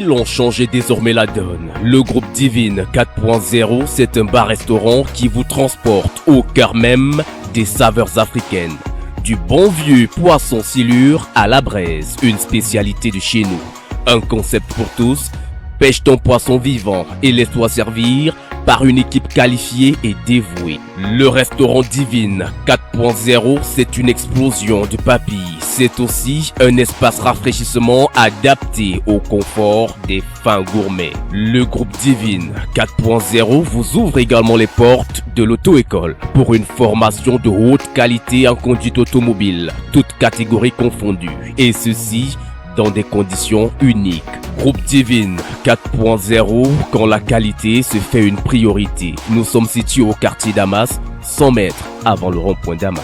Ils ont changé désormais la donne. Le groupe Divine 4.0, c'est un bar-restaurant qui vous transporte au cœur même des saveurs africaines. Du bon vieux poisson silure à la braise, une spécialité de chez nous. Un concept pour tous, pêche ton poisson vivant et laisse-toi servir par une équipe qualifiée et dévouée. Le restaurant Divine 4.0, c'est une explosion de papilles. C'est aussi un espace rafraîchissement adapté au confort des fins gourmets. Le groupe Divine 4.0 vous ouvre également les portes de l'auto-école pour une formation de haute qualité en conduite automobile, toutes catégories confondues. Et ceci dans des conditions uniques. Groupe Divine 4.0, quand la qualité se fait une priorité. Nous sommes situés au quartier Damas, 100 mètres avant le rond-point Damas.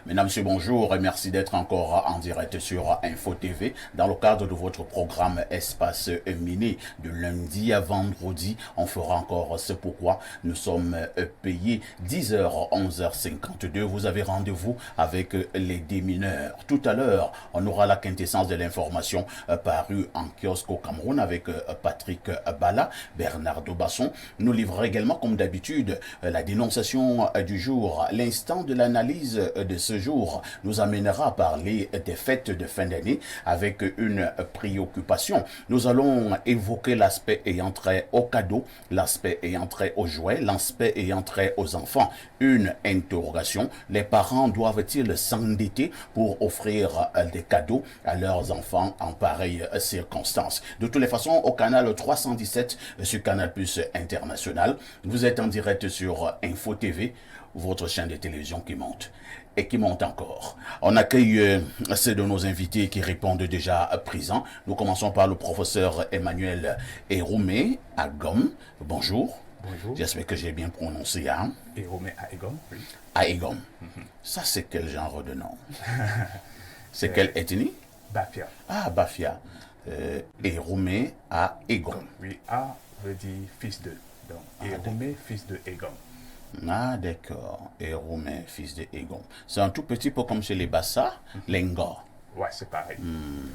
Mesdames, Messieurs, bonjour et merci d'être encore en direct sur Info TV dans le cadre de votre programme Espace Mini. De lundi à vendredi, on fera encore ce pourquoi nous sommes payés 10h, 11h52. Vous avez rendez-vous avec les démineurs. Tout à l'heure, on aura la quintessence de l'information parue en kiosque au Cameroun avec Patrick Bala, Bernard Dobasson. Nous livrerons également, comme d'habitude, la dénonciation du jour. L'instant de l'analyse de ce jour nous amènera à parler des fêtes de fin d'année avec une préoccupation. Nous allons évoquer l'aspect ayant trait aux cadeaux, l'aspect ayant trait aux jouets, l'aspect ayant trait aux enfants. Une interrogation, les parents doivent-ils s'endetter pour offrir des cadeaux à leurs enfants en pareille circonstance? De toutes les façons, au canal 317 sur Canal Plus International, vous êtes en direct sur Info TV, votre chaîne de télévision qui monte et qui monte encore. On accueille ceux de nos invités qui répondent déjà présents. Nous commençons par le professeur Emmanuel Eroumé Agom. Bonjour. Bonjour. J'espère que j'ai bien prononcé. Hein? Eroumé Aegom, oui. Aegom. Ça, c'est quel genre de nom? C'est quelle ethnie? Bafia. Ah, Bafia. Eroumé Aegom. Oui, A veut dire fils de. Donc, Eroumé, fils de Egom. Ah, d'accord. Eroumé, fils de Egon. C'est un tout petit peu comme chez les Bassa, les Ngo. Ouais, c'est pareil.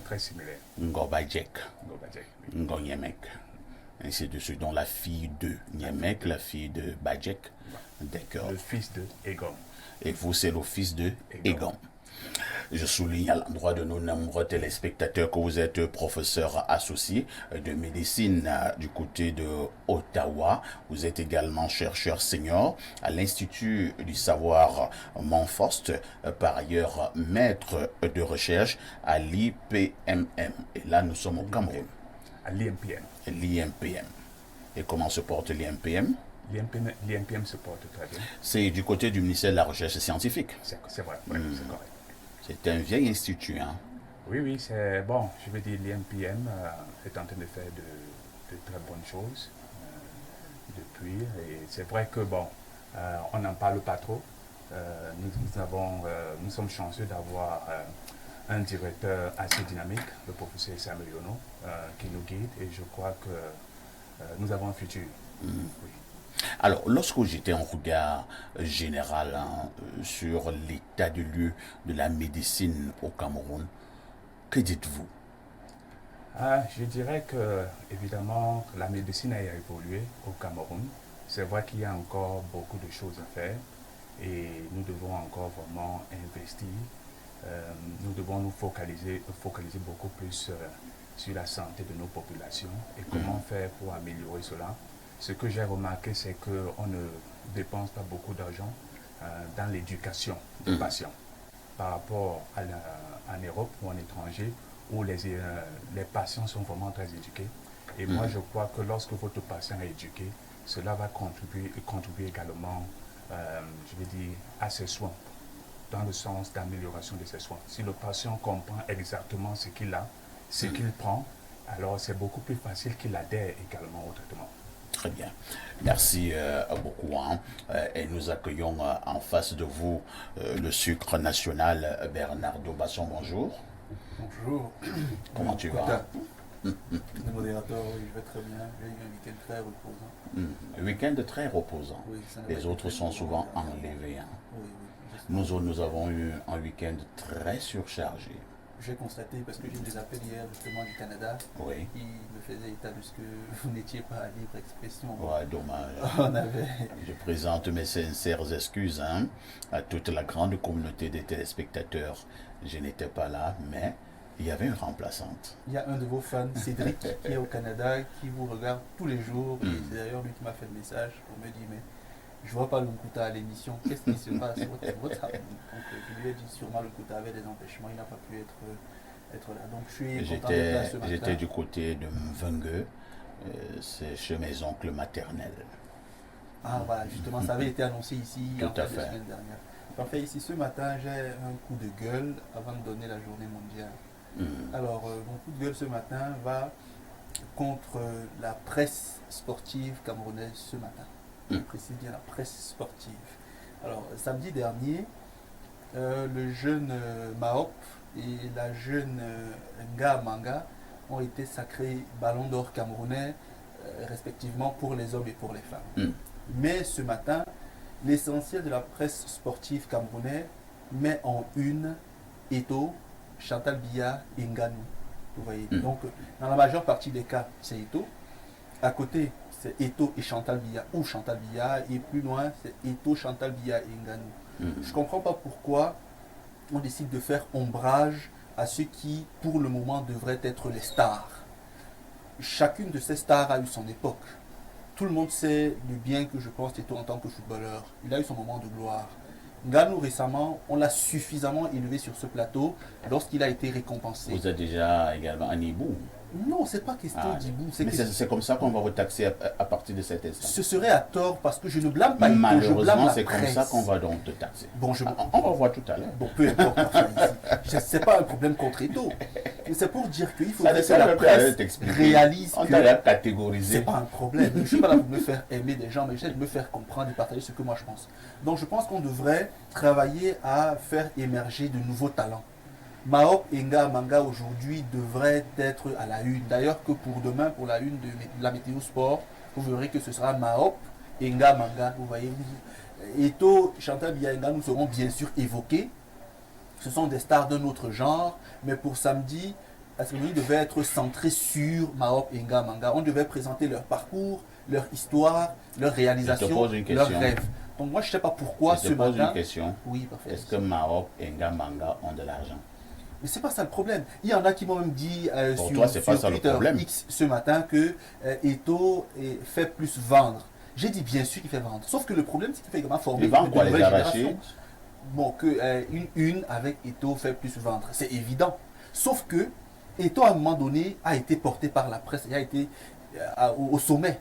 Très similaire. Ngo Bajek, Gobadjek, oui. Ngo Nyemek. Ainsi de suite. Donc la fille de Nyemek, la fille de Bajek. D'accord. Le fils de Egom. Et vous, c'est le fils de Egon. Je souligne à l'endroit de nos nombreux téléspectateurs que vous êtes professeur associé de médecine du côté de Ottawa. Vous êtes également chercheur senior à l'Institut du savoir Montforst, par ailleurs maître de recherche à l'IPMM. Et là, nous sommes au Cameroun. À l'IMPM. L'IMPM. Et comment se porte l'IMPM? L'IMPM se porte très bien. C'est du côté du ministère de la Recherche scientifique. C'est vrai, c'est correct. C'est un vieil institut, hein? Oui, c'est bon. Je veux dire, l'IMPM est en train de faire de très bonnes choses depuis. Et c'est vrai que, bon, on n'en parle pas trop. Nous sommes chanceux d'avoir un directeur assez dynamique, le professeur Samuel Yono, qui nous guide. Et je crois que nous avons un futur. Oui. Alors, lorsque j'étais en regard général sur l'état de lieu de la médecine au Cameroun, que dites-vous? Je dirais que, évidemment, la médecine a évolué au Cameroun. C'est vrai qu'il y a encore beaucoup de choses à faire et nous devons encore vraiment investir. Nous devons nous focaliser beaucoup plus sur la santé de nos populations et comment faire pour améliorer cela. Ce que j'ai remarqué, c'est qu'on ne dépense pas beaucoup d'argent dans l'éducation des patients par rapport en Europe ou en étranger où les patients sont vraiment très éduqués. Et moi, je crois que lorsque votre patient est éduqué, cela va contribuer également, je veux dire, à ses soins, dans le sens d'amélioration de ses soins. Si le patient comprend exactement ce qu'il a, ce qu'il prend, alors c'est beaucoup plus facile qu'il adhère également au traitement. Très bien. Merci beaucoup. Et nous accueillons en face de vous le sucre national Bernard Dobasson. Bonjour. Bonjour. Comment tu vas? Le modérateur, oui, je vais très bien. J'ai eu un week-end très reposant. Un week-end très reposant. Oui, les autres sont souvent enlevés. Hein. Oui. Nous avons eu un week-end très surchargé. j'ai constaté, parce que j'ai eu des appels hier justement du Canada, Oui. qui me faisaient état de ce que vous n'étiez pas à libre expression. Ouais, dommage. On avait... Je présente mes sincères excuses hein, à toute la grande communauté des téléspectateurs. Je n'étais pas là, mais il y avait une remplaçante. Il y a un de vos fans, Cédric, qui est au Canada, qui vous regarde tous les jours. Et c'est d'ailleurs lui qui m'a fait le message pour me dire, mais je vois pas Lunkuta à l'émission. Qu'est-ce qui se passe? What's happening? Donc je lui ai dit, sûrement Lunkuta avait des empêchements, il n'a pas pu être là. Donc je suis content d'être là ce matin. J'étais du côté de Mvengue, c'est chez mes oncles maternels. Ah voilà, justement, ça avait été annoncé ici Tout en à fait, fait. la semaine dernière. En fait, ici ce matin, j'ai un coup de gueule avant de donner la journée mondiale. Alors, mon coup de gueule ce matin va contre la presse sportive camerounaise ce matin. Je précise bien la presse sportive. Alors, samedi dernier, le jeune Mahop et la jeune Nga Manga ont été sacrés ballons d'or camerounais, respectivement pour les hommes et pour les femmes. Mais ce matin, l'essentiel de la presse sportive camerounaise met en une Eto'o, Chantal Biya et Ngannou. Vous voyez. Donc, dans la majeure partie des cas, c'est Eto'o. À côté, c'est Eto'o et Chantal Biya ou Chantal Biya. Et plus loin, c'est Eto'o, Chantal Biya et Ngannou. Je ne comprends pas pourquoi on décide de faire ombrage à ceux qui, pour le moment, devraient être les stars. Chacune de ces stars a eu son époque. Tout le monde sait le bien que je pense Eto'o en tant que footballeur. Il a eu son moment de gloire. Ngannou récemment, on l'a suffisamment élevé sur ce plateau lorsqu'il a été récompensé. Vous êtes déjà également à Nibou. Non, c'est pas question d'Ibou. C'est comme ça qu'on va vous taxer à partir de cet instant. Ce serait à tort parce que je ne blâme pas Eto'o, malheureusement, je blâme la c'est comme presse. ça qu'on va donc te taxer. Bon, on va voir tout à l'heure. Bon, peu importe. C'est pas un problème contre Eto'o. C'est pour dire qu'il faut que la la presse réalise on que t'a catégorisé. c'est pas un problème. Je ne suis pas là pour me faire aimer des gens, mais j'essaie de me faire comprendre et partager ce que moi je pense. Donc je pense qu'on devrait travailler à faire émerger de nouveaux talents. Mahop et Nga Manga aujourd'hui devraient être à la une. D'ailleurs que pour demain, pour la une de la météo sport, vous verrez que ce sera Mahop et Nga Manga. Vous voyez, Eto'o, Chantal Biya et Ngannou nous seront bien sûr évoqués. Ce sont des stars d'un autre genre, mais pour samedi, la cérémonie devait être centrée sur Mahop et Nga Manga. On devait présenter leur parcours, leur histoire, leur réalisation, leurs rêves. Donc moi je ne sais pas pourquoi ce matin... Je te pose une question. Oui, parfait. Est-ce que Mahop et Nga Manga ont de l'argent? Mais c'est pas ça le problème. Il y en a qui m'ont même dit sur Twitter X ce matin que Eto'o fait plus vendre. J'ai dit bien sûr qu'il fait vendre. Sauf que le problème c'est qu'il fait également former une nouvelle génération. Bon, que une avec Eto'o fait plus vendre. C'est évident. Sauf que Eto'o à un moment donné a été porté par la presse et a été au sommet.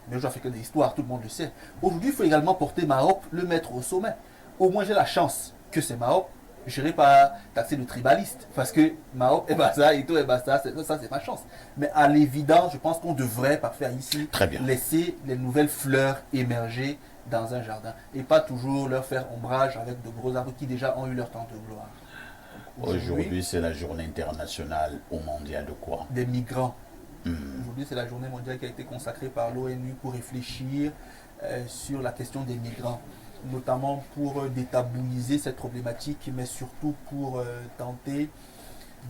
Mais je fais que des histoires, tout le monde le sait. Aujourd'hui, il faut également porter Mahop, le mettre au sommet. Au moins j'ai la chance que c'est Mahop. Je n'irai pas taxer le tribaliste, parce que Mahop et Bassa, Eto'o et Bassa, ça c'est ma chance. Mais à l'évidence, je pense qu'on devrait parfois ici laisser les nouvelles fleurs émerger dans un jardin. Et pas toujours leur faire ombrage avec de gros arbres qui déjà ont eu leur temps de gloire. Aujourd'hui, c'est la journée internationale au mondial de quoi? Des migrants. Aujourd'hui, c'est la journée mondiale qui a été consacrée par l'ONU pour réfléchir sur la question des migrants, notamment pour détabouiser cette problématique, mais surtout pour tenter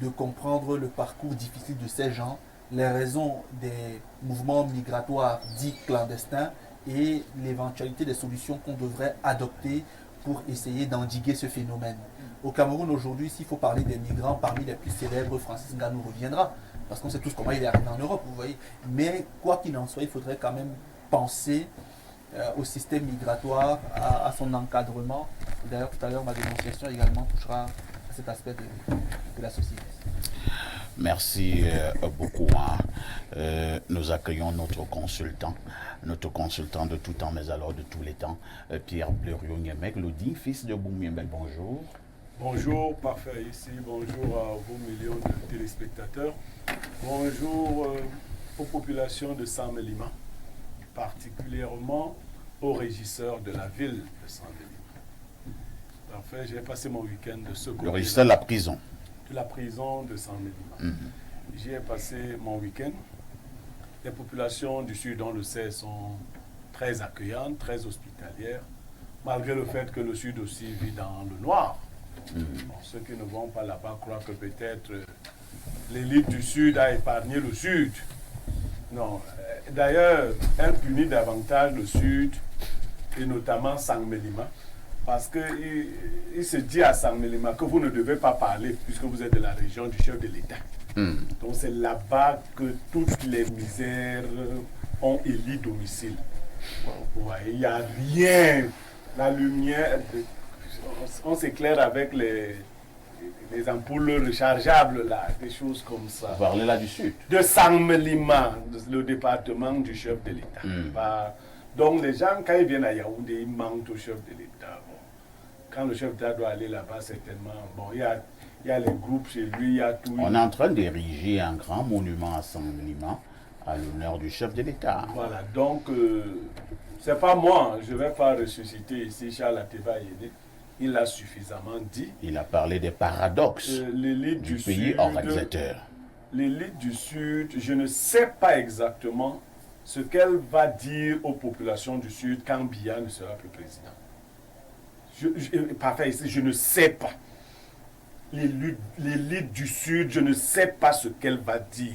de comprendre le parcours difficile de ces gens, les raisons des mouvements migratoires dits clandestins et l'éventualité des solutions qu'on devrait adopter pour essayer d'endiguer ce phénomène. Au Cameroun aujourd'hui, s'il faut parler des migrants, parmi les plus célèbres, Francis Ngannou reviendra, parce qu'on sait tous comment il est arrivé en Europe, vous voyez. Mais quoi qu'il en soit, il faudrait quand même penser au système migratoire, à son encadrement. D'ailleurs, tout à l'heure, ma dénonciation également touchera à cet aspect de la société. Merci beaucoup. Nous accueillons notre consultant de tout temps, mais alors de tous les temps, Pierre Bleriot-Niemek, Lodi, fils de Boum-Miembel. Bonjour. Bonjour, parfait ici. Bonjour à vos millions de téléspectateurs. Bonjour aux populations de Saint-Mélima, particulièrement aux régisseurs de la ville de Saint-Mélima. Parfait, j'ai passé mon week-end de ce côté. Le régisseur de la prison. De la prison de Saint-Mélima. J'y ai passé mon week-end. Les populations du Sud, on le sait, sont très accueillantes, très hospitalières, malgré le fait que le Sud aussi vit dans le noir. Bon, ceux qui ne vont pas là-bas croient que peut-être l'élite du Sud a épargné le Sud. Non. D'ailleurs, elle punit davantage le Sud, et notamment Sang-Melima, parce qu'il se dit à Sang-Melima que vous ne devez pas parler, puisque vous êtes de la région du chef de l'État. Donc c'est là-bas que toutes les misères ont élu domicile. Ouais, il n'y a rien. La lumière, on s'éclaire avec les ampoules rechargeables, là, des choses comme ça. Vous parlez là du Sud. De Sang-Melima, le département du chef de l'État. Donc les gens, quand ils viennent à Yaoundé, ils mentent au chef de l'État. Bon. Quand le chef d'État doit aller là-bas, certainement, bon, il y a les groupes chez lui, il y a tout. On est en train d'ériger un grand monument à Sang-Melima à l'honneur du chef de l'État. Voilà, donc, c'est pas moi, je ne vais pas ressusciter ici Charles Ateba Yéné. Il l'a suffisamment dit. Il a parlé des paradoxes l'élite du du pays Sud, organisateur. L'élite du Sud, je ne sais pas exactement ce qu'elle va dire aux populations du Sud quand Biya ne sera plus président. Parfait, je ne sais pas. L'élite du Sud, je ne sais pas ce qu'elle va dire.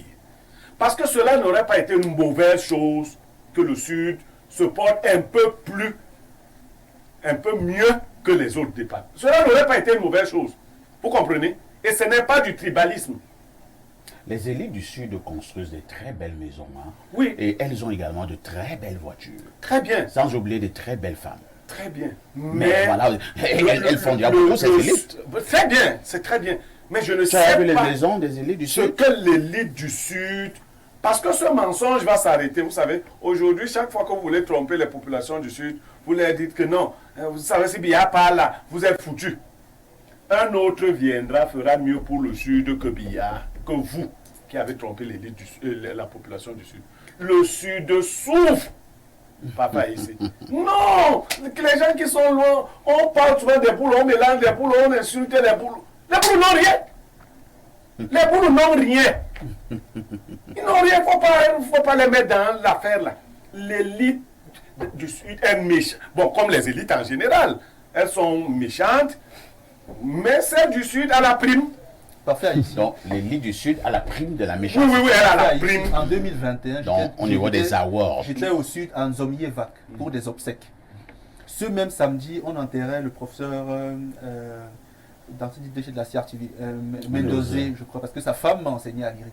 Parce que cela n'aurait pas été une mauvaise chose que le Sud se porte un peu mieux que les autres départements. Cela n'aurait pas été une mauvaise chose. Vous comprenez? Et ce n'est pas du tribalisme. Les élites du Sud construisent de très belles maisons. Hein? Oui. Et elles ont également de très belles voitures. Très bien. Sans oublier de très belles femmes. Très bien. Mais voilà, elles font déjà beaucoup ces élites. Très bien, c'est très bien. Mais je ne Tu as vu sais les pas maisons des élites du ce Sud? que l'élite du Sud... Parce que ce mensonge va s'arrêter. Vous savez, aujourd'hui, chaque fois que vous voulez tromper les populations du Sud, vous leur dites que non, vous savez, si Biya part là, vous êtes foutus. Un autre viendra, fera mieux pour le Sud que Biya, que vous, qui avez trompé l'élite la population du Sud. Le Sud souffre. Papa ici. Non! Les gens qui sont loin, on parle souvent des poules, on mélange des poules, on insulte les poules. Les poules n'ont rien. Les poules n'ont rien. Ils n'ont rien, il ne faut pas les mettre dans l'affaire là. L'élite du Sud est méchante. Bon, comme les élites en général, elles sont méchantes, mais celle du Sud a la prime. Parfait, ici. Donc, l'élite du Sud a la prime de la Oui, méchanceté. oui, oui, elle a la prime. En 2021, Donc, au niveau des awards. j'étais au Sud, en Zomievak, pour des obsèques. Ce même samedi, on enterrait le professeur dans ce déchet de la CRTV, Mendozé, je crois, parce que sa femme m'a enseigné à l'IRIC.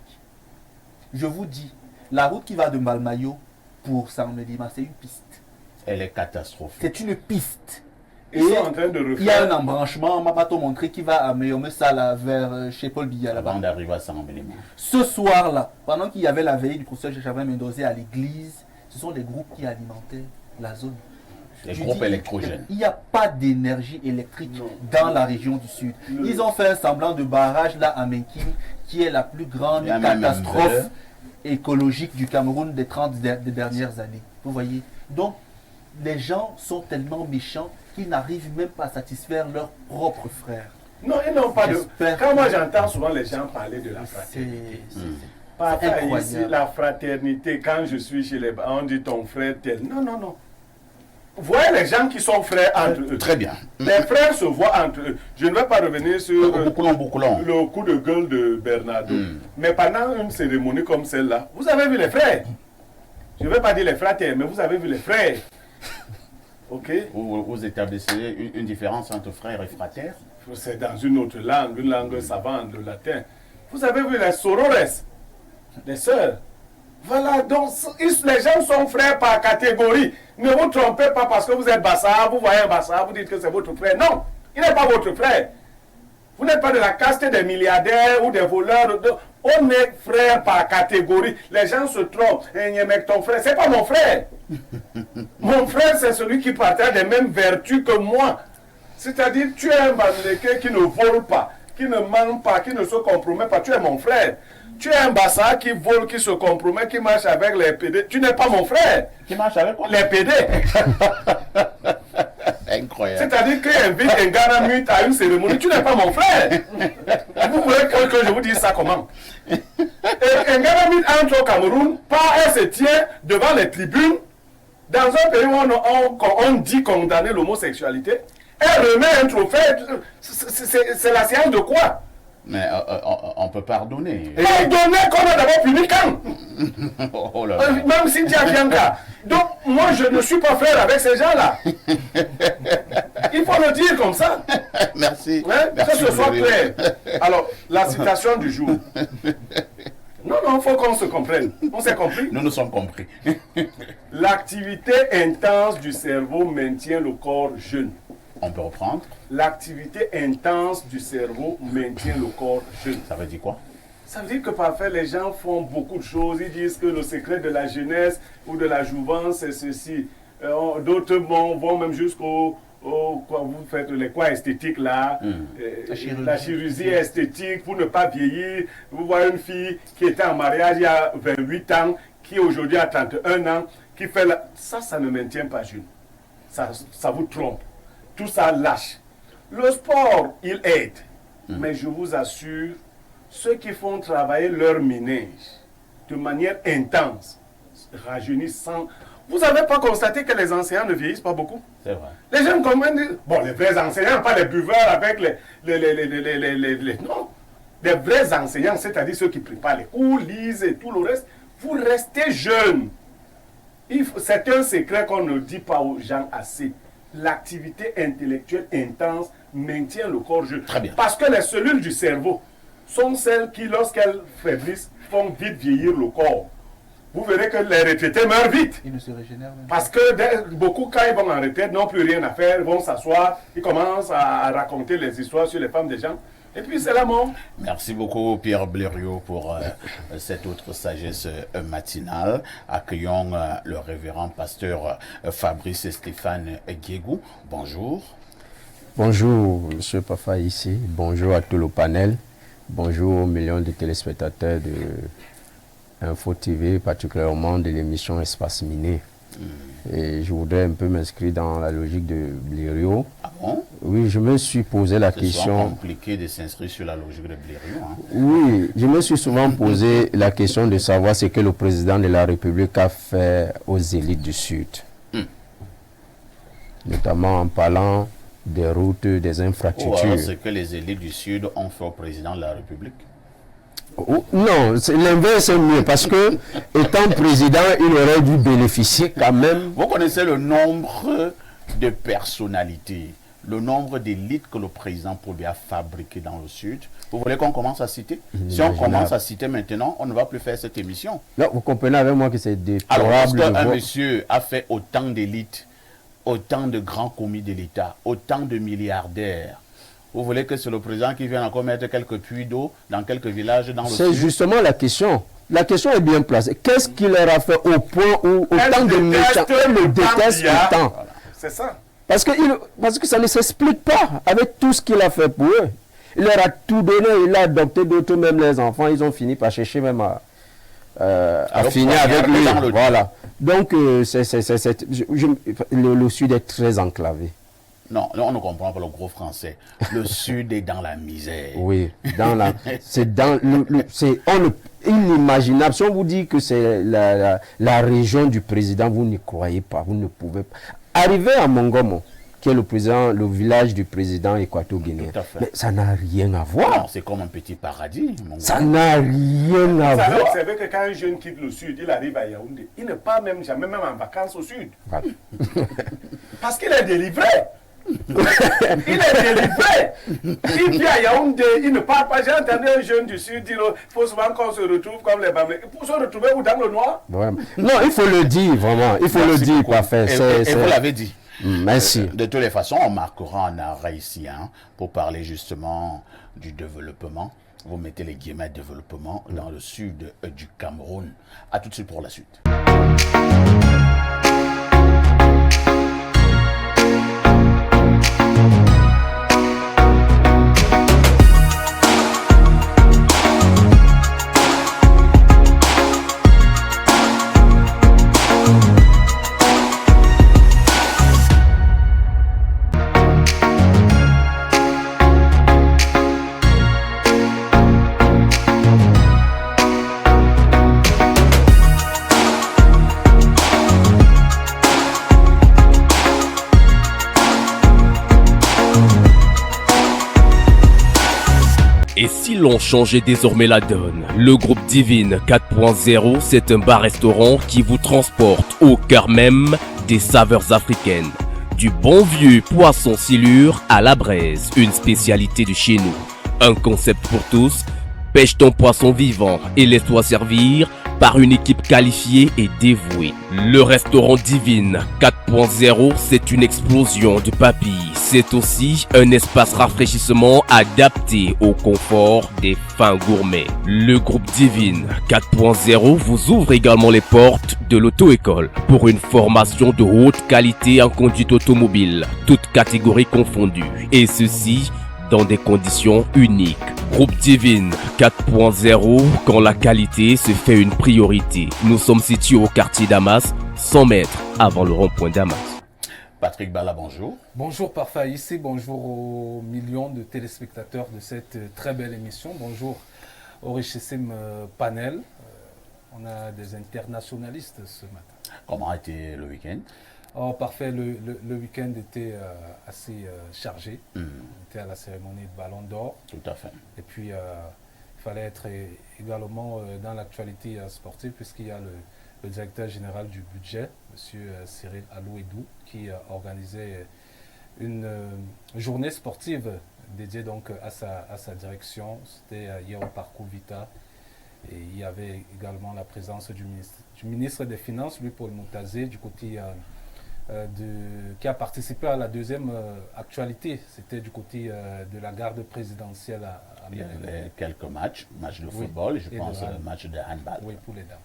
Je vous dis, la route qui va de Malmayo pour Sang-Melima, c'est une piste. Elle est catastrophique. C'est une piste. Ils sont en train de il y a un refaire. embranchement, Mamato montré, qui va à Meyomesala vers chez Paul Biya là-bas. Avant d'arriver à Sang-Melima. Ce soir-là, pendant qu'il y avait la veille du professeur Chavin Mendozé à l'église, ce sont les groupes qui alimentaient la zone. Les Je groupes dis, électrogènes. Il n'y a pas d'énergie électrique Non. dans la région du Sud. Ils ont fait un semblant de barrage là à Menkim, qui est la plus grande Il y a même catastrophe un écologique du Cameroun des 30 des dernières années. Vous voyez? Donc, les gens sont tellement méchants qu'ils n'arrivent même pas à satisfaire leurs propres frères. Non, ils n'ont pas de. J'espère Quand que- moi j'entends souvent les gens parler de la fraternité. Pas incroyable. ici, la fraternité, quand je suis chez les on dit ton frère tel. Non, non, non. Vous voyez les gens qui sont frères entre eux. Très bien. Les frères se voient entre eux. Je ne vais pas revenir sur Boucoulon. le coup de gueule de Bernardo. Mais pendant une cérémonie comme celle-là, vous avez vu les frères. Je ne vais pas dire les fraternes, mais vous avez vu les frères. Ok? Vous établissez une différence entre frères et fratères. C'est dans une autre langue, une langue savante, le latin. Vous avez vu les sorores, les sœurs. Voilà, donc les gens sont frères par catégorie. Ne vous trompez pas parce que vous êtes Bassa, vous voyez un Bassa, vous dites que c'est votre frère. Non, il n'est pas votre frère. Vous n'êtes pas de la caste des milliardaires ou des voleurs. On est frères par catégorie. Les gens se trompent. Mec, ton frère, c'est pas mon frère. Mon frère, c'est celui qui partage les mêmes vertus que moi. C'est-à-dire, tu es un Bamileke qui ne vole pas, qui ne ment pas, qui ne se compromet pas. Tu es mon frère. Tu es un Bassa qui vole, qui se compromet, qui marche avec les PD. Tu n'es pas mon frère. Qui marche avec quoi? Les PD. Incroyable. C'est-à-dire qu'il invite un Garamut à une cérémonie. Tu n'es pas mon frère. Vous voulez que je vous dise ça comment? Et un Garamut entre au Cameroun, elle se tient devant les tribunes. Dans un pays où on dit condamner l'homosexualité, Elle remet un trophée. C'est la séance de quoi? Mais on peut pardonner. Pardonner qu'on a d'abord puni quand? Oh là là. Même Cynthia Bianca. Donc, moi, je ne suis pas frère avec ces gens-là. Il faut le dire comme ça. Merci. Hein? Merci, Que ce soit Valérie. clair. Alors, la citation du jour. Non, il faut qu'on se comprenne. On s'est compris? Nous nous sommes compris. L'activité intense du cerveau maintient le corps jeune. On peut reprendre. L'activité intense du cerveau maintient le corps jeune. Ça veut dire quoi? Ça veut dire que parfois les gens font beaucoup de choses. Ils disent que le secret de la jeunesse ou de la jouvence, c'est ceci. D'autres vont même jusqu'au... Quoi, vous faites les quoi esthétiques là, la chirurgie esthétique pour ne pas vieillir. Vous voyez une fille qui était en mariage il y a 28 ans, qui aujourd'hui a 31 ans, qui fait ça ne maintient pas jeune. Ça vous trompe. Tout ça lâche. Le sport, il aide. Mais je vous assure, ceux qui font travailler leur ménage de manière intense, rajeunissent sans... Vous n'avez pas constaté que les enseignants ne vieillissent pas beaucoup? C'est vrai. Les jeunes comprennent... Bon, les vrais enseignants, pas les buveurs avec les non. Les vrais enseignants, c'est-à-dire ceux qui préparent les cours, lisent et tout le reste, vous restez jeunes. C'est un secret qu'on ne dit pas aux gens assez. L'activité intellectuelle intense maintient le corps jeune. Très bien. Parce que les cellules du cerveau sont celles qui, lorsqu'elles faiblissent, font vite vieillir le corps. Vous verrez que les retraités meurent vite. Il ne se régénère même. Parce que beaucoup, quand ils vont en retraite, n'ont plus rien à faire, vont s'asseoir, ils commencent à raconter les histoires sur les femmes des gens. Et puis c'est la mort. Merci beaucoup Pierre Blériot pour cette autre sagesse matinale. Accueillons le révérend pasteur Fabrice et Stéphane Guégou. Bonjour. Bonjour Monsieur Pafa ici, bonjour à tout le panel, bonjour aux millions de téléspectateurs de Info TV, particulièrement de l'émission Espace Miné. Et je voudrais un peu m'inscrire dans la logique de Blériot. Ah bon? Oui, je me suis posé la C'est question. compliqué de s'inscrire sur la logique de Blériot. Hein? Oui, je me suis souvent posé la question de savoir ce que le président de la République a fait aux élites du Sud. Notamment en parlant des routes, des Ou infrastructures. alors c'est que les élites du Sud ont fait au président de la République. Non, l'inverse est mieux parce que, étant président, il aurait dû bénéficier quand même. Vous connaissez le nombre de personnalités, le nombre d'élites que le président Probé a fabriquées dans le Sud. Vous voulez qu'on commence à citer? Si on commence à citer maintenant, on ne va plus faire cette émission. Non, vous comprenez avec moi que c'est Alors, déplorable. lorsqu'un monsieur a fait autant d'élites, autant de grands commis de l'État, autant de milliardaires, vous voulez que c'est le président qui vienne encore mettre quelques puits d'eau dans quelques villages dans le C'est Sud? justement la question. La question est bien placée. Qu'est-ce qu'il leur a fait au point où autant de méchants le détestent autant? Voilà. C'est ça. Parce que ça ne s'explique pas avec tout ce qu'il a fait pour eux. Il leur a tout donné, il a adopté d'autres, même les enfants, ils ont fini par chercher même à finir avec lui. Voilà. Donc, le Sud est très enclavé. Non, on ne comprend pas le gros français. Le Sud est dans la misère. Oui, c'est dans c'est inimaginable. Si on vous dit que c'est la région du président, vous n'y croyez pas, vous ne pouvez pas. Arriver à Mongomo, qui est le village du président équato-guinéen, mais ça n'a rien à voir. Non, c'est comme un petit paradis. Ça n'a rien à Vous savez, voir. observez que quand un jeune quitte le Sud, il arrive à Yaoundé, il ne part jamais en vacances au Sud. Voilà. Parce qu'il est délivré. Il est délivré. Il vient à Yaoundé, il ne part pas. J'ai entendu un jeune du Sud dire il faut souvent qu'on se retrouve comme les Bamlés. Pour se retrouver où dans le noir? Vraiment. Non, il faut le dire, vraiment. Il faut Merci le dire, beaucoup. parfait. Et vous l'avez dit. Merci. De toutes les façons, on marquera un arrêt ici pour parler justement du développement. Vous mettez les guillemets développement dans le sud du Cameroun. A tout de suite pour la suite. styles ont changé désormais la donne. Le groupe Divine 4.0, c'est un bar-restaurant qui vous transporte au cœur même des saveurs africaines. Du bon vieux poisson silure à la braise, une spécialité de chez nous. Un concept pour tous, pêche ton poisson vivant et laisse-toi servir par une équipe qualifiée et dévouée. Le restaurant Divine 4.0, c'est une explosion de papilles. C'est aussi un espace rafraîchissement adapté au confort des fins gourmets. Le groupe Divine 4.0 vous ouvre également les portes de l'auto-école pour une formation de haute qualité en conduite automobile, toutes catégories confondues. Et ceci dans des conditions uniques. Groupe Divine 4.0, quand la qualité se fait une priorité. Nous sommes situés au quartier Damas, 100 mètres avant le rond-point Damas. Patrick Bala, bonjour. Bonjour Parfait ici, bonjour aux millions de téléspectateurs de cette très belle émission. Bonjour au richissime panel. On a des internationalistes ce matin. Comment a été le week-end? Oh, parfait, le week-end était assez chargé. On était à la cérémonie de Ballon d'Or. Tout à fait. Et puis, il fallait être également dans l'actualité sportive, puisqu'il y a le directeur général du budget, M. Cyril Alouedou, qui organisait une journée sportive dédiée donc à sa direction. C'était hier au Parcours Vita. Et il y avait également la présence du ministre des Finances, Louis-Paul Moutazé, du côté qui a participé à la deuxième actualité. C'était du côté de la garde présidentielle à Il y avait quelques matchs de football, et je pense match de handball. Oui, pour les dames.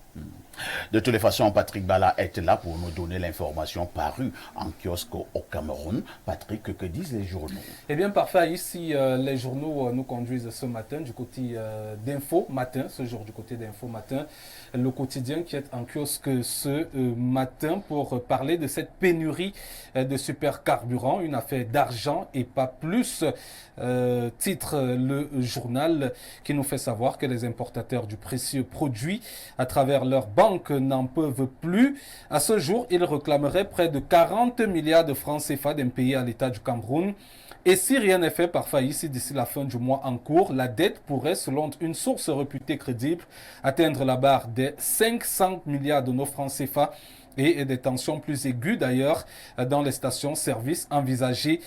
De toutes les façons, Patrick Bala est là pour nous donner l'information parue en kiosque au Cameroun. Patrick, que disent les journaux? Eh bien, parfait. Ici, les journaux nous conduisent ce matin du côté d'Info Matin, ce jour du côté d'Info Matin, le quotidien qui est en kiosque ce matin pour parler de cette pénurie de supercarburant, une affaire d'argent et pas plus. Titre le journal qui nous fait savoir que les importateurs du précieux produit à travers leurs banques n'en peuvent plus. À ce jour, ils réclameraient près de 40 milliards de francs CFA d'un pays à l'État du Cameroun. Et si rien n'est fait par ici d'ici la fin du mois en cours, la dette pourrait, selon une source réputée crédible, atteindre la barre des 500 milliards de nos francs CFA et des tensions plus aiguës d'ailleurs dans les stations-service envisagées.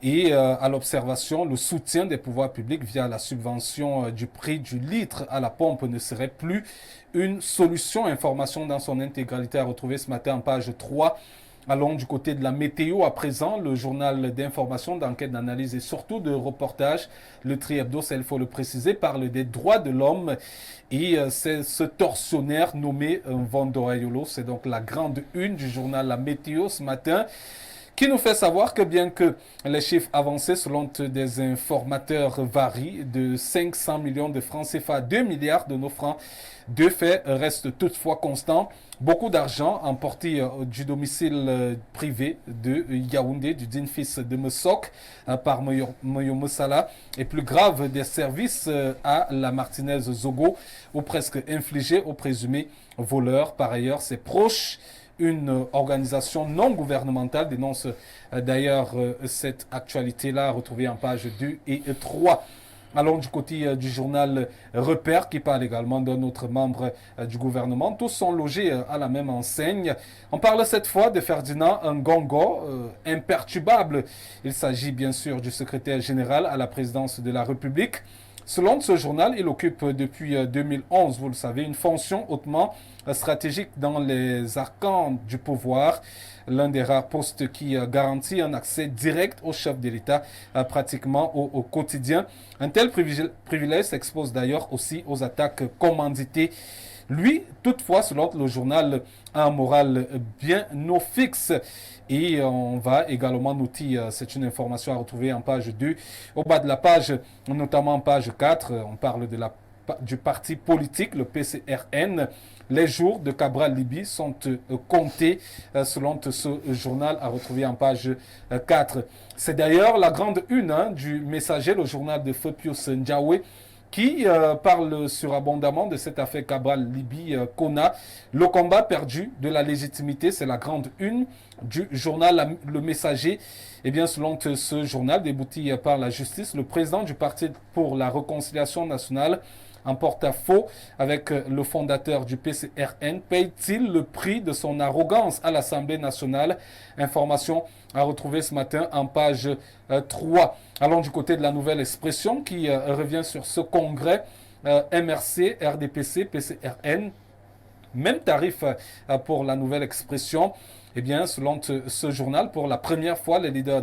Et à l'observation, le soutien des pouvoirs publics via la subvention du prix du litre à la pompe ne serait plus une solution. Information dans son intégralité à retrouver ce matin en page 3. Allons du côté de la météo à présent, le journal d'information, d'enquête, d'analyse et surtout de reportage. Le Tri Hebdo, ça il faut le préciser, parle des droits de l'homme. Et c'est ce tortionnaire nommé Vandorayolo, c'est donc la grande une du journal La Météo ce matin, qui nous fait savoir que bien que les chiffres avancés selon des informateurs varient de 500 millions de francs CFA à 2 milliards de nos francs, deux faits restent toutefois constants. Beaucoup d'argent emporté du domicile privé de Yaoundé, du digne fils de Messok, par Moyo Moussala, et plus grave, des services à la Martinaise Zogo, ou presque infligés aux présumés voleurs. Par ailleurs, ses proches, une organisation non gouvernementale, dénonce d'ailleurs cette actualité-là retrouvée en page 2 et 3. Allons du côté du journal Repère qui parle également d'un autre membre du gouvernement. Tous sont logés à la même enseigne. On parle cette fois de Ferdinand Ngongo, imperturbable. Il s'agit bien sûr du secrétaire général à la présidence de la République. Selon ce journal, il occupe depuis 2011, vous le savez, une fonction hautement stratégique dans les arcanes du pouvoir. L'un des rares postes qui garantit un accès direct au chef de l'État pratiquement au quotidien. Un tel privilège s'expose d'ailleurs aussi aux attaques commanditées. Lui, toutefois, selon le journal, a un moral bien au fixe. Et on va également noter, c'est une information à retrouver en page 2. Au bas de la page, notamment en page 4, on parle du parti politique, le PCRN. Les jours de Cabral Libi sont comptés selon ce journal à retrouver en page 4. C'est d'ailleurs la grande une du Messager, le journal de Feu Pius Ndiawe, qui parle surabondamment de cette affaire Cabral Libye-Kona. Le combat perdu de la légitimité, c'est la grande une du journal Le Messager. Eh bien, selon ce journal, débouti par la justice, le président du Parti pour la Réconciliation nationale, en porte-à-faux avec le fondateur du PCRN, paye-t-il le prix de son arrogance à l'Assemblée nationale? Information à retrouver ce matin en page 3. Allons du côté de la Nouvelle Expression qui revient sur ce congrès MRC, RDPC, PCRN. Même tarif pour la Nouvelle Expression. Eh bien, selon ce journal, pour la première fois, les leaders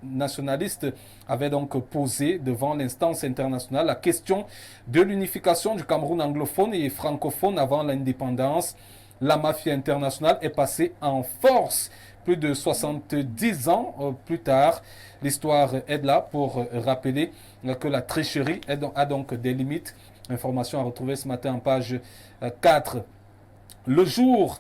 nationalistes avaient donc posé devant l'instance internationale la question de l'unification du Cameroun anglophone et francophone avant l'indépendance. La mafia internationale est passée en force plus de 70 ans plus tard. L'histoire est là pour rappeler que la tricherie a donc des limites. Information à retrouver ce matin en page 4. Le jour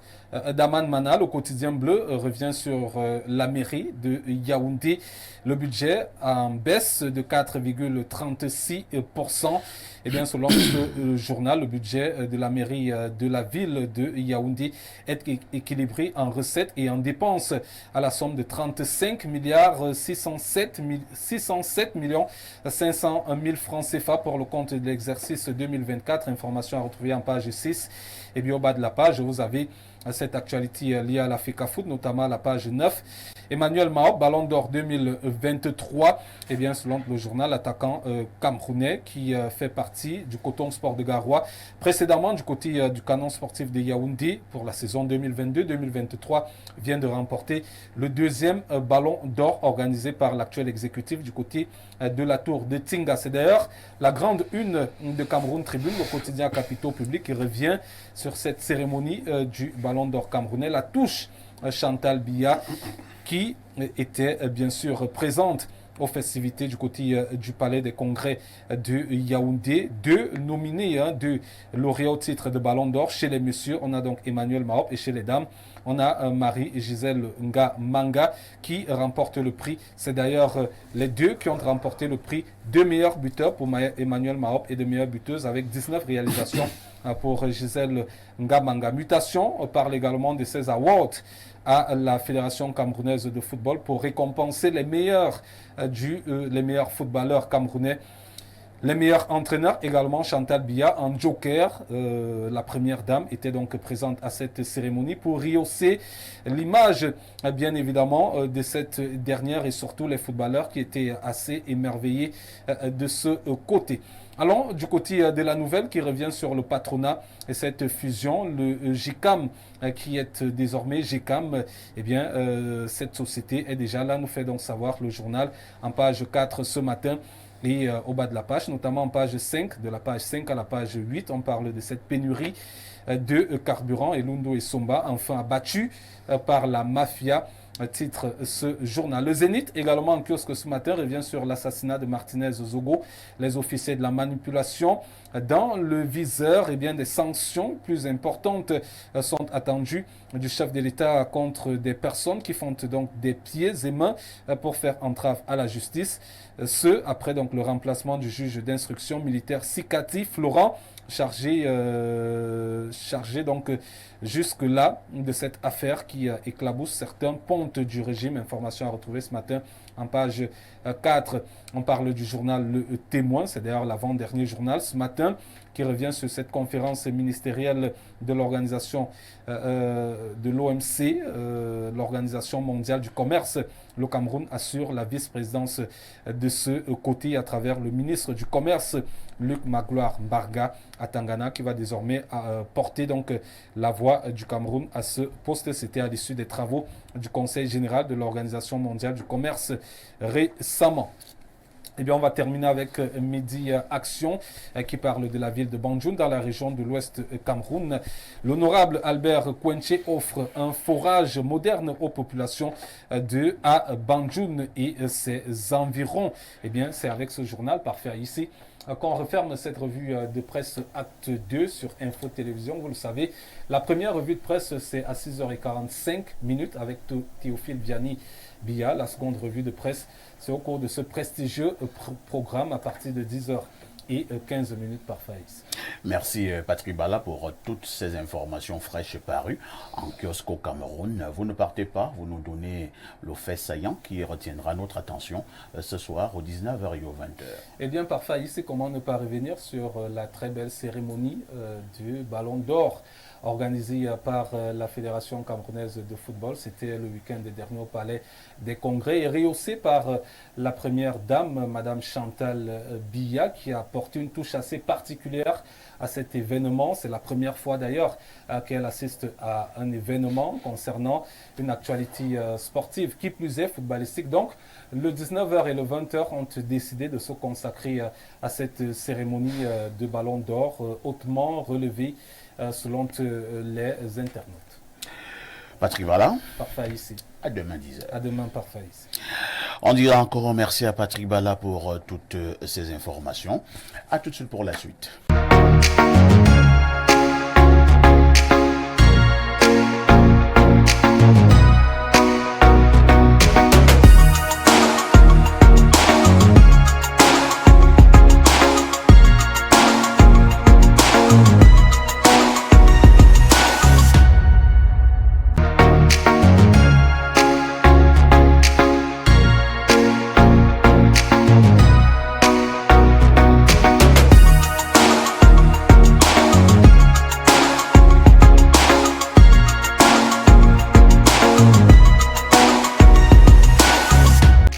d'Aman Manal au quotidien bleu revient sur la mairie de Yaoundé. Le budget en baisse de 4,36%. Eh bien, selon ce journal, le budget de la mairie de la ville de Yaoundé est équilibré en recettes et en dépenses à la somme de 35 milliards 607 millions 500 000 francs CFA pour le compte de l'exercice 2024. Information à retrouver en page 6. Et bien, au bas de la page, vous avez cette actualité liée à la FECAFOOT, notamment à la page 9. Emmanuel Maop, Ballon d'Or 2023, eh bien, selon le journal, attaquant camerounais qui fait partie du Coton Sport de Garoua, précédemment du côté du Canon Sportif de Yaoundé pour la saison 2022-2023, vient de remporter le deuxième Ballon d'Or organisé par l'actuel exécutif du côté de la tour de Tinga. C'est d'ailleurs la grande une de Cameroun Tribune, le quotidien Capitaux Public, qui revient sur cette cérémonie du Ballon d'Or camerounais. La touche Chantal Biya, qui était bien sûr présente aux festivités du côté du Palais des Congrès de Yaoundé. Deux nominés, deux lauréats au titre de Ballon d'Or. Chez les messieurs, on a donc Emmanuel Maop, et chez les dames, on a Marie-Gisèle Nga Manga qui remporte le prix. C'est d'ailleurs les deux qui ont remporté le prix de meilleur buteur pour Emmanuel Maop et de meilleure buteuse avec 19 réalisations pour Gisèle Nga Manga. Mutation parle également de ces awards à la Fédération camerounaise de football pour récompenser les meilleurs footballeurs camerounais. Les meilleurs entraîneurs également, Chantal Biya en joker. La première dame était donc présente à cette cérémonie pour rehausser l'image, bien évidemment, de cette dernière et surtout les footballeurs qui étaient assez émerveillés de ce côté. Allons du côté de la nouvelle qui revient sur le patronat et cette fusion, le GICAM qui est désormais GICAM, eh bien cette société est déjà là, nous fait donc savoir le journal en page 4 ce matin. Et au bas de la page, notamment en page 5, de la page 5 à la page 8, on parle de cette pénurie de carburant et Lundo et Somba, enfin abattus par la mafia, titre ce journal. Le Zénith, également en kiosque ce matin, revient sur l'assassinat de Martinez Zogo. Les officiers de la manipulation dans le viseur, eh bien, des sanctions plus importantes sont attendues du chef de l'État contre des personnes qui font donc des pieds et mains pour faire entrave à la justice. Ce, après donc le remplacement du juge d'instruction militaire Sikati Florent, chargé donc jusque-là de cette affaire qui éclabousse certains pontes du régime. Information à retrouver ce matin en page 4. On parle du journal Le Témoin, c'est d'ailleurs l'avant-dernier journal ce matin, qui revient sur cette conférence ministérielle de l'organisation de l'OMC, l'Organisation mondiale du commerce. Le Cameroun assure la vice-présidence de ce côté à travers le ministre du Commerce, Luc Magloire Mbarga, à Tangana, qui va désormais porter donc la voix du Cameroun à ce poste. C'était à l'issue des travaux du Conseil général de l'Organisation mondiale du commerce récemment. Eh bien, on va terminer avec Midi Action qui parle de la ville de Banjoun dans la région de l'Ouest Cameroun. L'honorable Albert Kwenche offre un forage moderne aux populations à Banjoun et ses environs. Eh bien, c'est avec ce journal parfait ici qu'on referme cette revue de presse Acte 2 sur Info Télévision. Vous le savez, la première revue de presse, c'est à 6h45 avec Théophile Vianney Biya. La seconde revue de presse, c'est au cours de ce prestigieux programme à partir de 10h et 15 minutes par Faïs. Merci Patrick Bala pour toutes ces informations fraîches parues en kiosque au Cameroun. Vous ne partez pas, vous nous donnez le fait saillant qui retiendra notre attention ce soir aux 19h et aux 20h. Eh bien, par Faïs, comment ne pas revenir sur la très belle cérémonie du Ballon d'Or organisée par la Fédération camerounaise de football. C'était le week-end dernier au Palais des Congrès et rehaussé par la première dame, Madame Chantal Biya, qui a apporté une touche assez particulière à cet événement. C'est la première fois d'ailleurs qu'elle assiste à un événement concernant une actualité sportive, qui plus est footballistique. Donc, le 19h et le 20h ont décidé de se consacrer à cette cérémonie de Ballon d'Or hautement relevée selon les internautes. Patrick Bala. Parfait ici. À demain 10h. À demain, parfait ici. On dira encore merci à Patrick Bala pour toutes ces informations. À tout de suite pour la suite.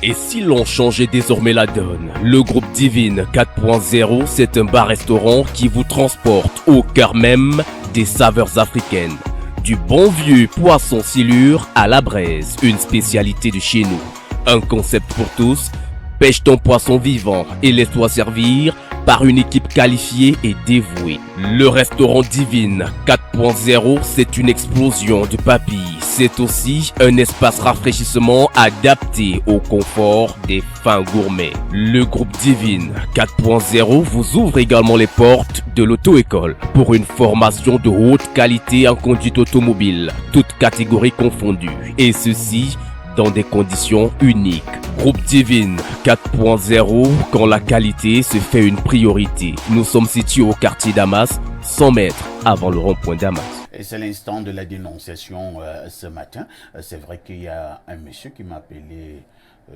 Et si l'on changeait désormais la donne? Le groupe Divine 4.0, c'est un bar-restaurant qui vous transporte au cœur même des saveurs africaines. Du bon vieux poisson silure à la braise, une spécialité de chez nous. Un concept pour tous, pêche ton poisson vivant et laisse-toi servir par une équipe qualifiée et dévouée. Le restaurant Divine 4.0, c'est une explosion de papilles. C'est aussi un espace rafraîchissement adapté au confort des fins gourmets. Le groupe Divine 4.0 vous ouvre également les portes de l'auto-école pour une formation de haute qualité en conduite automobile, toutes catégories confondues. Et ceci dans des conditions uniques. Groupe Divine 4.0, quand la qualité se fait une priorité. Nous sommes situés au quartier Damas, 100 mètres avant le rond-point Damas. Et c'est l'instant de la dénonciation ce matin. C'est vrai qu'il y a un monsieur qui m'a appelé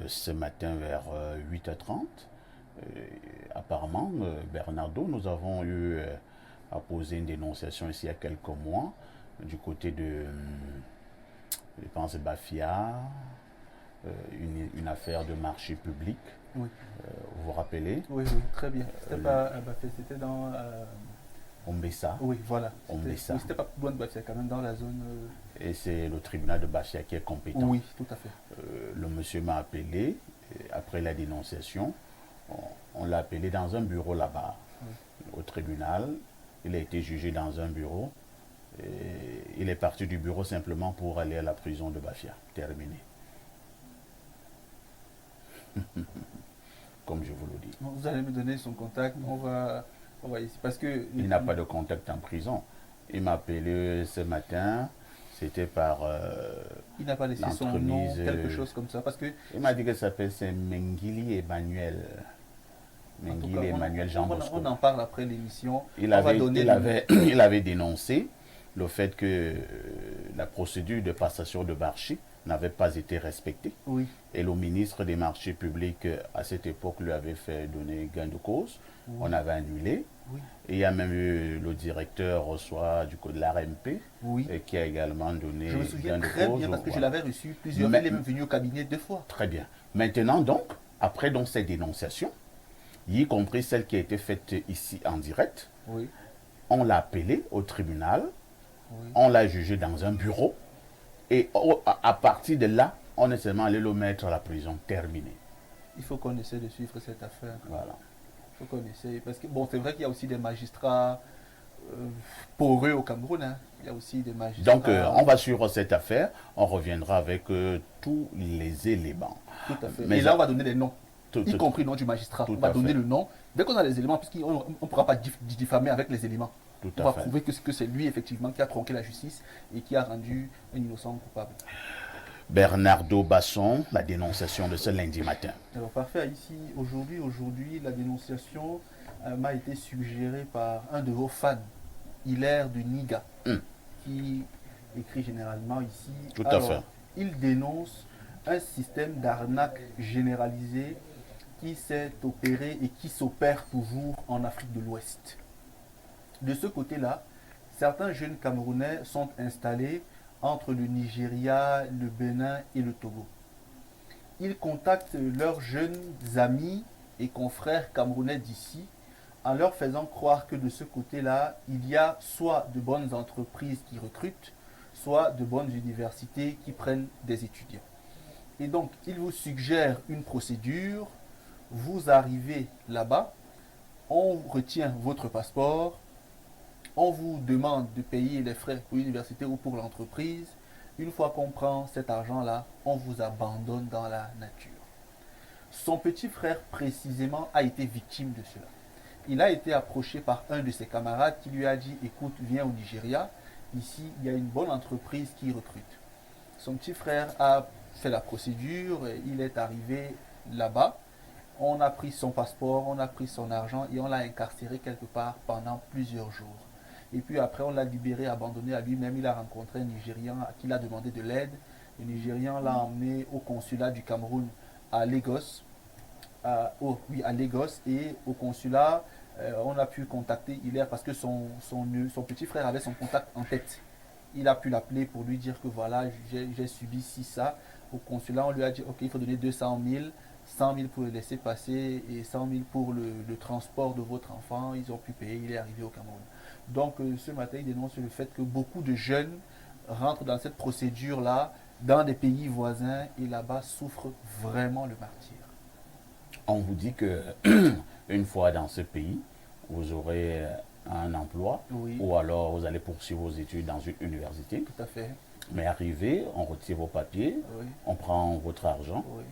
ce matin vers 8h30. Apparemment, Bernardo, nous avons eu à poser une dénonciation ici il y a quelques mois du côté de, je pense, Bafia, une affaire de marché public. Oui. Vous vous rappelez? Oui, oui, très bien. C'était pas à Bafia, c'était dans... Ombessa. Oui, voilà. Ombessa. Oui, c'était pas loin de Bafia, quand même, dans la zone... Et c'est le tribunal de Bafia qui est compétent. Oui, tout à fait. Le monsieur m'a appelé, après la dénonciation, on l'a appelé dans un bureau là-bas, au tribunal. Il a été jugé dans un bureau. Et il est parti du bureau simplement pour aller à la prison de Bafia. Terminé. Comme je vous le dis. Vous allez me donner son contact, on va ici, parce que... Il n'a pas de contact en prison. Il m'a appelé ce matin, c'était par... il n'a pas laissé son nom, quelque chose comme ça, parce que... Il m'a dit que ça s'appelle Mengili Emmanuel. Mengili Emmanuel Jean Bosco. On en parle après l'émission. Il avait dénoncé le fait que la procédure de passation de marché n'avait pas été respectée. Oui. Et le ministre des marchés publics, à cette époque, lui avait fait donner gain de cause. Oui. On avait annulé. Oui. Et il y a même eu le directeur soit du code de l'ARMP, oui, qui a également donné je me souviens gain de très cause. Bien parce que je l'avais reçu plusieurs fois. Il est même venu au cabinet 2 fois. Très bien. Maintenant donc, après donc ces dénonciations, y compris celle qui a été faite ici en direct, oui, on l'a appelé au tribunal, oui, on l'a jugé dans un bureau, et à partir de là, on est seulement allé le mettre à la prison. Terminé. Il faut qu'on essaie de suivre cette affaire. Voilà. Il faut qu'on essaie. Parce que bon, c'est vrai qu'il y a aussi des magistrats poreux au Cameroun. Hein. Il y a aussi des magistrats. Donc, on va suivre cette affaire. On reviendra avec tous les éléments. Tout à fait. Mais là, on va donner les noms. Y compris le nom du magistrat. On va donner le nom. Dès qu'on a les éléments, puisqu'on ne pourra pas diffamer avec les éléments. On va prouver que c'est lui, effectivement, qui a tronqué la justice et qui a rendu un innocent coupable. Bernardo Basson, la dénonciation de ce lundi matin. Alors, parfait. Ici, aujourd'hui, la dénonciation m'a été suggéré par un de vos fans, Hilaire de Niga, qui écrit généralement ici. Tout à fait. Il dénonce un système d'arnaque généralisé qui s'est opéré et qui s'opère toujours en Afrique de l'Ouest. De ce côté-là, certains jeunes Camerounais sont installés entre le Nigeria, le Bénin et le Togo. Ils contactent leurs jeunes amis et confrères camerounais d'ici en leur faisant croire que de ce côté-là, il y a soit de bonnes entreprises qui recrutent, soit de bonnes universités qui prennent des étudiants. Et donc, ils vous suggèrent une procédure, vous arrivez là-bas, on retient votre passeport, on vous demande de payer les frais pour l'université ou pour l'entreprise. Une fois qu'on prend cet argent-là, on vous abandonne dans la nature. Son petit frère, précisément, a été victime de cela. Il a été approché par un de ses camarades qui lui a dit « Écoute, viens au Nigeria, ici, il y a une bonne entreprise qui recrute. » Son petit frère a fait la procédure, il est arrivé là-bas. On a pris son passeport, on a pris son argent et on l'a incarcéré quelque part pendant plusieurs jours. Et puis après, on l'a libéré, abandonné à lui-même. Il a rencontré un Nigérian à qui il a demandé de l'aide. Le Nigérian l'a emmené au consulat du Cameroun à Lagos. À Lagos. Et au consulat, on a pu contacter Hilaire parce que son petit frère avait son contact en tête. Il a pu l'appeler pour lui dire que voilà, j'ai subi ci, ça. Au consulat, on lui a dit, ok, il faut donner 200 000. 100 000 pour le laisser passer et 100 000 pour le transport de votre enfant. Ils ont pu payer, il est arrivé au Cameroun. Donc ce matin, il dénonce le fait que beaucoup de jeunes rentrent dans cette procédure-là, dans des pays voisins, et là-bas souffrent vraiment le martyre. On vous dit que une fois dans ce pays, vous aurez un emploi, Oui. ou alors vous allez poursuivre vos études dans une université. Tout à fait. Mais arrivé, on retire vos papiers, Oui. on prend votre argent, Oui.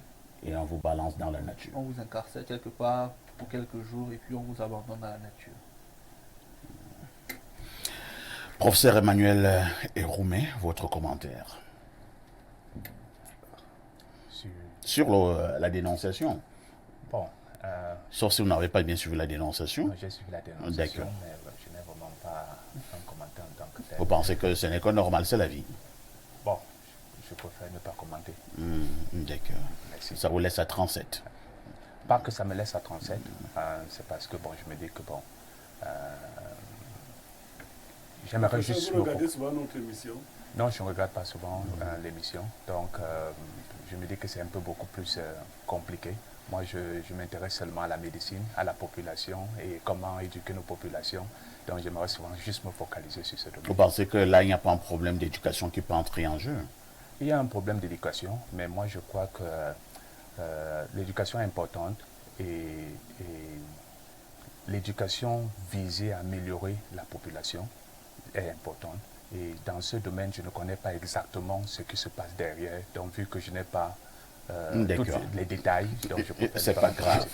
et on vous balance dans la nature. On vous incarcère quelque part pour quelques jours et puis on vous abandonne dans la nature. Professeur Emmanuel Eroumé, votre commentaire sur la dénonciation. Bon. Sauf si vous n'avez pas bien suivi la dénonciation. J'ai suivi la dénonciation, D'accord. mais je n'ai vraiment pas un commentaire en tant que tel. Vous pensez que ce n'est que normal, c'est la vie. Bon, je préfère ne pas commenter. D'accord. Merci. Ça vous laisse à 37. Pas que ça me laisse à 37, c'est parce que bon, je me dis que bon, j'aimerais juste... Vous regardez souvent notre émission? Non, je ne regarde pas souvent l'émission, donc je me dis que c'est un peu beaucoup plus compliqué. Moi, je m'intéresse seulement à la médecine, à la population et comment éduquer nos populations. Donc, j'aimerais souvent juste me focaliser sur ce domaine. Vous pensez que là, il n'y a pas un problème d'éducation qui peut entrer en jeu? Il y a un problème d'éducation, mais moi, je crois que l'éducation est importante et l'éducation visée à améliorer la population est importante. Et dans ce domaine, je ne connais pas exactement ce qui se passe derrière. Donc, vu que je n'ai pas tous les détails, donc je préfère... C'est pas grave.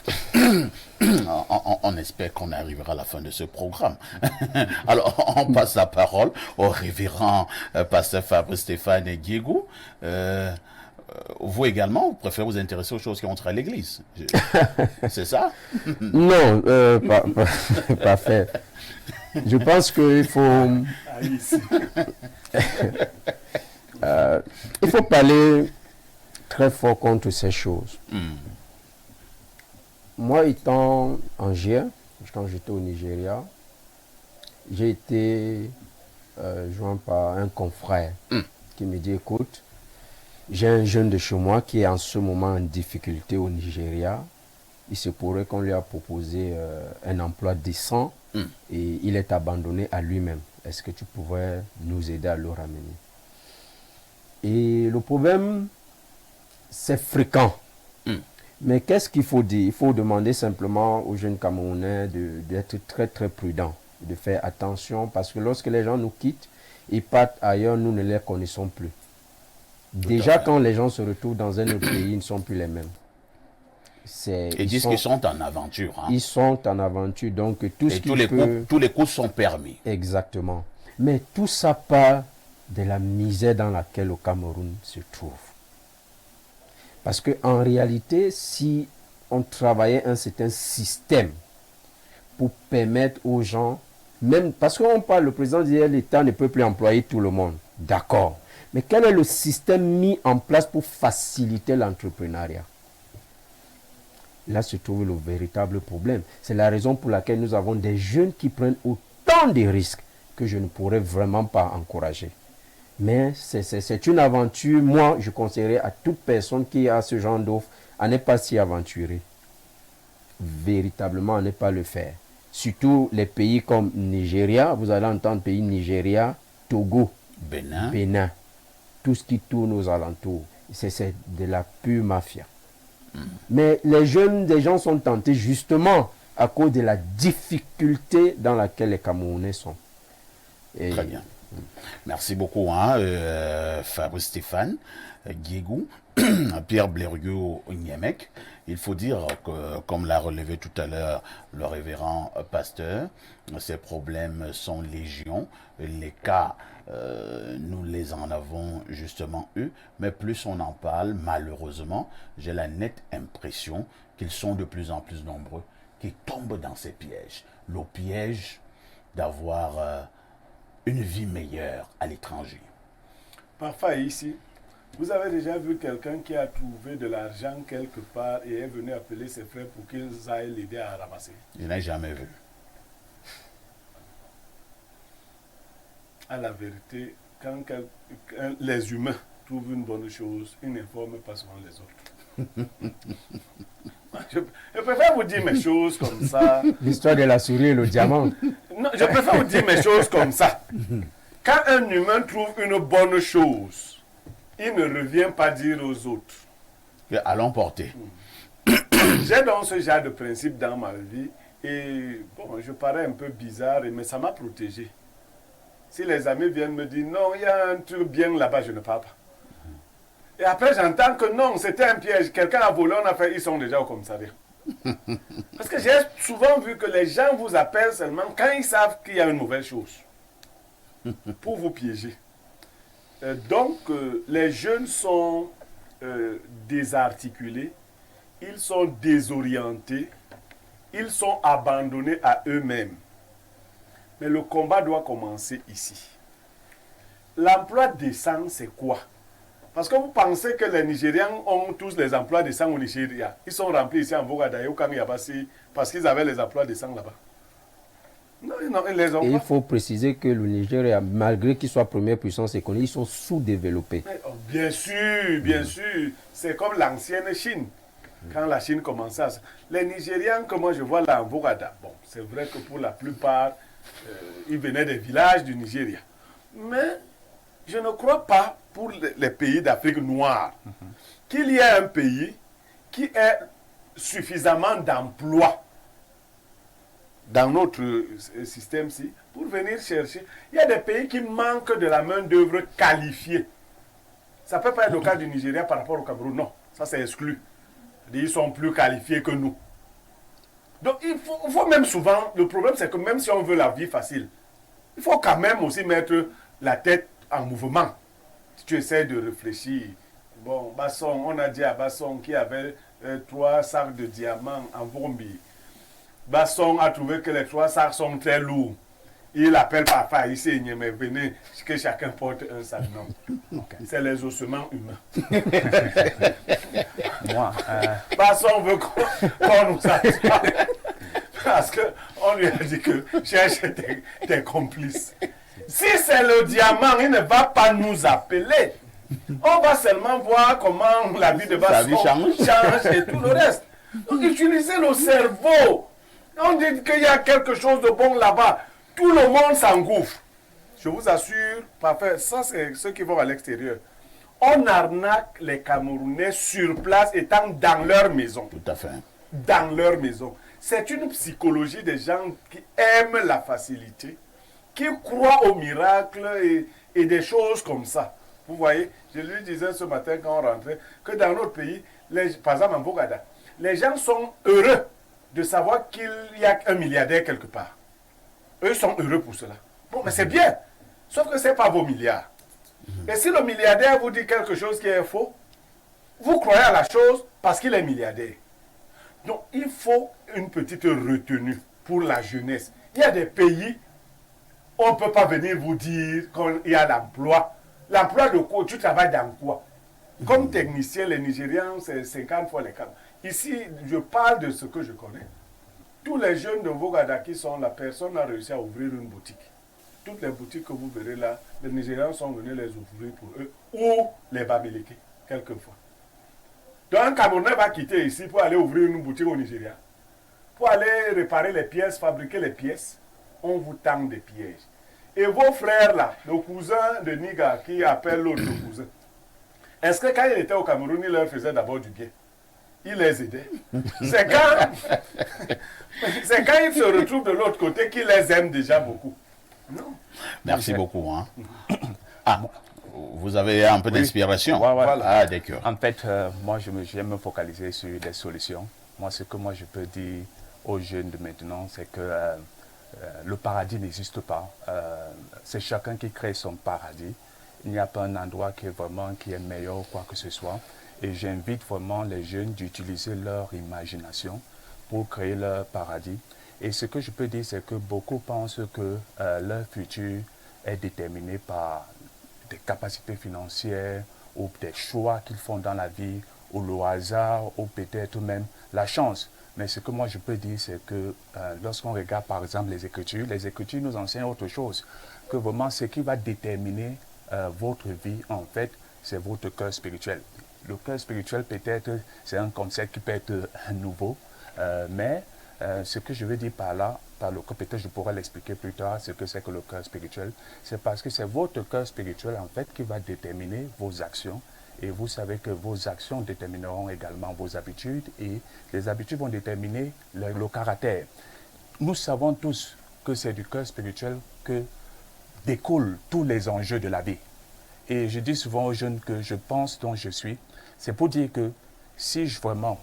On espère qu'on arrivera à la fin de ce programme. Alors, on passe la parole au révérend pasteur Fabre Stéphane Diego. Vous également, vous préférez vous intéresser aux choses qui entrent à l'église. C'est ça? Non, pas fait. Je pense qu'il faut... il faut parler très fort contre ces choses. Moi, étant en GIE, quand j'étais au Nigeria, j'ai été joint par un confrère qui me dit, écoute, j'ai un jeune de chez moi qui est en ce moment en difficulté au Nigeria. Il se pourrait qu'on lui a proposé un emploi décent et il est abandonné à lui-même. Est-ce que tu pourrais nous aider à le ramener? Et le problème, c'est fréquent. Mais qu'est-ce qu'il faut dire? Il faut demander simplement aux jeunes Camerounais d'être très très prudents, de faire attention parce que lorsque les gens nous quittent, ils partent ailleurs, nous ne les connaissons plus. Déjà, quand les gens se retrouvent dans un autre pays, ils ne sont plus les mêmes. Ils disent qu'ils sont en aventure. Hein. Ils sont en aventure, donc tout ce tous les coups sont permis. Exactement. Mais tout ça part de la misère dans laquelle le Cameroun se trouve. Parce qu'en réalité, si on travaillait un certain système pour permettre aux gens, même parce qu'on parle, le président dit l'État ne peut plus employer tout le monde. D'accord. Mais quel est le système mis en place pour faciliter l'entrepreneuriat? Là se trouve le véritable problème. C'est la raison pour laquelle nous avons des jeunes qui prennent autant de risques que je ne pourrais vraiment pas encourager. Mais c'est une aventure. Moi, je conseillerais à toute personne qui a ce genre d'offre à ne pas s'y aventurer. Véritablement, à ne pas le faire. Surtout les pays comme Nigeria, vous allez entendre pays Nigeria, Togo, Bénin, tout ce qui tourne aux alentours. C'est de la pure mafia. Mais les gens sont tentés justement à cause de la difficulté dans laquelle les Camerounais sont. Et très bien. Merci beaucoup, Fabrice Stéphane, Guégou, Pierre Blériot Niemek. Il faut dire que, comme l'a relevé tout à l'heure le révérend pasteur, ces problèmes sont légion. Les cas, nous les en avons justement eu, mais plus on en parle, malheureusement, j'ai la nette impression qu'ils sont de plus en plus nombreux qui tombent dans ces pièges. Le piège d'avoir une vie meilleure à l'étranger. Parfois ici, vous avez déjà vu quelqu'un qui a trouvé de l'argent quelque part et est venu appeler ses frères pour qu'ils aillent l'aider à ramasser? Je n'ai jamais vu. À la vérité, quand les humains trouvent une bonne chose, ils n'informent pas souvent les autres. Je préfère vous dire mes choses comme ça. l'histoire de la souris et le diamant. Non, je préfère vous dire mes choses comme ça. Quand un humain trouve une bonne chose, il ne revient pas dire aux autres. À l'emporter. J'ai donc ce genre de principe dans ma vie et bon, je parais un peu bizarre, mais ça m'a protégé. Si les amis viennent me dire non, il y a un truc bien là-bas, je ne parle pas. Et après, j'entends que non, c'était un piège. Quelqu'un a volé, on a fait, ils sont déjà au commissariat. Parce que j'ai souvent vu que les gens vous appellent seulement quand ils savent qu'il y a une mauvaise chose. Pour vous piéger. Donc, les jeunes sont désarticulés, ils sont désorientés, ils sont abandonnés à eux-mêmes. Mais le combat doit commencer ici. L'emploi décent, c'est quoi? Parce que vous pensez que les Nigérians ont tous les emplois décents au Nigeria. Ils sont remplis ici en Bogada et au Kamiyabasi parce qu'ils avaient les emplois décents là-bas. Non, ils les ont Et pas. il faut préciser que le Nigeria, malgré qu'il soit première puissance économique, ils sont sous-développés. Bien sûr, bien sûr. C'est comme l'ancienne Chine. Quand la Chine commençait à... Les Nigérians que moi je vois là en Bogada, bon, c'est vrai que pour la plupart, ils venaient des villages du Nigeria. Mais je ne crois pas pour les pays d'Afrique noire qu'il y ait un pays qui ait suffisamment d'emplois dans notre système-ci pour venir chercher. Il y a des pays qui manquent de la main-d'œuvre qualifiée. Ça ne peut pas être le cas du Nigeria par rapport au Cameroun. Non, ça c'est exclu. Ils sont plus qualifiés que nous. Donc il faut même souvent, le problème c'est que même si on veut la vie facile, il faut quand même aussi mettre la tête en mouvement. Si tu essaies de réfléchir, bon, Basson, on a dit à Basson qui avait 3 sacs de diamants en Vrombi. Basson a trouvé que les 3 sacs sont très lourds. Il appelle papa ici, mais venez, que chacun porte un sac. Non. Okay. C'est les ossements humains. Moi, Basson veut qu'on nous attrape. Parce qu'on lui a dit que cherche tes complices. Si c'est le diamant, il ne va pas nous appeler. On va seulement voir comment la vie de Basson change et tout le reste. Donc utilisez le cerveau. On dit qu'il y a quelque chose de bon là-bas. Tout le monde s'engouffre. Je vous assure, parfait, ça c'est ceux qui vont à l'extérieur. On arnaque les Camerounais sur place étant dans leur maison. Tout à fait. Dans leur maison. C'est une psychologie des gens qui aiment la facilité, qui croient au miracle et des choses comme ça. Vous voyez, je lui disais ce matin quand on rentrait, que dans notre pays, par exemple en Bogada, les gens sont heureux de savoir qu'il y a un milliardaire quelque part. Eux sont heureux pour cela. Bon, mais c'est bien. Sauf que ce n'est pas vos milliards. Et si le milliardaire vous dit quelque chose qui est faux, vous croyez à la chose parce qu'il est milliardaire. Donc, il faut une petite retenue pour la jeunesse. Il y a des pays, on ne peut pas venir vous dire qu'il y a l'emploi. L'emploi de quoi? Tu travailles dans quoi? Comme technicien, les Nigérians, c'est 50 fois les cadres. Ici, je parle de ce que je connais. Tous les jeunes de Vogada qui sont là, personne n'a réussi à ouvrir une boutique. Toutes les boutiques que vous verrez là, les Nigérians sont venus les ouvrir pour eux, ou les Bamileke, quelquefois. Donc un Camerounais va quitter ici pour aller ouvrir une boutique au Nigeria. Pour aller réparer les pièces, fabriquer les pièces, on vous tend des pièges. Et vos frères là, le cousin de Niga qui appelle l'autre cousin, est-ce que quand il était au Cameroun, il leur faisait d'abord du bien? Il les aidait. C'est quand ils se retrouvent de l'autre côté qu'il les aime déjà beaucoup. Non. Merci beaucoup. Hein. Ah, vous avez un peu d'inspiration. Voilà. Ah, d'accord. En fait, moi, j'aime me focaliser sur des solutions. Moi, ce que moi, je peux dire aux jeunes de maintenant, c'est que le paradis n'existe pas. C'est chacun qui crée son paradis. Il n'y a pas un endroit qui est meilleur ou quoi que ce soit. Et j'invite vraiment les jeunes d'utiliser leur imagination pour créer leur paradis. Et ce que je peux dire, c'est que beaucoup pensent que leur futur est déterminé par des capacités financières ou des choix qu'ils font dans la vie, ou le hasard, ou peut-être même la chance. Mais ce que moi je peux dire, c'est que lorsqu'on regarde par exemple les Écritures nous enseignent autre chose. Que vraiment ce qui va déterminer votre vie, en fait, c'est votre cœur spirituel. Le cœur spirituel, peut-être, c'est un concept qui peut être nouveau, mais ce que je veux dire par là, peut-être je pourrais l'expliquer plus tard, ce que c'est que le cœur spirituel, c'est parce que c'est votre cœur spirituel, en fait, qui va déterminer vos actions. Et vous savez que vos actions détermineront également vos habitudes, et les habitudes vont déterminer le caractère. Nous savons tous que c'est du cœur spirituel que découlent tous les enjeux de la vie. Et je dis souvent aux jeunes que je pense dont je suis. C'est pour dire que si vraiment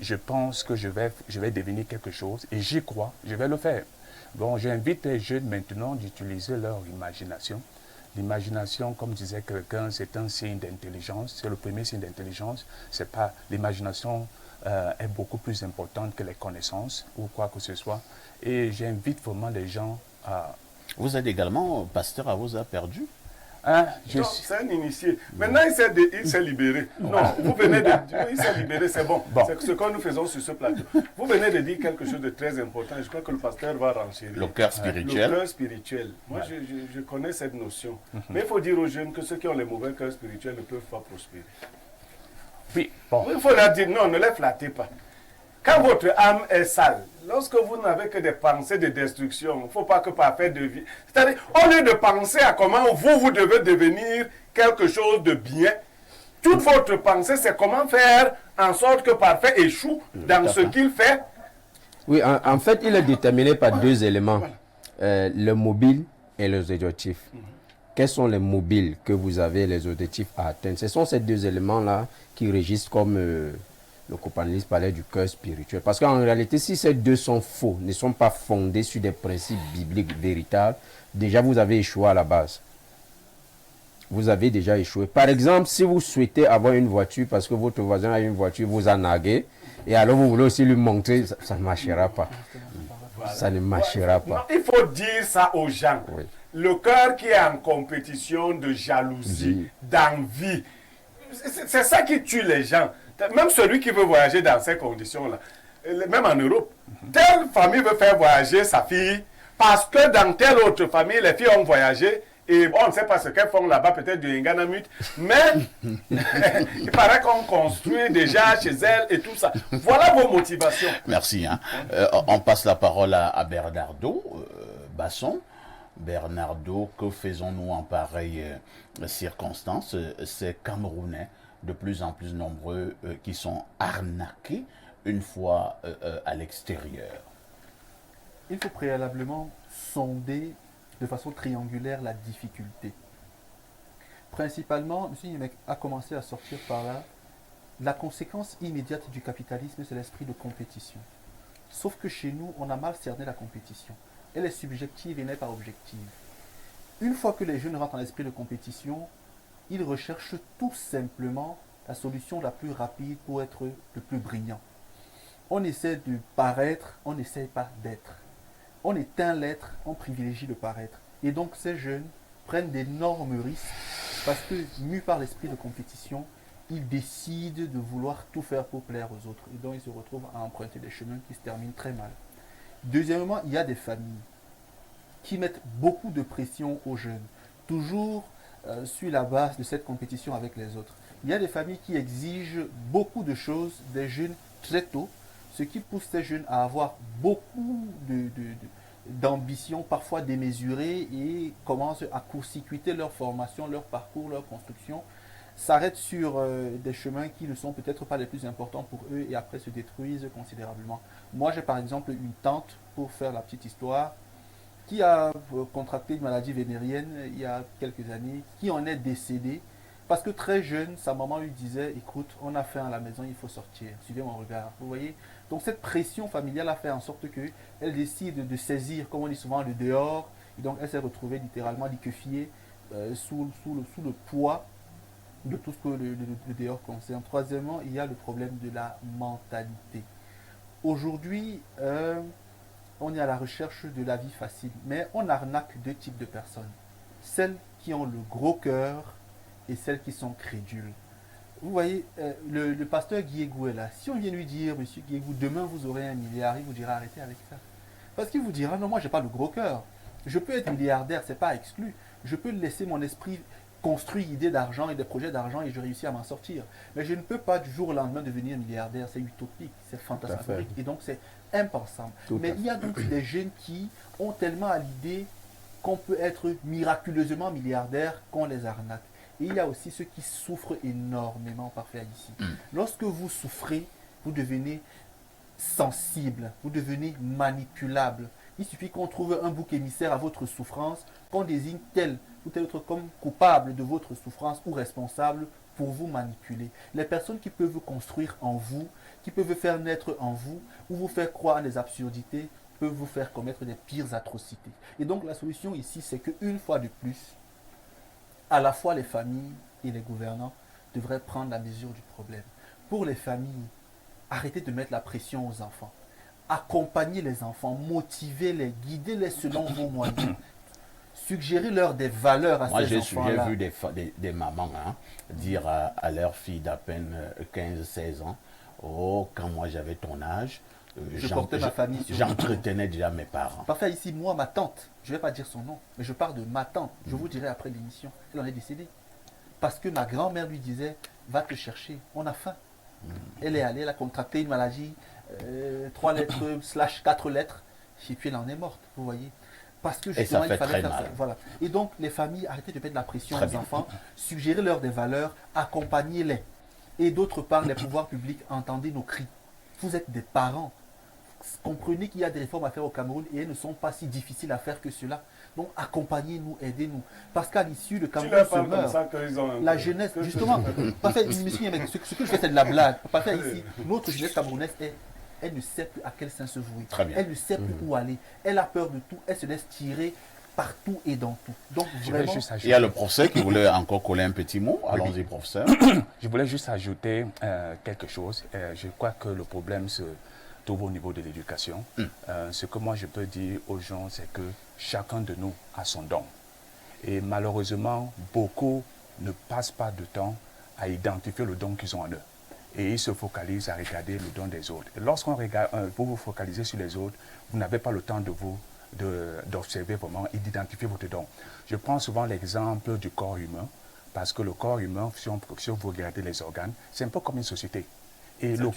je pense que je vais devenir quelque chose et j'y crois, je vais le faire. Bon, j'invite les jeunes maintenant d'utiliser leur imagination. L'imagination, comme disait quelqu'un, c'est un signe d'intelligence. C'est le premier signe d'intelligence. C'est pas l'imagination est beaucoup plus importante que les connaissances ou quoi que ce soit. Et j'invite vraiment les gens à... Vous êtes également pasteur à vous a perdu? Hein, c'est un initié. Maintenant, il s'est libéré. Non, vous venez de dire, il s'est libéré, c'est bon. C'est ce que nous faisons sur ce plateau. Vous venez de dire quelque chose de très important. Je crois que le pasteur va renchérir. Le cœur spirituel. Le cœur spirituel. Moi, je connais cette notion. Mais il faut dire aux jeunes que ceux qui ont les mauvais cœurs spirituels ne peuvent pas prospérer. Oui, bon. Il faut leur dire non, ne les flattez pas. Quand votre âme est sale, lorsque vous n'avez que des pensées de destruction, il ne faut pas que par fait de vie. C'est-à-dire, au lieu de penser à comment vous devez devenir quelque chose de bien, toute votre pensée, c'est comment faire en sorte que Parfait échoue dans ce qu'il fait. Oui, en fait, il est déterminé par deux éléments, le mobile et les objectifs. Quels sont les mobiles que vous avez, les objectifs à atteindre? Ce sont ces deux éléments-là qui régissent comme... le copanaliste parlait du cœur spirituel. Parce qu'en réalité, si ces deux sont faux, ne sont pas fondés sur des principes bibliques véritables, déjà vous avez échoué à la base. Vous avez déjà échoué. Par exemple, si vous souhaitez avoir une voiture parce que votre voisin a une voiture, vous en naguez, et alors vous voulez aussi lui montrer, ça ne marchera pas. Voilà. Ça ne marchera pas. Non, il faut dire ça aux gens. Oui. Le cœur qui est en compétition de jalousie, d'envie, c'est ça qui tue les gens. Même celui qui veut voyager dans ces conditions-là, même en Europe, telle famille veut faire voyager sa fille parce que dans telle autre famille, les filles ont voyagé et on ne sait pas ce qu'elles font là-bas, peut-être du Nganamut, mais il paraît qu'on construit déjà chez elles et tout ça. Voilà vos motivations. Merci. Hein. On passe la parole à Bernardo Basson. Bernardo, que faisons-nous en pareille circonstance? Ces Camerounais de plus en plus nombreux qui sont arnaqués une fois à l'extérieur. Il faut préalablement sonder de façon triangulaire la difficulté. Principalement, M. Nimek a commencé à sortir par là, la conséquence immédiate du capitalisme, c'est l'esprit de compétition. Sauf que chez nous, on a mal cerné la compétition. Elle est subjective et n'est pas objective. Une fois que les jeunes rentrent dans l'esprit de compétition, ils recherchent tout simplement la solution la plus rapide pour être le plus brillant. On essaie de paraître, on n'essaie pas d'être. On éteint l'être, on privilégie le paraître. Et donc ces jeunes prennent d'énormes risques parce que, mus par l'esprit de compétition, ils décident de vouloir tout faire pour plaire aux autres. Et donc ils se retrouvent à emprunter des chemins qui se terminent très mal. Deuxièmement, il y a des familles qui mettent beaucoup de pression aux jeunes, toujours sur la base de cette compétition avec les autres. Il y a des familles qui exigent beaucoup de choses des jeunes très tôt, ce qui pousse ces jeunes à avoir beaucoup d'ambition, parfois démesurée, et commencent à court-circuiter leur formation, leur parcours, leur construction, s'arrêtent sur des chemins qui ne sont peut-être pas les plus importants pour eux et après se détruisent considérablement. Moi, j'ai par exemple une tante, pour faire la petite histoire, qui a contracté une maladie vénérienne il y a quelques années, qui en est décédée parce que très jeune, sa maman lui disait, écoute, on a faim à la maison, il faut sortir, suivez mon regard. Vous voyez? Donc cette pression familiale a fait en sorte qu'elle décide de saisir, comme on dit souvent, le dehors, et donc elle s'est retrouvée littéralement liquéfiée sous le poids de tout ce que le dehors concerne. Troisièmement, il y a le problème de la mentalité. Aujourd'hui, on est à la recherche de la vie facile, mais on arnaque deux types de personnes. Celles qui ont le gros cœur et celles qui sont crédules. Vous voyez, le pasteur Guiégou est là. Si on vient lui dire, monsieur Guiégou, demain vous aurez 1 milliard, il vous dira arrêtez avec ça. Parce qu'il vous dira, non, moi j'ai pas le gros cœur. Je peux être milliardaire, c'est pas exclu. Je peux laisser mon esprit construire idées d'argent et des projets d'argent et je réussis à m'en sortir. Mais je ne peux pas du jour au lendemain devenir milliardaire, c'est utopique, c'est fantasmagorique. Et donc c'est impensable. Mais il y a donc des jeunes qui ont tellement à l'idée qu'on peut être miraculeusement milliardaire qu'on les arnaque. Et il y a aussi ceux qui souffrent énormément parfois ici. Lorsque vous souffrez, vous devenez sensible, vous devenez manipulable. Il suffit qu'on trouve un bouc émissaire à votre souffrance, qu'on désigne tel ou tel autre comme coupable de votre souffrance ou responsable pour vous manipuler. Les personnes qui peuvent construire en vous, qui peuvent faire naître en vous, ou vous faire croire à des absurdités, peuvent vous faire commettre des pires atrocités. Et donc la solution ici, c'est qu'une fois de plus, à la fois les familles et les gouvernants devraient prendre la mesure du problème. Pour les familles, arrêtez de mettre la pression aux enfants. Accompagnez les enfants, motivez-les, guidez-les selon vos moyens. Suggérez-leur des valeurs à ces enfants-là. J'ai vu des mamans dire à leur fille d'à peine 15-16 ans, oh, quand moi j'avais ton âge, je portais ma famille sur j'entretenais déjà mes parents. Parfait, ici, moi, ma tante, je ne vais pas dire son nom, mais je parle de ma tante. Je vous dirai après l'émission, elle en est décédée. Parce que ma grand-mère lui disait, va te chercher, on a faim. Elle est allée, elle a contracté une maladie, 3 lettres / 4 lettres, et puis elle en est morte, vous voyez. Parce que justement, il fallait faire ça. Voilà. Et donc, les familles, arrêtez de mettre de la pression aux enfants, suggérez-leur des valeurs, accompagnez-les. Et d'autre part, les pouvoirs publics, entendez nos cris. Vous êtes des parents. Comprenez qu'il y a des réformes à faire au Cameroun et elles ne sont pas si difficiles à faire que cela. Donc accompagnez-nous, aidez-nous. Parce qu'à l'issue, le Cameroun se meurt. La jeunesse, justement, ce que je fais, c'est de la blague. Parfait, ici, notre jeunesse camerounaise, elle ne sait plus à quel sens se vouer. Elle ne sait plus où aller. Elle a peur de tout. Elle se laisse tirer partout et dans tout. Donc vraiment... Il y a le professeur qui voulait encore coller un petit mot. Allons-y, professeur. Je voulais juste ajouter quelque chose. Je crois que le problème se trouve au niveau de l'éducation. Ce que moi je peux dire aux gens, c'est que chacun de nous a son don. Et malheureusement, beaucoup ne passent pas de temps à identifier le don qu'ils ont en eux. Et ils se focalisent à regarder le don des autres. Et lorsqu'on regarde, vous vous focalisez sur les autres, vous n'avez pas le temps d'observer vraiment et d'identifier votre don. Je prends souvent l'exemple du corps humain, parce que le corps humain, si vous regardez les organes, c'est un peu comme une société. Et le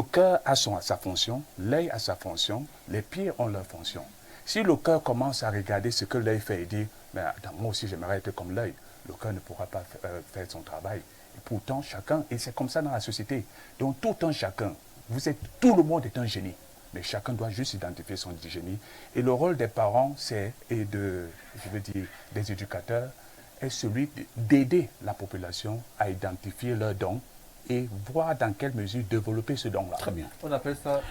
cœur a sa fonction, l'œil a sa fonction, les pieds ont leur fonction. Si le cœur commence à regarder ce que l'œil fait et dit, mais moi aussi j'aimerais être comme l'œil, le cœur ne pourra pas faire son travail. Et pourtant, chacun, et c'est comme ça dans la société. Donc tout un chacun, tout le monde est un génie. Mais chacun doit juste identifier son génie. Et le rôle des parents, des éducateurs, est celui d'aider la population à identifier leurs dons et voir dans quelle mesure développer ce don-là. Très bien. On appelle ça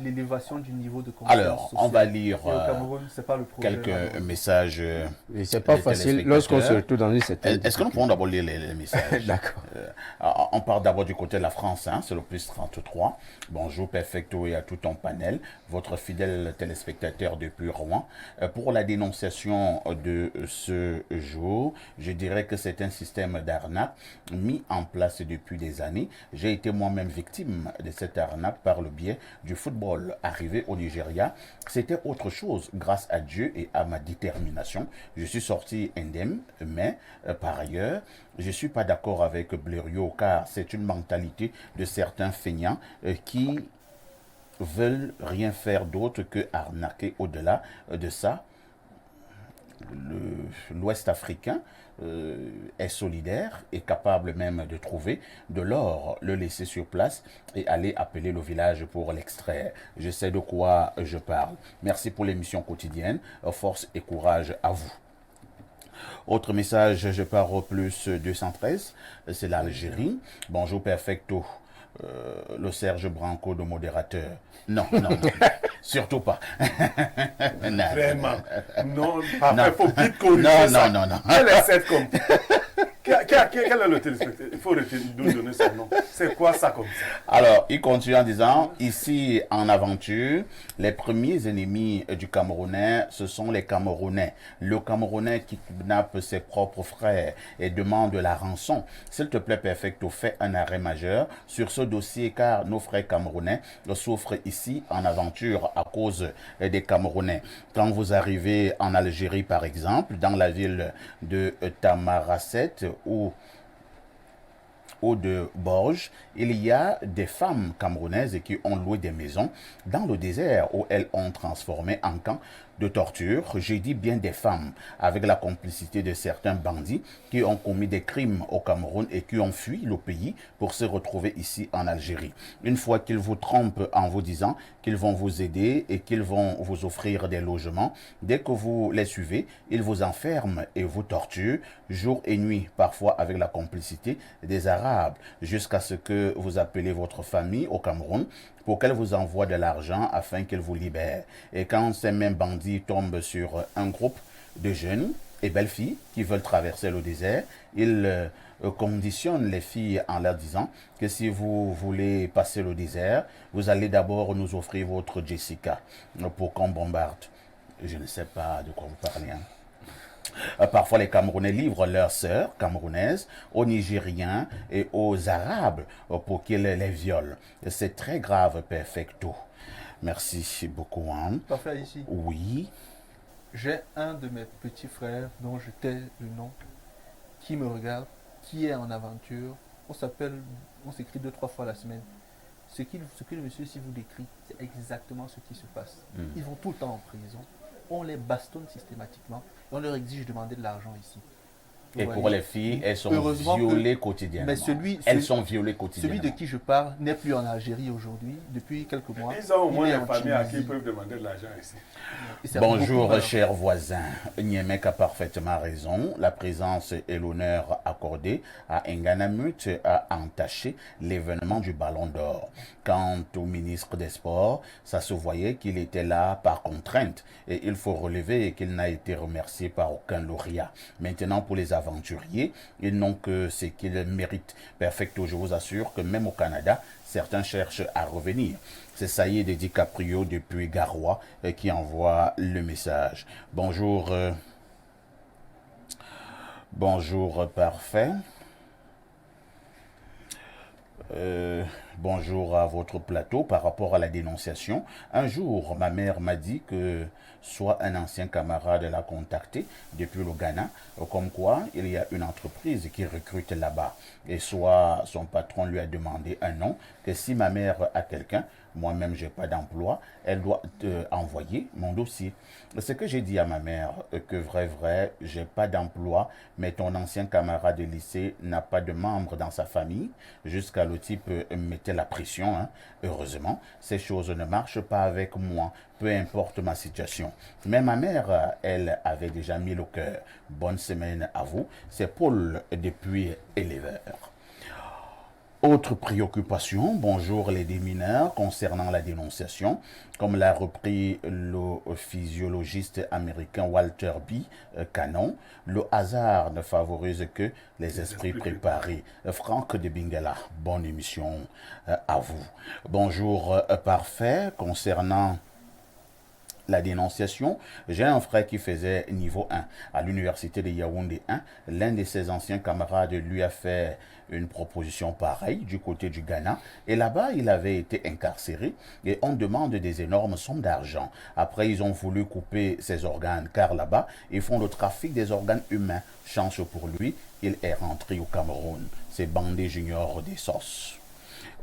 l'élévation du niveau de conscience Alors, sociale. on va lire Et au Cameroun, c'est pas le problème. quelques messages. Et c'est pas des facile lorsqu'on se téléspectateurs. retrouve dans une certaine. Est-ce que nous pouvons d'abord lire les messages? D'accord. On part d'abord du côté de la France, hein, c'est le plus 33. Bonjour Perfecto et à tout ton panel, votre fidèle téléspectateur depuis Rouen. Pour la dénonciation de ce jour, je dirais que c'est un système d'arnaque mis en place depuis des années. J'ai été moi-même victime de cette arnaque par le biais du football. Arrivé au Nigeria, c'était autre chose. Grâce à Dieu et à ma détermination, je suis sorti indemne, mais par ailleurs, je ne suis pas d'accord avec Blériot car c'est une mentalité de certains feignants qui veulent rien faire d'autre que arnaquer. Au-delà de ça, l'Ouest africain est solidaire et capable même de trouver de l'or, le laisser sur place et aller appeler le village pour l'extraire. Je sais de quoi je parle. Merci pour l'émission quotidienne. Force et courage à vous. Autre message, je pars au plus 213, c'est l'Algérie. Bonjour Perfecto, le Serge Branco de modérateur. Non, non, non, surtout pas. Non. Vraiment. Non, parfait, Non. il faut vite corriger Non, ça. non, non, non. Quel est cette comme quel est le téléspectateur? Il faut nous donner son nom. C'est quoi ça comme ça? Alors, il continue en disant, ici en aventure, les premiers ennemis du Camerounais, ce sont les Camerounais. Le Camerounais qui kidnappe ses propres frères et demande la rançon. S'il te plaît, Perfecto, fais un arrêt majeur sur ce dossier car nos frères Camerounais souffrent ici en aventure à cause des Camerounais. Quand vous arrivez en Algérie, par exemple, dans la ville de Tamaracet ou de Borges, il y a des femmes camerounaises qui ont loué des maisons dans le désert où elles ont transformé en camp de torture. J'ai dit bien des femmes, avec la complicité de certains bandits qui ont commis des crimes au Cameroun et qui ont fui le pays pour se retrouver ici en Algérie. Une fois qu'ils vous trompent en vous disant qu'ils vont vous aider et qu'ils vont vous offrir des logements, dès que vous les suivez, ils vous enferment et vous torturent jour et nuit, parfois avec la complicité des Arabes, jusqu'à ce que vous appelez votre famille au Cameroun pour qu'elle vous envoie de l'argent afin qu'elle vous libère. Et quand ces mêmes bandits tombent sur un groupe de jeunes et belles filles qui veulent traverser le désert, ils conditionnent les filles en leur disant que si vous voulez passer le désert, vous allez d'abord nous offrir votre Jessica pour qu'on bombarde. Je ne sais pas de quoi vous parlez, hein. Parfois, les Camerounais livrent leurs sœurs camerounaises aux Nigériens et aux Arabes pour qu'ils les violent. C'est très grave, Perfecto. Merci beaucoup, hein. Parfait, ici. Oui. J'ai un de mes petits frères dont je tais le nom, qui me regarde, qui est en aventure. On s'écrit 2-3 fois la semaine. Ce que le monsieur, si vous décrit, c'est exactement ce qui se passe. Ils vont tout le temps en prison. On les bastonne systématiquement et on leur exige de demander de l'argent ici. Et Vous pour voyez. les filles, elles sont Heureusement violées que- quotidiennement. mais Elles sont violées quotidiennement. Celui de qui je parle n'est plus en Algérie aujourd'hui, depuis quelques mois. Ils ont au Il moins est des en familles à qui Tunisie. ils peuvent demander de l'argent ici. Et ça fait beaucoup Bonjour, peur. chers voisins. Niemek a parfaitement raison. La présence et l'honneur accordés à Nganamut a entaché l'événement du Ballon d'Or. Quant au ministre des Sports, ça se voyait qu'il était là par contrainte. Et il faut relever qu'il n'a été remercié par aucun lauréat. Maintenant, pour les aventuriers, ils n'ont que ce qu'ils méritent. Perfecto, je vous assure que même au Canada, certains cherchent à revenir. C'est Saïd et DiCaprio depuis Garoua qui envoie le message. Bonjour. Bonjour, parfait. Bonjour à votre plateau. Par rapport à la dénonciation, un jour, ma mère m'a dit que soit un ancien camarade l'a contacté depuis le Ghana, comme quoi il y a une entreprise qui recrute là-bas. Et soit son patron lui a demandé un nom, que si ma mère a quelqu'un, moi-même j'ai pas d'emploi, elle doit envoyer mon dossier. Ce que j'ai dit à ma mère, que vrai, j'ai pas d'emploi, mais ton ancien camarade de lycée n'a pas de membre dans sa famille, jusqu'à le type mettait la pression, hein. Heureusement, ces choses ne marchent pas avec moi, peu importe ma situation. Mais ma mère, elle avait déjà mis le cœur. Bonne semaine à vous, c'est Paul depuis Éleveur. Autre préoccupation, bonjour les démineurs concernant la dénonciation, comme l'a repris le physiologiste américain Walter B. Cannon, le hasard ne favorise que les esprits préparés. Franck de Bingala, bonne émission à vous. Bonjour parfait, concernant la dénonciation, j'ai un frère qui faisait niveau 1 à l'université de Yaoundé 1. L'un de ses anciens camarades lui a fait une proposition pareille du côté du Ghana. Et là-bas, il avait été incarcéré et on demande des énormes sommes d'argent. Après, ils ont voulu couper ses organes car là-bas, ils font le trafic des organes humains. Chance pour lui, il est rentré au Cameroun. C'est Bandé Junior des Sauces.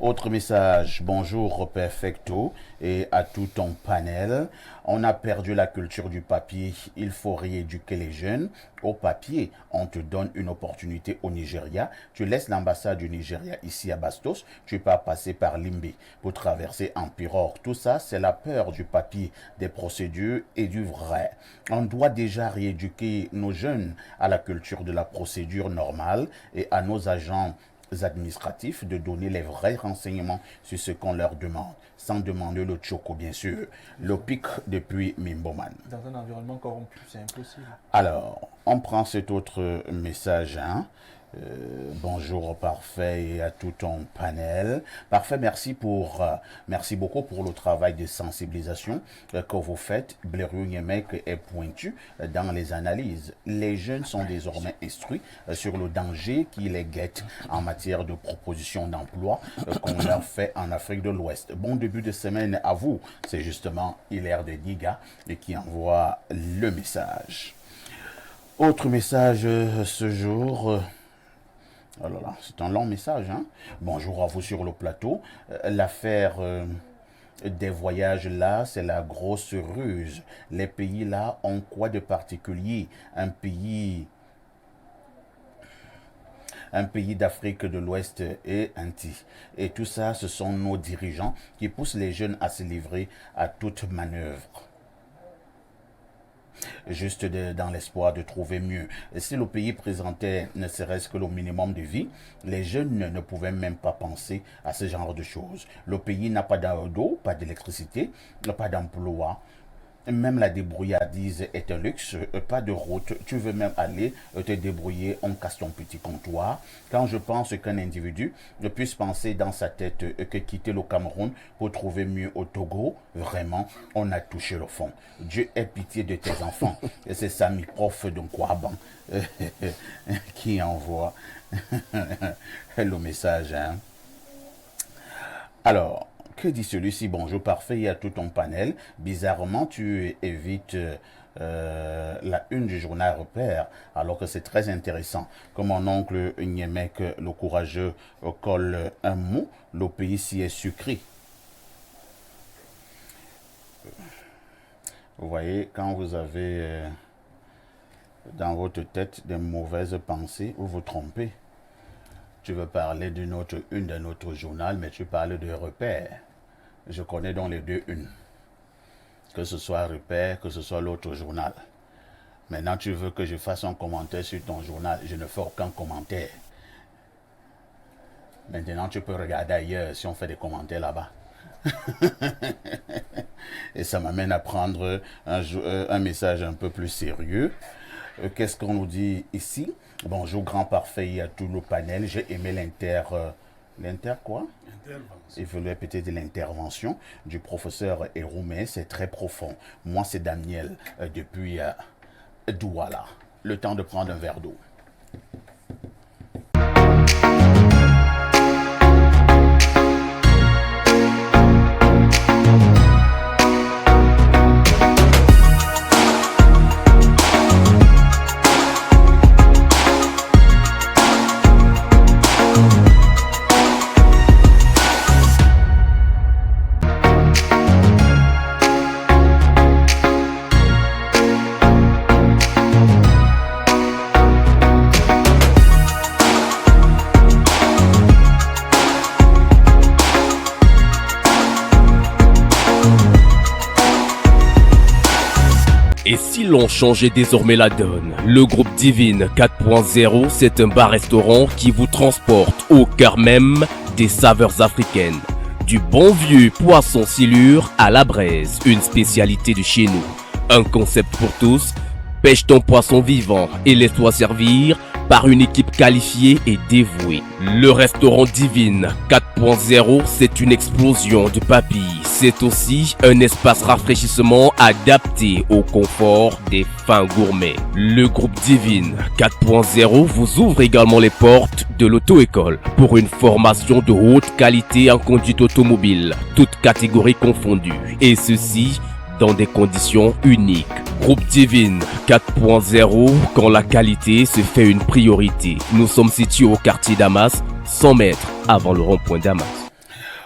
Autre message, bonjour Perfecto et à tout ton panel. On a perdu la culture du papier, il faut rééduquer les jeunes au papier. On te donne une opportunité au Nigeria, tu laisses l'ambassade du Nigeria ici à Bastos, tu peux passer par Limbe pour traverser en pirogue. Tout ça, c'est la peur du papier, des procédures et du vrai. On doit déjà rééduquer nos jeunes à la culture de la procédure normale et à nos agents administratifs de donner les vrais renseignements sur ce qu'on leur demande, sans demander le choco bien sûr. Le pic depuis Mimboman. Dans un environnement corrompu, c'est impossible. Alors, on prend cet autre message, bonjour Parfait et à tout ton panel. Parfait, merci beaucoup pour le travail de sensibilisation que vous faites. Blériou Niemek est pointu dans les analyses. Les jeunes sont désormais instruits sur le danger qui les guette en matière de propositions d'emploi qu'on leur fait en Afrique de l'Ouest. Bon début de semaine à vous. C'est justement Hilaire de Niga qui envoie le message. Autre message ce jour. Oh là là, c'est un long message. Bonjour à vous sur le plateau. L'affaire des voyages là, c'est la grosse ruse. Les pays là ont quoi de particulier? Un pays d'Afrique de l'Ouest et Antilles. Et tout ça, ce sont nos dirigeants qui poussent les jeunes à se livrer à toute manœuvre. Juste dans l'espoir de trouver mieux. Et si le pays présentait ne serait-ce que le minimum de vie, les jeunes ne pouvaient même pas penser à ce genre de choses. Le pays n'a pas d'eau, pas d'électricité, pas d'emploi. Même la débrouillardise est un luxe, pas de route, tu veux même aller te débrouiller, on casse ton petit comptoir. Quand je pense qu'un individu ne puisse penser dans sa tête que quitter le Cameroun pour trouver mieux au Togo, vraiment, on a touché le fond. Dieu ait pitié de tes enfants. Et c'est Sami, prof de Nkwaban, qui envoie le message. Alors, que dit celui-ci? Bonjour Parfait et à tout ton panel. Bizarrement, tu évites la une du journal Repère, alors que c'est très intéressant. Comme mon oncle Niemek, le courageux, colle un mot, le pays s'y est sucré. Vous voyez, quand vous avez dans votre tête des mauvaises pensées, vous vous trompez. Tu veux parler d'une autre une d'un autre journal, mais tu parles de Repère. Je connais donc les deux unes. Que ce soit Repère, que ce soit l'autre journal. Maintenant, tu veux que je fasse un commentaire sur ton journal. Je ne fais aucun commentaire. Maintenant, tu peux regarder ailleurs si on fait des commentaires là-bas. Et ça m'amène à prendre un message un peu plus sérieux. Qu'est-ce qu'on nous dit ici? Bonjour, grand parfait et à tout le panel. J'ai aimé l'inter quoi? Il voulait peut-être l'intervention du professeur Héroumé, c'est très profond. Moi, c'est Daniel, depuis Douala. Le temps de prendre un verre d'eau. Et si l'on changeait désormais la donne? Le groupe Divine 4.0, c'est un bar-restaurant qui vous transporte au cœur même des saveurs africaines. Du bon vieux poisson silure à la braise, une spécialité de chez nous. Un concept pour tous, pêche ton poisson vivant et laisse-toi servir par une équipe qualifiée et dévouée. Le restaurant Divine 4.0, c'est une explosion de papilles. C'est aussi un espace rafraîchissement adapté au confort des fins gourmets. Le groupe Divine 4.0 vous ouvre également les portes de l'auto-école pour une formation de haute qualité en conduite automobile, toutes catégories confondues. Et ceci dans des conditions uniques. Groupe Divine 4.0, quand la qualité se fait une priorité. Nous sommes situés au quartier Damas, 100 mètres avant le rond-point Damas.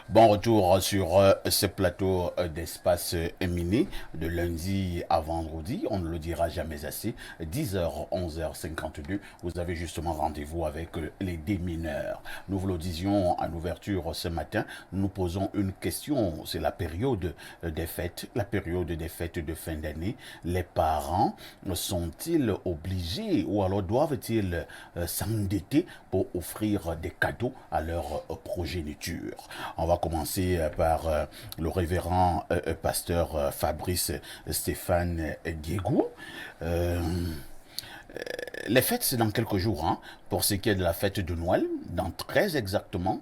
Bon retour sur ce plateau d'Espace Mini de lundi à vendredi. On ne le dira jamais assez. 10h, 11h52. Vous avez justement rendez-vous avec les démineurs. Nous vous le disions en ouverture ce matin. Nous posons une question. C'est la période des fêtes. La période des fêtes de fin d'année. Les parents sont-ils obligés ou alors doivent-ils s'endetter pour offrir des cadeaux à leur progéniture? On va commencer par le révérend pasteur Fabrice Stéphane Guégou. Les fêtes, c'est dans quelques jours. Hein, pour ce qui est de la fête de Noël, dans très exactement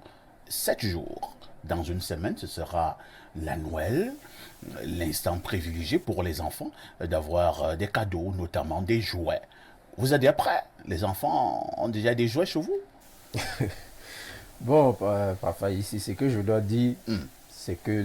7 jours. Dans une semaine, ce sera la Noël, l'instant privilégié pour les enfants d'avoir des cadeaux, notamment des jouets. Vous êtes prêts? Les enfants ont déjà des jouets chez vous? Bon, papa, ici, ce que je dois dire, c'est que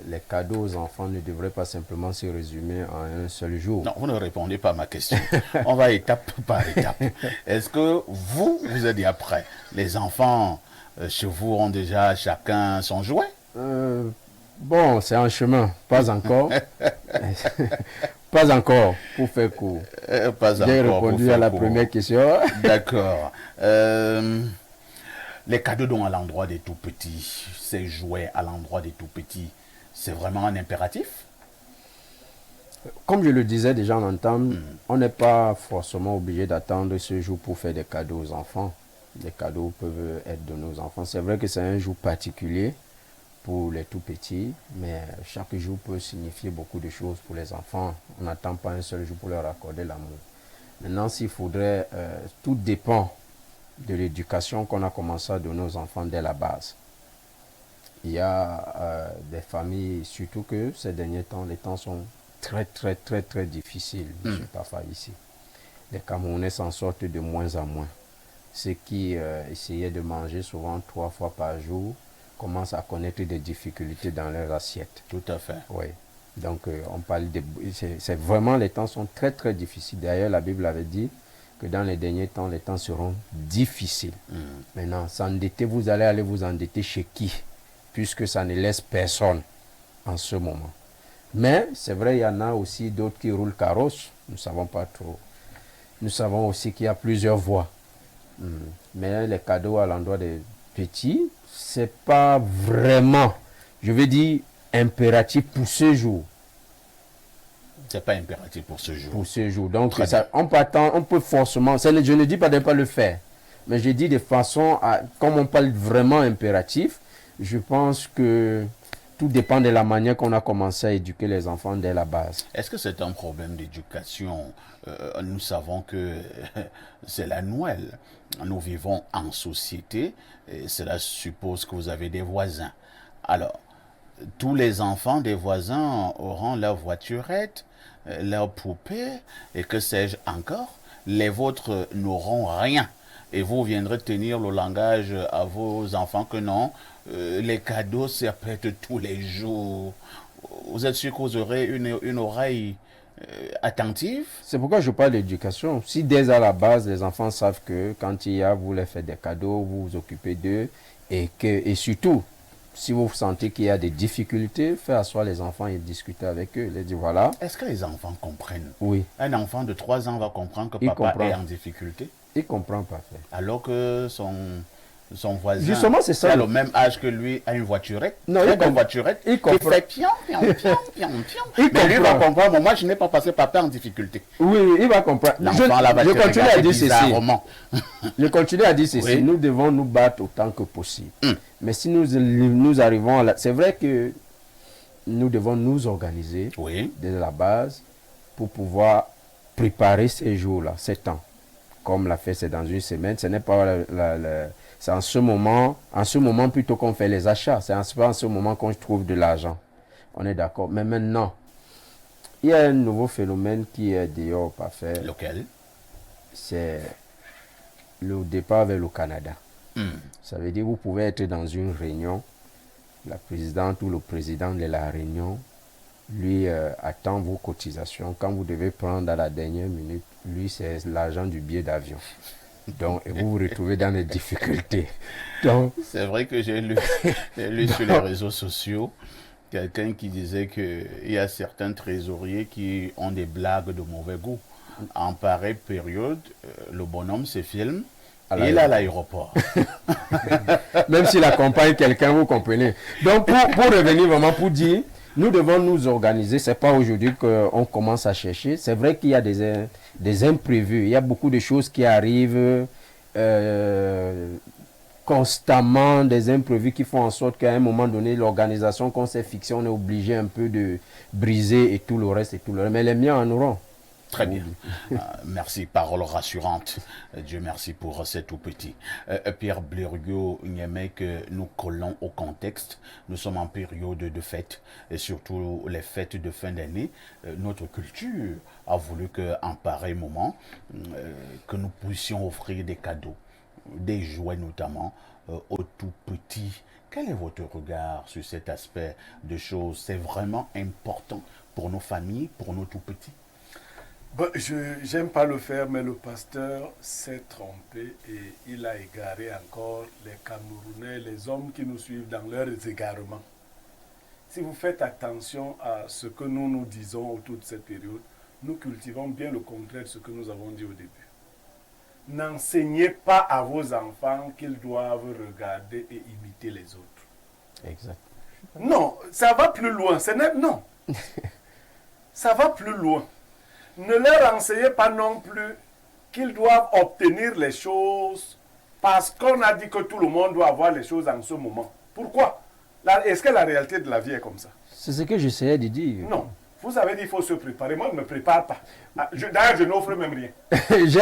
les cadeaux aux enfants ne devraient pas simplement se résumer en un seul jour. Non, vous ne répondez pas à ma question. On va étape par étape. Est-ce que vous êtes déjà prêts? Les enfants chez vous ont déjà chacun son jouet? Bon, c'est en chemin. Pas encore. Pas encore, pour faire court. J'ai répondu à la première question. D'accord. Les cadeaux dont à l'endroit des tout petits, ces jouets à l'endroit des tout petits, c'est vraiment un impératif? Comme je le disais déjà en entame, on n'est pas forcément obligé d'attendre ce jour pour faire des cadeaux aux enfants. Les cadeaux peuvent être donnés aux enfants. C'est vrai que c'est un jour particulier pour les tout petits, mais chaque jour peut signifier beaucoup de choses pour les enfants. On n'attend pas un seul jour pour leur accorder l'amour. Maintenant, s'il faudrait, tout dépend de l'éducation qu'on a commencé à donner aux enfants dès la base. Il y a des familles, surtout que ces derniers temps, les temps sont très difficiles, M. Pafa, ici. Les Camerounais s'en sortent de moins en moins. Ceux qui essayaient de manger souvent 3 fois par jour commencent à connaître des difficultés dans leurs assiettes. Tout à fait. Oui. Donc, on parle de... C'est vraiment, les temps sont très difficiles. D'ailleurs, la Bible avait dit que dans les derniers temps, les temps seront difficiles. Maintenant, s'endetter, vous allez aller vous endetter chez qui? Puisque ça ne laisse personne en ce moment. Mais c'est vrai, il y en a aussi d'autres qui roulent carrosse. Nous ne savons pas trop. Nous savons aussi qu'il y a plusieurs voies. Mais les cadeaux à l'endroit des petits, c'est pas vraiment, je veux dire, impératif pour ce jour. C'est pas impératif pour ce jour. Pour ce jour. Donc, ça, on peut forcément, je ne dis pas de ne pas le faire, mais je dis de façon, comme on parle vraiment impératif, je pense que tout dépend de la manière qu'on a commencé à éduquer les enfants dès la base. Est-ce que c'est un problème d'éducation? Nous savons que c'est la Noël. Nous vivons en société et cela suppose que vous avez des voisins. Alors, tous les enfants des voisins auront leur voiturette, leur poupée et que sais-je encore. Les vôtres n'auront rien. Et vous viendrez tenir le langage à vos enfants que non, les cadeaux, ça peut être tous les jours. Vous êtes sûr que vous aurez une oreille attentive? C'est pourquoi je parle d'éducation. Si dès à la base, les enfants savent que quand il y a, vous les faites des cadeaux, vous vous occupez d'eux, et surtout, si vous sentez qu'il y a des difficultés, faites asseoir les enfants et discuter avec eux. Les dire voilà. Est-ce que les enfants comprennent? Oui. Un enfant de 3 ans va comprendre que papa est en difficulté? Il comprend pas. Alors que son voisin, Justement, c'est ça. qui a le même âge que lui, a une voiturette, Non, très il bonne comprend. voiturette, Il qui comprend. fait pion, pion, pion, pion, pion. Il Mais lui va comprend. comprendre, moi je n'ai pas passé papa en difficulté. Oui, il va comprendre. L'enfant là va Je te continue à regarder dire ceci. bizarrement. Je continue à dire ceci. Oui. Nous devons nous battre autant que possible. Mais si nous arrivons à la... C'est vrai que nous devons nous organiser Oui, dès la base pour pouvoir préparer ces jours-là, ces temps. Comme l'a fait, c'est dans une semaine. Ce n'est pas c'est en ce moment plutôt qu'on fait les achats. C'est en ce moment qu'on trouve de l'argent. On est d'accord. Mais maintenant, il y a un nouveau phénomène qui est dehors par faire. lequel? C'est le départ vers le Canada. Ça veut dire que vous pouvez être dans une réunion, la présidente ou le président de la réunion, lui attend vos cotisations. Quand vous devez prendre à la dernière minute, lui, c'est l'argent du billet d'avion. Donc, et vous vous retrouvez dans des difficultés. Donc, C'est vrai que j'ai lu sur les réseaux sociaux quelqu'un qui disait qu'il y a certains trésoriers qui ont des blagues de mauvais goût. En pareille période, le bonhomme se filme et il est à l'aéroport. même s'il accompagne quelqu'un, vous comprenez. Donc, pour revenir vraiment, pour dire, nous devons nous organiser. Ce n'est pas aujourd'hui qu'on commence à chercher. C'est vrai qu'il y a des imprévus. Il y a beaucoup de choses qui arrivent constamment, des imprévus qui font en sorte qu'à un moment donné, l'organisation qu'on s'est fixée, on est obligé un peu de briser et tout le reste. Mais les miens en auront. Très bien. Merci, parole rassurante. Dieu merci pour ces tout petits. Pierre Blériot, que nous collons au contexte. Nous sommes en période de fêtes, et surtout les fêtes de fin d'année. Notre culture a voulu qu'en pareil moment, que nous puissions offrir des cadeaux, des jouets notamment, aux tout petits. Quel est votre regard sur cet aspect de choses? C'est vraiment important pour nos familles, pour nos tout petits? Bon, je n'aime pas le faire, mais le pasteur s'est trompé et il a égaré encore les Camerounais, les hommes qui nous suivent dans leurs égarements. Si vous faites attention à ce que nous disons autour de cette période, nous cultivons bien le contraire de ce que nous avons dit au début. N'enseignez pas à vos enfants qu'ils doivent regarder et imiter les autres. Exact. Non, ça va plus loin. Non. Ça va plus loin. Ne leur enseignez pas non plus qu'ils doivent obtenir les choses parce qu'on a dit que tout le monde doit avoir les choses en ce moment. Pourquoi? Est-ce que la réalité de la vie est comme ça? C'est ce que j'essayais de dire. Non. Vous avez dit qu'il faut se préparer. Moi, je ne me prépare pas. D'ailleurs, je n'offre même rien.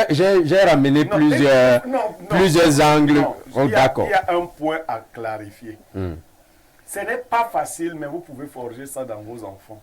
J'ai ramené plusieurs angles. Non, Oh, d'accord. Il y a un point à clarifier. Ce n'est pas facile, mais vous pouvez forger ça dans vos enfants.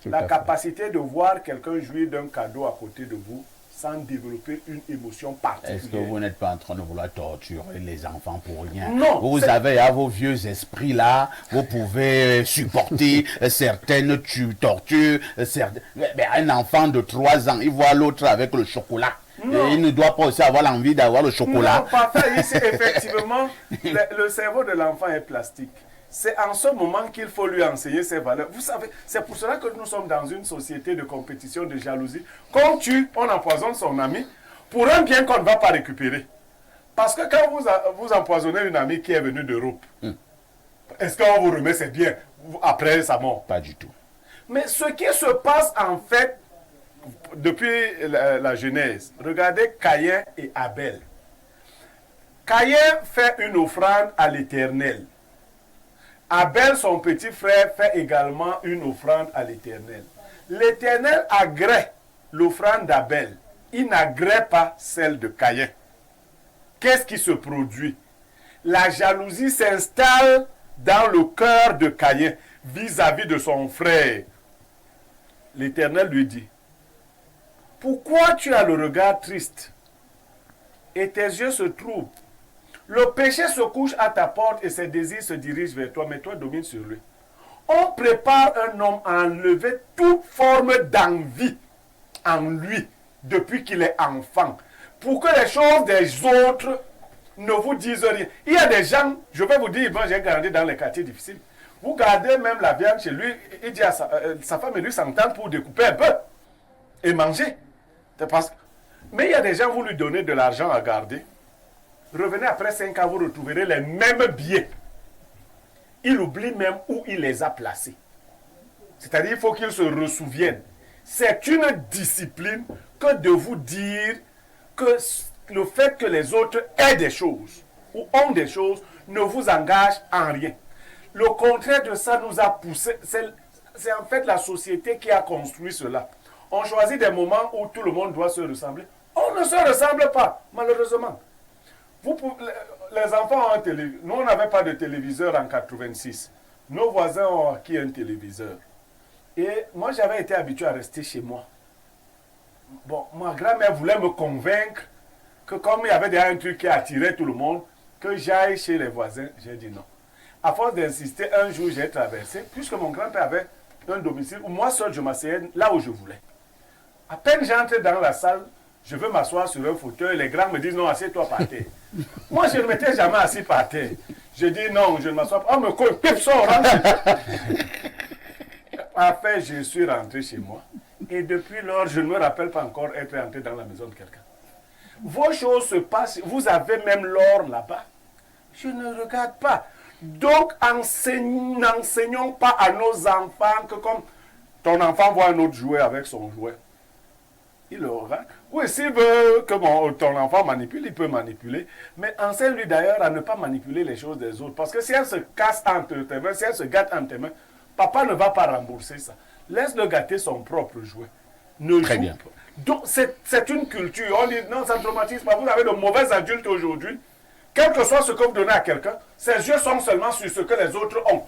La capacité de voir quelqu'un jouir d'un cadeau à côté de vous sans développer une émotion particulière. Est-ce que vous n'êtes pas en train de vouloir torturer les enfants pour rien? Non. Vous avez à vos vieux esprits là, vous pouvez supporter certaines tortures. Mais un enfant de 3 ans, il voit l'autre avec le chocolat. Et il ne doit pas aussi avoir l'envie d'avoir le chocolat. Non, parfait. Ici, effectivement, le cerveau de l'enfant est plastique. C'est en ce moment qu'il faut lui enseigner ses valeurs. Vous savez, c'est pour cela que nous sommes dans une société de compétition, de jalousie. Qu'on tue, on empoisonne son ami pour un bien qu'on ne va pas récupérer. Parce que quand vous empoisonnez une amie qui est venue d'Europe, est-ce qu'on vous remet ses biens après sa mort? Pas du tout. Mais ce qui se passe en fait, depuis la Genèse, regardez Caïn et Abel. Caïn fait une offrande à l'Éternel. Abel, son petit frère, fait également une offrande à l'Éternel. L'Éternel agrée l'offrande d'Abel. Il n'agrée pas celle de Caïn. Qu'est-ce qui se produit? La jalousie s'installe dans le cœur de Caïn vis-à-vis de son frère. L'Éternel lui dit, « Pourquoi tu as le regard triste et tes yeux se troublent? Le péché se couche à ta porte et ses désirs se dirigent vers toi, mais toi domines sur lui. » On prépare un homme à enlever toute forme d'envie en lui depuis qu'il est enfant, pour que les choses des autres ne vous disent rien. Il y a des gens, je vais vous dire, moi j'ai grandi dans les quartiers difficiles, vous gardez même la viande chez lui, il dit à sa femme et lui s'entendent pour découper un peu et manger. Mais il y a des gens, vous lui donnez de l'argent à garder. Revenez après 5 ans, vous retrouverez les mêmes billets. Il oublie même où il les a placés. C'est-à-dire, il faut qu'il se ressouvienne. C'est une discipline que de vous dire que le fait que les autres aient des choses ou ont des choses ne vous engage en rien. Le contraire de ça nous a poussé. C'est en fait la société qui a construit cela. On choisit des moments où tout le monde doit se ressembler. On ne se ressemble pas, malheureusement. Les enfants ont un téléviseur. Nous, on n'avait pas de téléviseur en 86. Nos voisins ont acquis un téléviseur. Et moi, j'avais été habitué à rester chez moi. Bon, ma grand-mère voulait me convaincre que comme il y avait déjà un truc qui attirait tout le monde, que j'aille chez les voisins. J'ai dit non. À force d'insister, un jour, j'ai traversé, puisque mon grand-père avait un domicile où moi seul, je m'asseyais là où je voulais. À peine j'entre dans la salle, je veux m'asseoir sur un fauteuil, les grands me disent non, assieds-toi par terre. Moi, je ne m'étais jamais assis par terre. Je dis non, je ne m'assois pas. On me colle, pif, sort, rentre. Après, je suis rentré chez moi. Et depuis lors, je ne me rappelle pas encore être entré dans la maison de quelqu'un. Vos choses se passent, vous avez même l'or là-bas. Je ne regarde pas. Donc, n'enseignons pas à nos enfants que comme ton enfant voit un autre jouet avec son jouet, il le regarde. Oui, s'il veut que ton enfant manipule, il peut manipuler. Mais enseigne-lui d'ailleurs à ne pas manipuler les choses des autres. Parce que si elle se casse entre tes mains, si elle se gâte entre tes mains, papa ne va pas rembourser ça. Laisse-le gâter son propre jouet. Très bien. Donc, c'est une culture. On dit non, ça ne traumatise pas. Vous avez de mauvais adultes aujourd'hui. Quel que soit ce que vous donnez à quelqu'un, ses yeux sont seulement sur ce que les autres ont.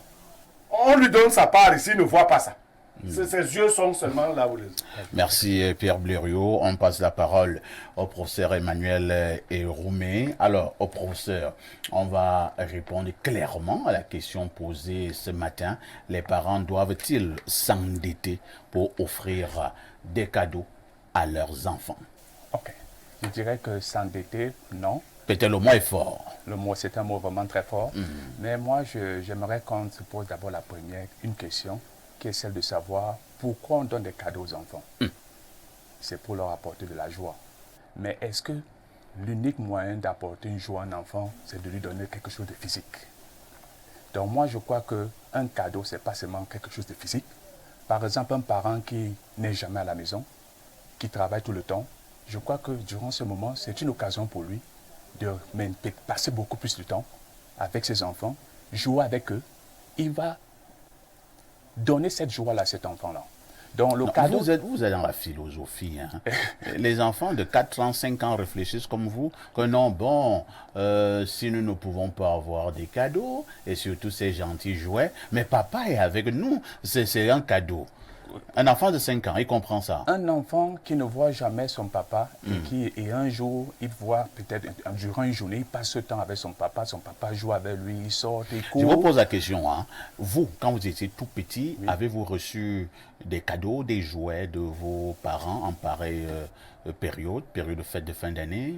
On lui donne sa part ici, il ne voit pas ça. Ses yeux sont seulement là où les autres. Merci Pierre Blériot. On passe la parole au professeur Emmanuel Roumé. Alors, au professeur, on va répondre clairement à la question posée ce matin. Les parents doivent-ils s'endetter pour offrir des cadeaux à leurs enfants? Ok. Je dirais que s'endetter, non. Peut-être le mot est fort. Le mot, c'est un mot vraiment très fort. Mais moi, j'aimerais qu'on se pose d'abord une question, qui est celle de savoir pourquoi on donne des cadeaux aux enfants. C'est pour leur apporter de la joie. Mais est-ce que l'unique moyen d'apporter une joie à un enfant, c'est de lui donner quelque chose de physique? Donc moi, je crois qu'un cadeau, ce n'est pas seulement quelque chose de physique. Par exemple, un parent qui n'est jamais à la maison, qui travaille tout le temps, je crois que durant ce moment, c'est une occasion pour lui de passer beaucoup plus de temps avec ses enfants, jouer avec eux. Il va donner cette joie-là à cet enfant-là. Donc, le cadeau... Vous êtes dans la philosophie. Hein. Les enfants de 4 ans, 5 ans réfléchissent comme vous que non, bon, si nous ne pouvons pas avoir des cadeaux, et surtout ces gentils jouets, mais papa est avec nous, c'est un cadeau. Un enfant de 5 ans, il comprend ça. Un enfant qui ne voit jamais son papa et un jour, il voit peut-être durant une journée, il passe ce temps avec son papa joue avec lui, il sort, il court. Je vous pose la question, hein. Vous, quand vous étiez tout petit, avez-vous reçu des cadeaux, des jouets de vos parents en pareille période de fête de fin d'année,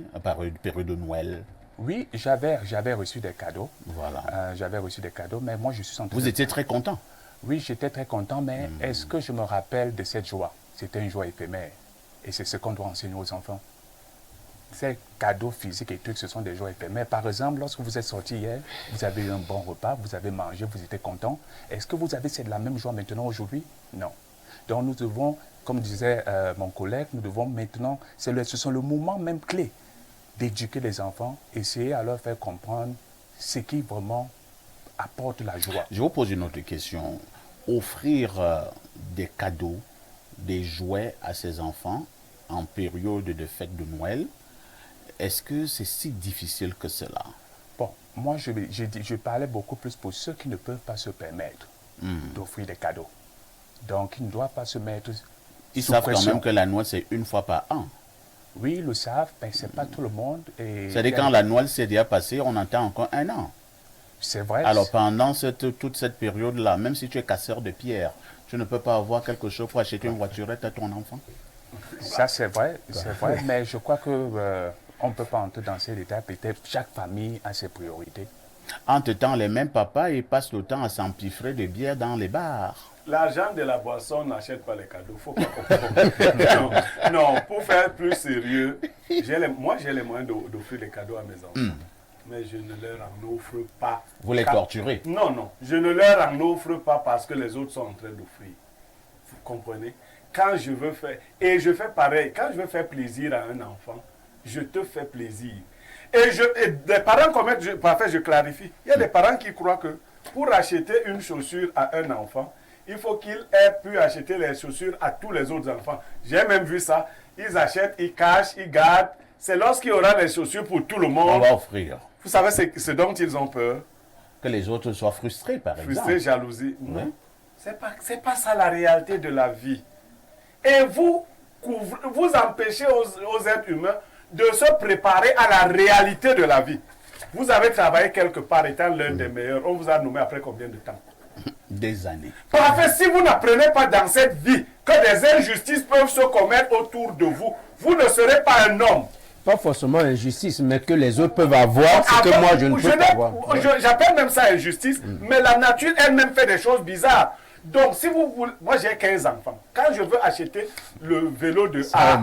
période de Noël? Oui, j'avais reçu des cadeaux. Voilà. J'avais reçu des cadeaux, mais moi je suis en train Vous étiez très content? Oui, j'étais très content, mais est-ce que je me rappelle de cette joie? C'était une joie éphémère. Et c'est ce qu'on doit enseigner aux enfants. Ces cadeaux physiques et trucs, ce sont des joies éphémères. Par exemple, lorsque vous êtes sorti hier, vous avez eu un bon repas, vous avez mangé, vous étiez content. Est-ce que vous avez la même joie maintenant aujourd'hui? Non. Donc nous devons, comme disait mon collègue, nous devons maintenant, ce sont le moment même clé d'éduquer les enfants, essayer à leur faire comprendre ce qui vraiment apporte la joie. Je vous pose une autre question. Offrir des cadeaux, des jouets à ses enfants en période de fête de Noël, est-ce que c'est si difficile que cela? Bon, moi je parlais beaucoup plus pour ceux qui ne peuvent pas se permettre d'offrir des cadeaux. Donc ils ne doivent pas se mettre Ils sous savent pression. quand même que la Noël c'est une fois par an. Oui, ils le savent, mais ce n'est pas tout le monde. C'est-à-dire quand la Noël s'est déjà passée, on attend encore un an. C'est vrai. Alors pendant toute cette période-là, même si tu es casseur de pierre, tu ne peux pas avoir quelque chose pour acheter une voiturette à ton enfant? Ça c'est vrai, mais je crois que on ne peut pas entrer dans ces détails. Peut-être chaque famille a ses priorités. Entre-temps, les mêmes papas, ils passent le temps à s'empiffrer de bière dans les bars. L'argent de la boisson n'achète pas les cadeaux. Faut pas comprendre. Non, pour faire plus sérieux, moi j'ai les moyens d'offrir des cadeaux à mes enfants. mais je ne leur en offre pas. Vous les torturez? Non, non, je ne leur en offre pas parce que les autres sont en train d'offrir. Vous comprenez? Quand je veux faire, et je fais pareil, quand je veux faire plaisir à un enfant, je te fais plaisir. Et des parents commettent, parfait, je clarifie, il y a des parents qui croient que pour acheter une chaussure à un enfant, il faut qu'il ait pu acheter les chaussures à tous les autres enfants. J'ai même vu ça. Ils achètent, ils cachent, ils gardent. C'est lorsqu'il y aura les chaussures pour tout le monde. On va offrir. Vous savez ce dont ils ont peur? Que les autres soient frustrés, par exemple. Frustrés, jalousie. Non. Oui. C'est pas ça la réalité de la vie. Et vous empêchez aux êtres humains de se préparer à la réalité de la vie. Vous avez travaillé quelque part étant l'un des meilleurs. On vous a nommé après combien de temps? Des années. Parfait, si vous n'apprenez pas dans cette vie que des injustices peuvent se commettre autour de vous, vous ne serez pas un homme. Pas forcément injustice, mais que les autres peuvent avoir, ce que moi je ne peux pas avoir. J'appelle même ça injustice, mais la nature elle-même fait des choses bizarres. Donc, si vous voulez, moi j'ai 15 enfants. Quand je veux acheter le vélo de A,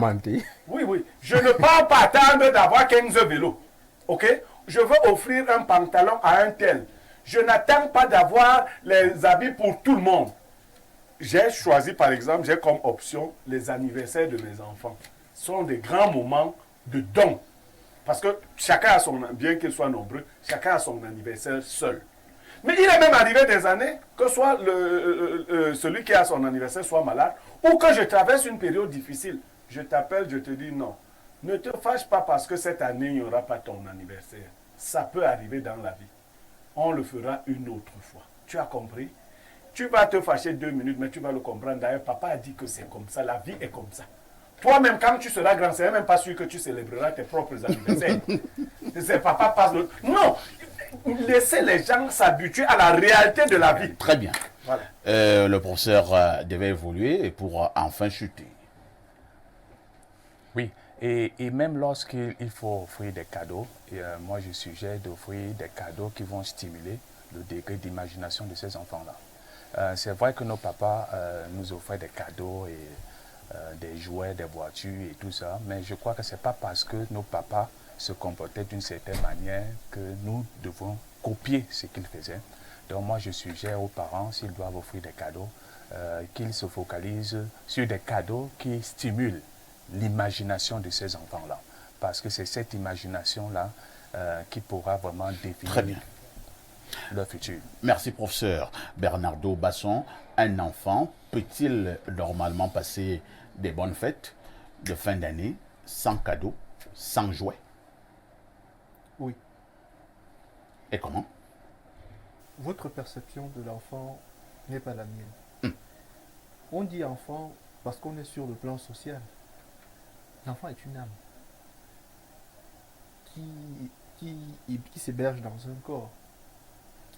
oui, je ne peux pas attendre d'avoir 15 vélos. Ok? Je veux offrir un pantalon à un tel. Je n'attends pas d'avoir les habits pour tout le monde. J'ai choisi, par exemple, j'ai comme option les anniversaires de mes enfants. Ce sont des grands moments de don. Parce que chacun a son, bien qu'il soit nombreux, chacun a son anniversaire seul. Mais il est même arrivé des années que soit celui qui a son anniversaire soit malade ou que je traverse une période difficile. Je t'appelle, je te dis non. Ne te fâche pas parce que cette année, il n'y aura pas ton anniversaire. Ça peut arriver dans la vie. On le fera une autre fois. Tu as compris? Tu vas te fâcher 2 minutes, mais tu vas le comprendre. D'ailleurs, papa a dit que c'est comme ça. La vie est comme ça. Toi-même, quand tu seras grand, c'est même pas sûr que tu célébreras tes propres anniversaires. C'est papa passe le... Non! Laissez les gens s'habituer à la réalité de la vie. Très bien. Voilà. Le professeur devait évoluer pour enfin chuter. Oui, et même lorsqu'il faut offrir des cadeaux, moi je suggère d'offrir des cadeaux qui vont stimuler le degré d'imagination de ces enfants-là. C'est vrai que nos papas nous offraient des cadeaux et des jouets, des voitures et tout ça, mais je crois que ce n'est pas parce que nos papas se comportaient d'une certaine manière que nous devons copier ce qu'ils faisaient. Donc moi je suggère aux parents, s'ils doivent offrir des cadeaux, qu'ils se focalisent sur des cadeaux qui stimulent l'imagination de ces enfants-là. Parce que c'est cette imagination-là qui pourra vraiment définir leur futur. Merci, professeur. Bernardo Basson, un enfant peut-il normalement passer des bonnes fêtes de fin d'année sans cadeau, sans jouet? Oui. Et comment? Votre perception de l'enfant n'est pas la mienne. On dit enfant parce qu'on est sur le plan social. L'enfant est une âme qui s'héberge dans un corps.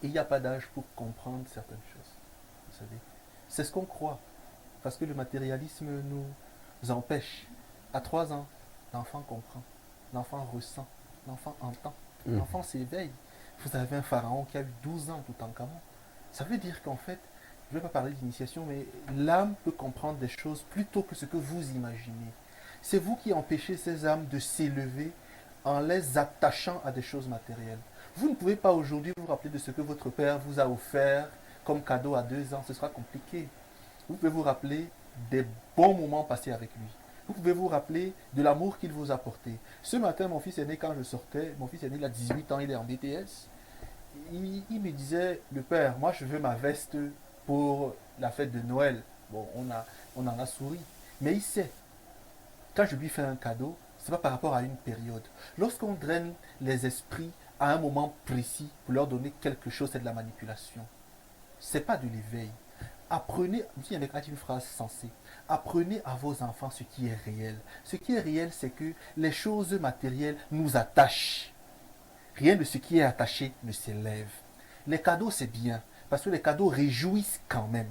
Et il n'y a pas d'âge pour comprendre certaines choses. Vous savez, c'est ce qu'on croit. Parce que le matérialisme nous empêche. À 3 ans, l'enfant comprend, l'enfant ressent, l'enfant entend, l'enfant s'éveille. Vous avez un pharaon qui a eu 12 ans tout en Cameroun. Ça veut dire qu'en fait, je ne vais pas parler d'initiation, mais l'âme peut comprendre des choses plus tôt que ce que vous imaginez. C'est vous qui empêchez ces âmes de s'élever en les attachant à des choses matérielles. Vous ne pouvez pas aujourd'hui vous rappeler de ce que votre père vous a offert comme cadeau à 2 ans. Ce sera compliqué. Vous pouvez vous rappeler des bons moments passés avec lui. Vous pouvez vous rappeler de l'amour qu'il vous a apporté. Ce matin, mon fils aîné, quand je sortais, mon fils aîné, il a 18 ans, il est en BTS. Il me disait, le père, moi je veux ma veste pour la fête de Noël. Bon, on en a souri. Mais il sait, quand je lui fais un cadeau, ce n'est pas par rapport à une période. Lorsqu'on draine les esprits à un moment précis pour leur donner quelque chose, c'est de la manipulation. Ce n'est pas de l'éveil. Apprenez, je avec une phrase sensée, apprenez à vos enfants ce qui est réel. Ce qui est réel, c'est que les choses matérielles nous attachent. Rien de ce qui est attaché ne s'élève. Les cadeaux, c'est bien, parce que les cadeaux réjouissent quand même.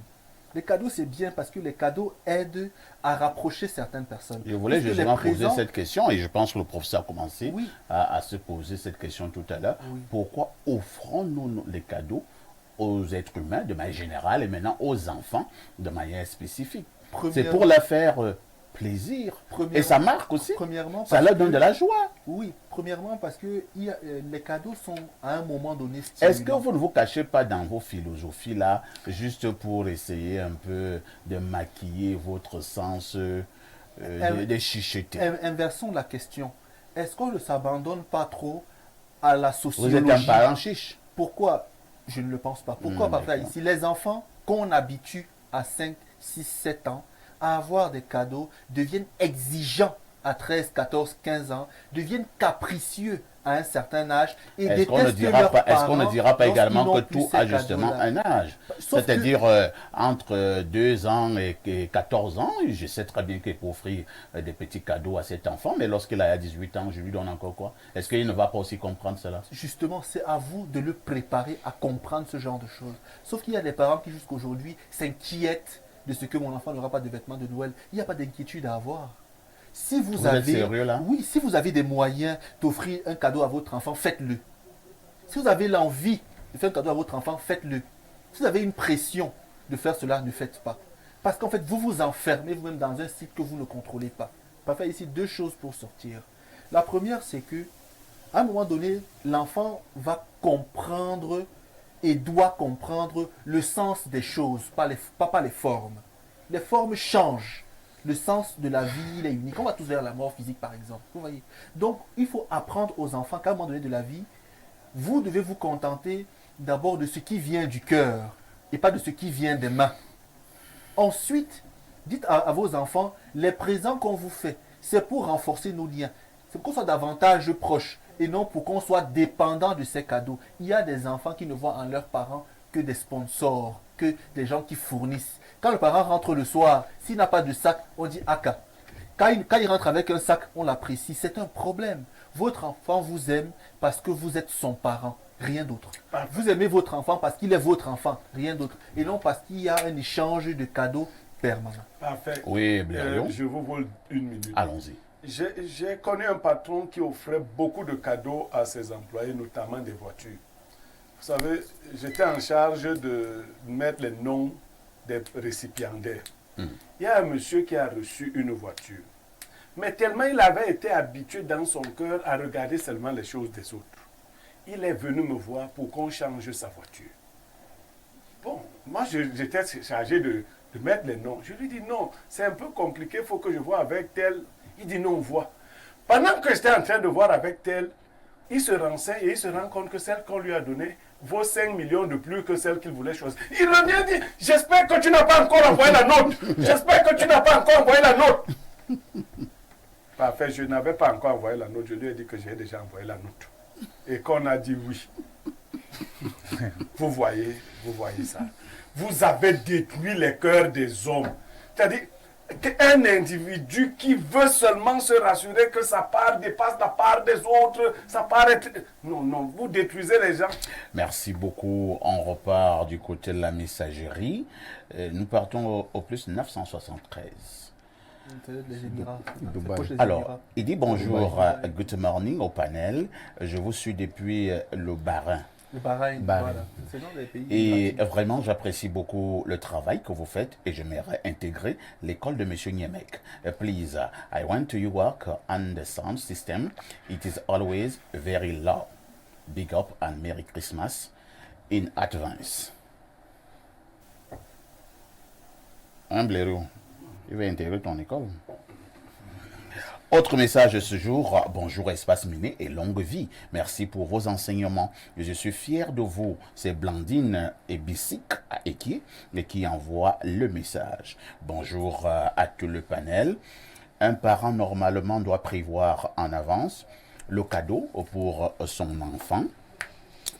Les cadeaux, c'est bien parce que les cadeaux aident à rapprocher certaines personnes. Je voulais justement poser cette question, et je pense que le professeur a commencé à se poser cette question tout à l'heure. Oui. Pourquoi offrons-nous les cadeaux aux êtres humains de manière générale et maintenant aux enfants de manière spécifique? C'est pour la faire plaisir. Premièrement- Et ça marque aussi. Premièrement, Ça parce leur donne que- de la joie. Oui, premièrement parce que les cadeaux sont à un moment donné Est-ce que stimulants. vous ne vous cachez pas dans vos philosophies là, juste pour essayer un peu de maquiller votre sens de chicheter? Inversons la question. Est-ce qu'on ne s'abandonne pas trop à la Vous sociologie? êtes un parent chiche. Pourquoi? Je ne le pense pas. Pourquoi pas faire d'accord. ici? Les enfants qu'on habitue à 5, 6, 7 ans à avoir des cadeaux deviennent exigeants à 13, 14, 15 ans, deviennent capricieux à un certain âge et Est-ce qu'on ne détestent dira leurs pas, est-ce qu'on ne parents dira pas lorsqu'ils également n'ont que plus tout ces a justement cadeaux-là? un âge? Sauf que- C'est-à-dire entre 2 ans et 14 ans, je sais très bien qu'il faut offrir des petits cadeaux à cet enfant, mais lorsqu'il a 18 ans, je lui donne encore quoi? Est-ce qu'il ne va pas aussi comprendre cela? Justement, c'est à vous de le préparer à comprendre ce genre de choses. Sauf qu'il y a des parents qui jusqu'aujourd'hui s'inquiètent de ce que mon enfant n'aura pas de vêtements de Noël. Il n'y a pas d'inquiétude à avoir. Si vous, Vous êtes avez, sérieux, là? oui, si vous avez des moyens d'offrir un cadeau à votre enfant, faites-le. Si vous avez l'envie de faire un cadeau à votre enfant, faites-le. Si vous avez une pression de faire cela, ne faites pas. Parce qu'en fait, vous vous enfermez vous-même dans un site que vous ne contrôlez pas. On va faire ici 2 choses pour sortir. La première, c'est que à un moment donné, l'enfant va comprendre et doit comprendre le sens des choses, pas les formes. Les formes changent. Le sens de la vie, il est unique. On va tous vers la mort physique, par exemple. Vous voyez. Donc, il faut apprendre aux enfants qu'à un moment donné de la vie, vous devez vous contenter d'abord de ce qui vient du cœur et pas de ce qui vient des mains. Ensuite, dites à vos enfants, les présents qu'on vous fait, c'est pour renforcer nos liens. C'est pour qu'on soit davantage proches et non pour qu'on soit dépendant de ces cadeaux. Il y a des enfants qui ne voient en leurs parents que des sponsors, que des gens qui fournissent. Quand le parent rentre le soir, s'il n'a pas de sac, on dit Aka. Quand il rentre avec un sac, on l'apprécie. C'est un problème. Votre enfant vous aime parce que vous êtes son parent, rien d'autre. Vous aimez votre enfant parce qu'il est votre enfant, rien d'autre. Et non parce qu'il y a un échange de cadeaux permanent. Parfait. Oui, Blériot. Je vous vole une minute. Allons-y. J'ai connu un patron qui offrait beaucoup de cadeaux à ses employés, notamment des voitures. Vous savez, j'étais en charge de mettre les noms des récipiendaires. Il y a un monsieur qui a reçu une voiture. Mais tellement il avait été habitué dans son cœur à regarder seulement les choses des autres. Il est venu me voir pour qu'on change sa voiture. Bon, moi j'étais chargé de mettre les noms. Je lui dis non, c'est un peu compliqué, il faut que je voie avec tel. Il dit non, voit. Pendant que j'étais en train de voir avec tel, il se renseigne et il se rend compte que celle qu'on lui a donnée vaut 5 millions de plus que celle qu'il voulait choisir. Il revient et dit, j'espère que tu n'as pas encore envoyé la note. J'espère que tu n'as pas encore envoyé la note. Parfait, je n'avais pas encore envoyé la note. Je lui ai dit que j'ai déjà envoyé la note. Et qu'on a dit oui. Vous voyez ça. Vous avez détruit les cœurs des hommes. C'est-à-dire qu'un individu qui veut seulement se rassurer que sa part dépasse la part des autres, sa part est... Non, vous détruisez les gens. Merci beaucoup. On repart du côté de la messagerie. Nous partons au plus 973. Alors, il dit bonjour, good morning au panel. Je vous suis depuis le Bahreïn. Le Bahreïn, voilà. C'est dans les pays Et pratiques. vraiment, j'apprécie beaucoup le travail que vous faites et j'aimerais intégrer l'école de M. Niemek. Please, I want to work on the sound system. It is always very low. Big up and Merry Christmas in advance. Hein, Blériot, il va intégrer ton école. Autre message ce jour, bonjour Espace Miné et longue vie. Merci pour vos enseignements. Je suis fier de vous. C'est Blandine et Bissic à Equier qui envoie le message. Bonjour à tout le panel. Un parent normalement doit prévoir en avance le cadeau pour son enfant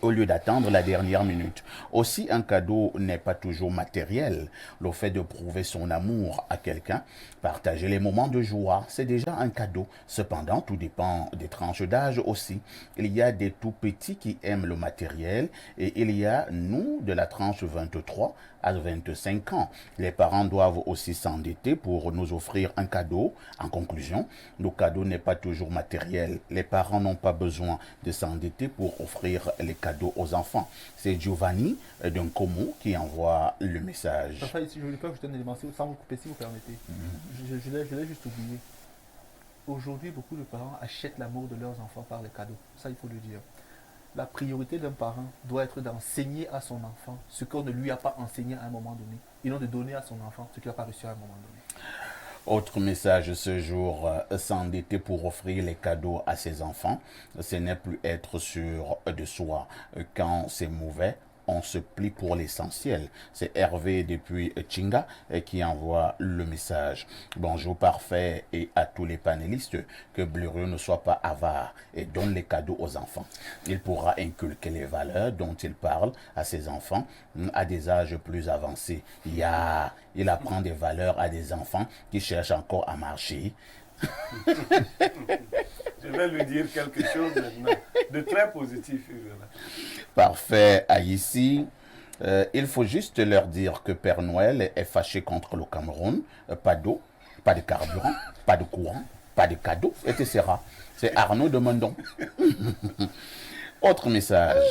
au lieu d'attendre la dernière minute. Aussi, un cadeau n'est pas toujours matériel. Le fait de prouver son amour à quelqu'un, partager les moments de joie, c'est déjà un cadeau. Cependant, tout dépend des tranches d'âge aussi. Il y a des tout petits qui aiment le matériel et il y a nous de la tranche 23 à 25 ans. Les parents doivent aussi s'endetter pour nous offrir un cadeau. En conclusion, le cadeau n'est pas toujours matériel. Les parents n'ont pas besoin de s'endetter pour offrir les cadeaux aux enfants. C'est Giovanni d'un Como qui envoie le message. Enfin, ici, je ne voulais pas que je donne un élément, sans vous couper, si vous permettez. Je l'ai juste oublié. Aujourd'hui, beaucoup de parents achètent l'amour de leurs enfants par les cadeaux. Ça, il faut le dire. La priorité d'un parent doit être d'enseigner à son enfant ce qu'on ne lui a pas enseigné à un moment donné, et non de donner à son enfant ce qu'il n'a pas reçu à un moment donné. Autre message ce jour, s'endetter pour offrir les cadeaux à ses enfants, ce n'est plus être sûr de soi. Quand c'est mauvais, on se plie pour l'essentiel. C'est Hervé depuis Chinga qui envoie le message. Bonjour parfait et à tous les panélistes, que Blurieux ne soit pas avare et donne les cadeaux aux enfants. Il pourra inculquer les valeurs dont il parle à ses enfants à des âges plus avancés. Il apprend des valeurs à des enfants qui cherchent encore à marcher. Je vais lui dire quelque chose maintenant de très positif. Parfait, Aïssi. Il faut juste leur dire que Père Noël est fâché contre le Cameroun. Pas d'eau, pas de carburant, pas de courant, pas de cadeaux, etc. C'est Arnaud de Mondon. Autre message.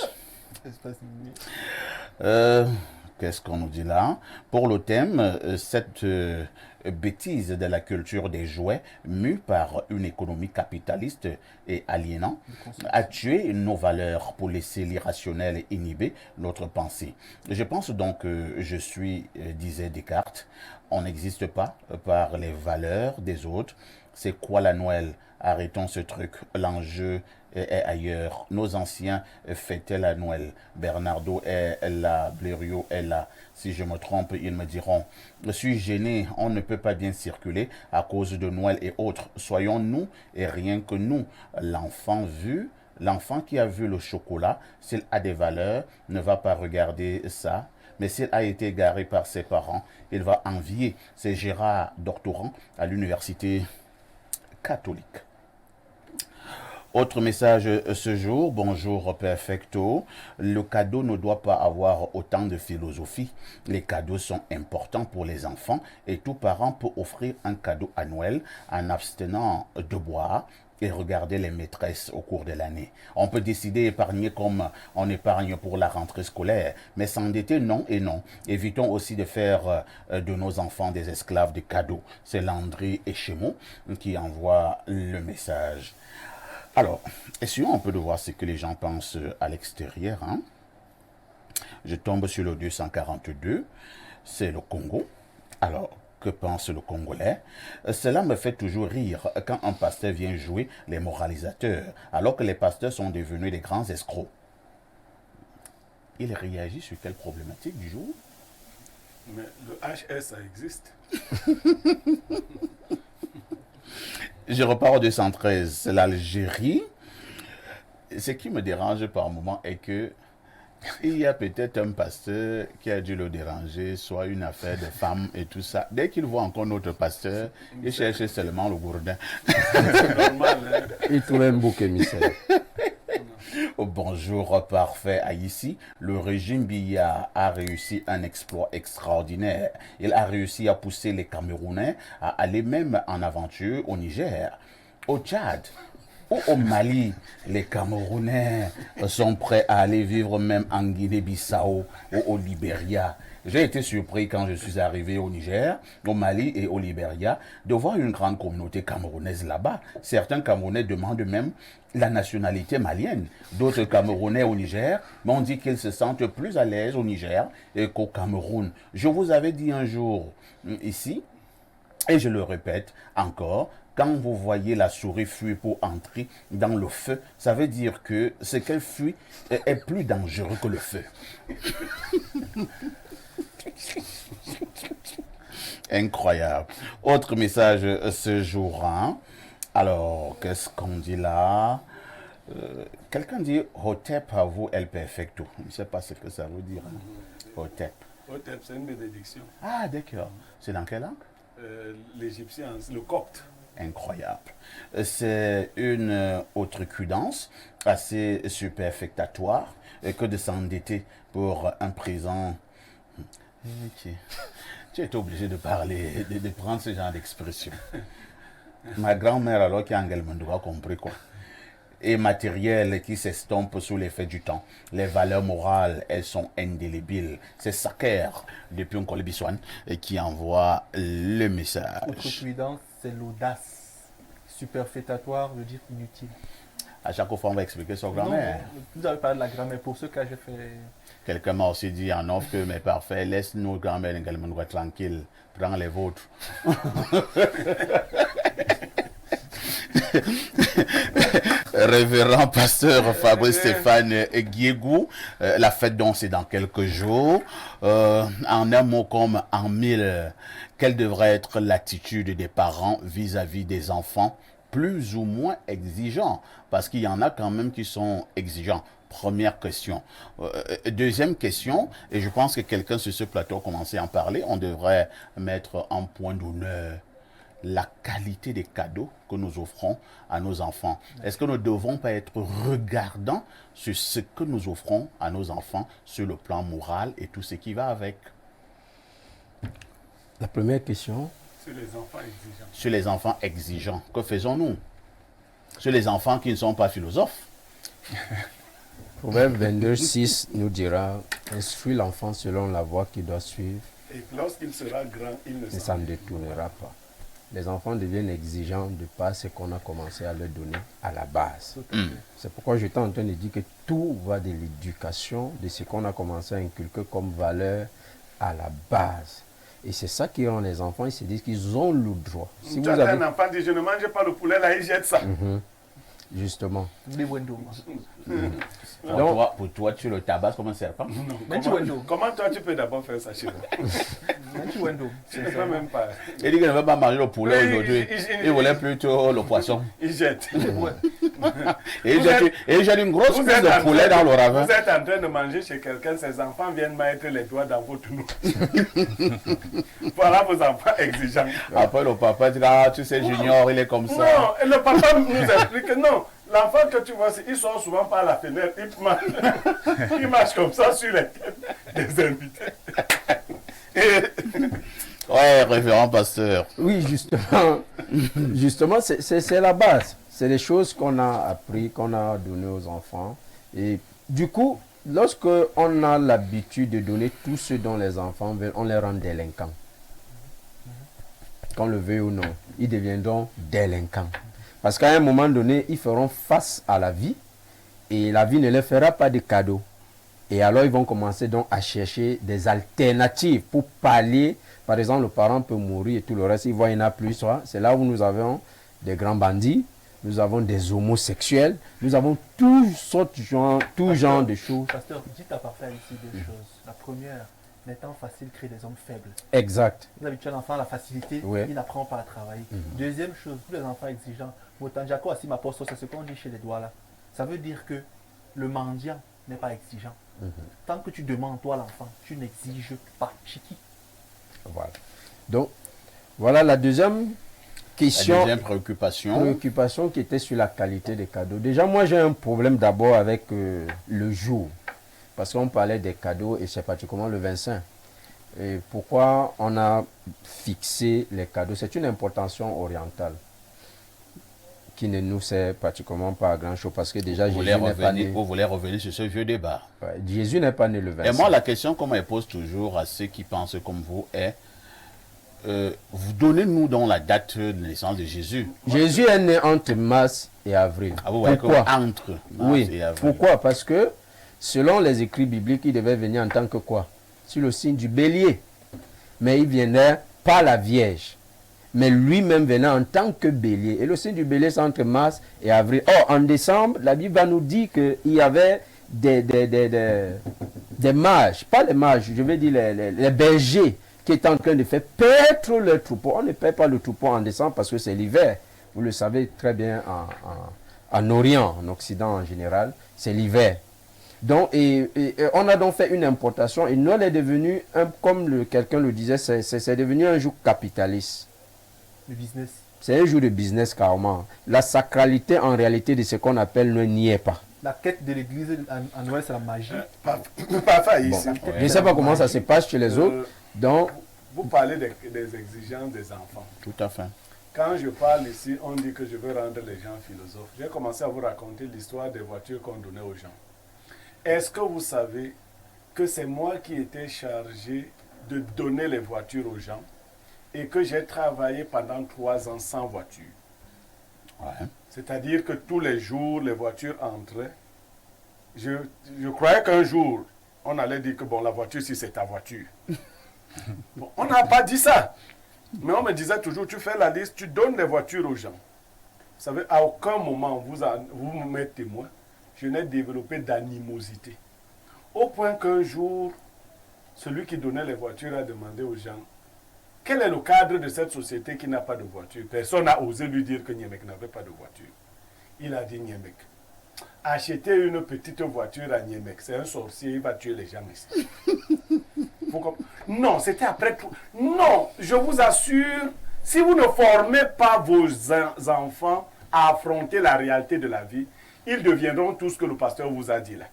Qu'est-ce qu'on nous dit là? Pour le thème, cette bêtise de la culture des jouets, mue par une économie capitaliste et aliénante, a tué nos valeurs pour laisser l'irrationnel inhiber notre pensée. Je pense donc que je suis, disait Descartes, on n'existe pas par les valeurs des autres. C'est quoi la Noël? Arrêtons ce truc. L'enjeu est ailleurs. Nos anciens fêtaient la Noël. Bernardo est là, Blériot est là. Si je me trompe, ils me diront. Je suis gêné, on ne peut pas bien circuler à cause de Noël et autres. Soyons nous et rien que nous. L'enfant qui a vu le chocolat, s'il a des valeurs, ne va pas regarder ça. Mais s'il a été égaré par ses parents, il va envier. C'est Gérard Doctorant à l'université catholique. Autre message ce jour, bonjour Perfecto. Le cadeau ne doit pas avoir autant de philosophie. Les cadeaux sont importants pour les enfants et tout parent peut offrir un cadeau à Noël en abstenant de boire et regarder les maîtresses au cours de l'année. On peut décider d'épargner comme on épargne pour la rentrée scolaire, mais s'endetter non et non. Évitons aussi de faire de nos enfants des esclaves de cadeaux. C'est Landry Echemot qui envoie le message. Alors, essayons un peu de voir ce que les gens pensent à l'extérieur. Hein. Je tombe sur le 242, c'est le Congo. Alors, que pense le Congolais? Cela me fait toujours rire quand un pasteur vient jouer les moralisateurs, alors que les pasteurs sont devenus des grands escrocs. Il réagit sur quelle problématique du jour? Mais le HS, ça existe. Je repars au 213, c'est l'Algérie. Ce qui me dérange par moment est que il y a peut-être un pasteur qui a dû le déranger, soit une affaire de femme et tout ça. Dès qu'il voit encore notre pasteur, il cherche seulement le gourdin. C'est normal. Hein? Il trouve un bouc émissaire. Bonjour, parfait Haïti. Le régime Biya a réussi un exploit extraordinaire. Il a réussi à pousser les Camerounais à aller même en aventure au Niger, au Tchad ou au Mali. Les Camerounais sont prêts à aller vivre même en Guinée-Bissau ou au Libéria. J'ai été surpris quand je suis arrivé au Niger, au Mali et au Libéria de voir une grande communauté camerounaise là-bas. Certains Camerounais demandent même la nationalité malienne. D'autres Camerounais au Niger m'ont dit qu'ils se sentent plus à l'aise au Niger qu'au Cameroun. Je vous avais dit un jour ici, et je le répète encore, quand vous voyez la souris fuir pour entrer dans le feu, ça veut dire que ce qu'elle fuit est plus dangereux que le feu. Incroyable. Autre message ce jour. Hein? Alors, qu'est-ce qu'on dit là? Quelqu'un dit Hotep à vous El Perfecto. Je ne sais pas ce que ça veut dire. Hein? Hotep. Hotep, c'est une bénédiction. Ah, d'accord. C'est dans quelle langue? L'égyptien, le copte. Incroyable. C'est une outrecuidance assez superfectatoire que de s'endetter pour un présent Tu es obligé de parler, de prendre ce genre d'expression. Ma grand-mère, alors qui a a compris quoi. Et matériel qui s'estompe sous l'effet du temps. Les valeurs morales, elles sont indélébiles. C'est Saker, depuis un Colibiswan, qui envoie le message. Outrecuidance, c'est l'audace. Superfétatoire veut dire inutile. À chaque fois, on va expliquer sur grand-mère. Non, vous avez parlé de la grammaire. Pour ce cas, j'ai fait... Quelqu'un m'a aussi dit en off que, mais parfait, laisse nos grand-mères tranquille. Prends les vôtres. Révérend pasteur Fabrice Stéphane Guiégou, la fête donc c'est dans quelques jours. En un mot comme en mille, quelle devrait être l'attitude des parents vis-à-vis des enfants plus ou moins exigeants? Parce qu'il y en a quand même qui sont exigeants. Première question. Deuxième question, et je pense que quelqu'un sur ce plateau a commencé à en parler, on devrait mettre en point d'honneur la qualité des cadeaux que nous offrons à nos enfants. Est-ce que nous ne devons pas être regardants sur ce que nous offrons à nos enfants sur le plan moral et tout ce qui va avec? La première question. Sur les enfants exigeants. Sur les enfants exigeants, que faisons-nous? Sur les enfants qui ne sont pas philosophes. Proverbe 22:6 nous dira: instruis l'enfant selon la voie qu'il doit suivre, Et lorsqu'il sera grand, il ne ne s'en détournera pas. Les enfants deviennent exigeants de par ce qu'on a commencé à leur donner à la base. C'est pourquoi j'étais en train de dire que tout va de l'éducation, de ce qu'on a commencé à inculquer comme valeur à la base. Et c'est ça qui rend les enfants, ils se disent qu'ils ont le droit. Si vous avez un enfant dit je ne mange pas le poulet, là il jette ça. Justement. Pour toi, tu le tabasses comme un serpent. Comment toi tu peux d'abord faire ça chez nous? Je ne peux même pas. Il dit qu'il ne veut pas manger le poulet aujourd'hui. Il voulait plutôt le poisson. Il jette. Et il jette une grosse cuisse de poulet dans le ravin. Vous êtes en train de manger chez quelqu'un, ses enfants viennent mettre les doigts dans votre noix. Voilà vos enfants exigeants. Après le papa dit, ah, tu sais, Junior, il est comme ça. Non, et le papa nous explique que non. L'enfant que tu vois, il sort souvent par la fenêtre, il marche comme ça sur les têtes des invités. Ouais, révérend pasteur. Oui, justement, c'est la base. C'est les choses qu'on a appris, qu'on a donné aux enfants. Et du coup, lorsque on a l'habitude de donner tout ce dont les enfants veulent, on les rend délinquants. Qu'on le veuille ou non, ils deviendront délinquants. Parce qu'à un moment donné, ils feront face à la vie et la vie ne leur fera pas de cadeaux. Et alors, ils vont commencer donc à chercher des alternatives pour pallier. Par exemple, le parent peut mourir et tout le reste, il voit qu'il n'y en a plus. C'est là où nous avons des grands bandits, nous avons des homosexuels, nous avons tout genre de choses. Pasteur, dites à parfaire ici deux choses. La première, l'étant facile crée des hommes faibles. Exact. Vous habituez l'enfant à la facilité, il n'apprend pas à travailler. Deuxième chose, tous les enfants exigeants, Motanjako aussi m'apporte, c'est ce qu'on dit chez les doigts là. Ça veut dire que le mendiant n'est pas exigeant. Tant que tu demandes, toi l'enfant, tu n'exiges pas. Chiki. Voilà. Donc, voilà la deuxième question. La deuxième préoccupation qui était sur la qualité des cadeaux. Déjà, moi j'ai un problème d'abord avec le jour. Parce qu'on parlait des cadeaux et c'est particulièrement le 25. Et pourquoi on a fixé les cadeaux? C'est une importation orientale qui ne nous sert particulièrement pas à grand chose parce que déjà Jésus n'est pas né. Vous voulez revenir sur ce vieux débat. Ouais, Jésus n'est pas né le 25. Et moi, la question qu'on me pose toujours à ceux qui pensent comme vous est vous donnez-nous donc la date de naissance de Jésus. Jésus est né entre mars et avril. Ah, vous voyez pourquoi? Entre mars et avril. Pourquoi? Parce que selon les écrits bibliques, il devait venir en tant que quoi? Sur le signe du bélier. Mais il viendrait pas la Vierge. Mais lui-même venait en tant que bélier. Et le signe du bélier, c'est entre mars et avril. Or, en décembre, la Bible va nous dire qu'il y avait des mages, pas les mages, je veux dire les bergers, qui étaient en train de faire paître leur troupeau. On ne paie pas le troupeau en décembre parce que c'est l'hiver. Vous le savez très bien en Orient, en Occident en général, c'est l'hiver. Donc, on a donc fait une importation et Noël est devenu, comme quelqu'un le disait, c'est devenu un jour capitaliste. Le business. C'est un jour de business carrément. La sacralité en réalité de ce qu'on appelle Noël n'y est pas. la quête de l'église en Noël, c'est la magie. Parfait, ici. Je ne sais pas comment ça se passe chez les autres. Donc, Vous parlez des exigences des enfants. Tout à fait. Quand je parle ici, on dit que je veux rendre les gens philosophes. J'ai commencé à vous raconter l'histoire des voitures qu'on donnait aux gens. Est-ce que vous savez que c'est moi qui étais chargé de donner les voitures aux gens et que j'ai travaillé pendant 3 ans sans voiture? Ouais. C'est-à-dire que tous les jours, les voitures entraient. Je croyais qu'un jour, on allait dire que bon, la voiture, si c'est ta voiture. Bon, on n'a pas dit ça. Mais on me disait toujours, tu fais la liste, tu donnes les voitures aux gens. Vous savez, à aucun moment, vous me mettez témoin, je n'ai développé d'animosité. Au point qu'un jour, celui qui donnait les voitures a demandé aux gens, quel est le cadre de cette société qui n'a pas de voiture? Personne n'a osé lui dire que Niemek n'avait pas de voiture. Il a dit, Niemek, achetez une petite voiture à Niemek, c'est un sorcier, il va tuer les gens ici. Non, c'était après tout. Non, je vous assure, si vous ne formez pas vos enfants à affronter la réalité de la vie, ils deviendront tout ce que le pasteur vous a dit là.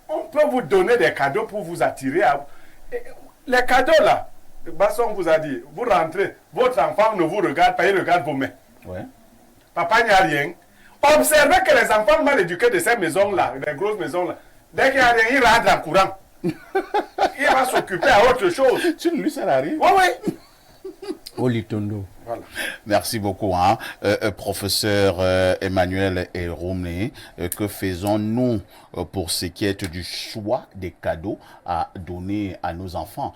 On peut vous donner des cadeaux pour vous attirer à... Les cadeaux là, Basson vous a dit, vous rentrez, votre enfant ne vous regarde pas, il regarde vos mains. Ouais. Papa n'y a rien. Observez que les enfants mal éduqués de ces maisons-là, les grosses maisons-là, dès qu'il n'y a rien, ils rentrent en courant. Il va s'occuper à autre chose. Tu ne lui sers à rien. Oui, oui. Olitondo. Voilà. Merci beaucoup, hein. Professeur Emmanuel Eroumé. Que faisons-nous pour ce qui est du choix des cadeaux à donner à nos enfants?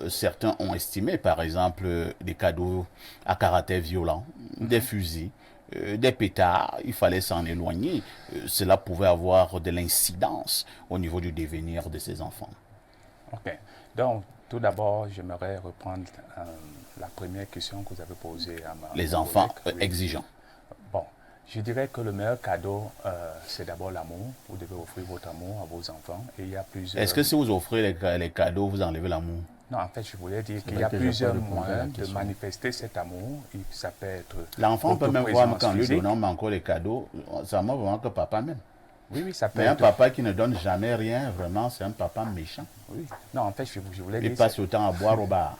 Certains ont estimé, par exemple, des cadeaux à caractère violent, des fusils, des pétards, il fallait s'en éloigner. Cela pouvait avoir de l'incidence au niveau du devenir de ces enfants. Ok. Donc, tout d'abord, j'aimerais reprendre la première question que vous avez posée à ma Les enfants collègue. exigeants. Bon, je dirais que le meilleur cadeau, c'est d'abord l'amour. Vous devez offrir votre amour à vos enfants. Et il y a plusieurs... Est-ce que si vous offrez les cadeaux, vous enlevez l'amour? Non, en fait, je voulais dire qu'il vrai y a que j'ai plusieurs pas répondu à la moyens de question. manifester cet amour. Ça peut être... L'enfant peut même voir autoprésence qu'en lui physique. donnant encore les cadeaux, ça montre vraiment que papa même. Oui, oui, ça peut Mais un être... papa qui ne donne jamais rien, vraiment, c'est un papa méchant. Oui. Non, en fait, je voulais Il dire... passe le temps à boire au bar.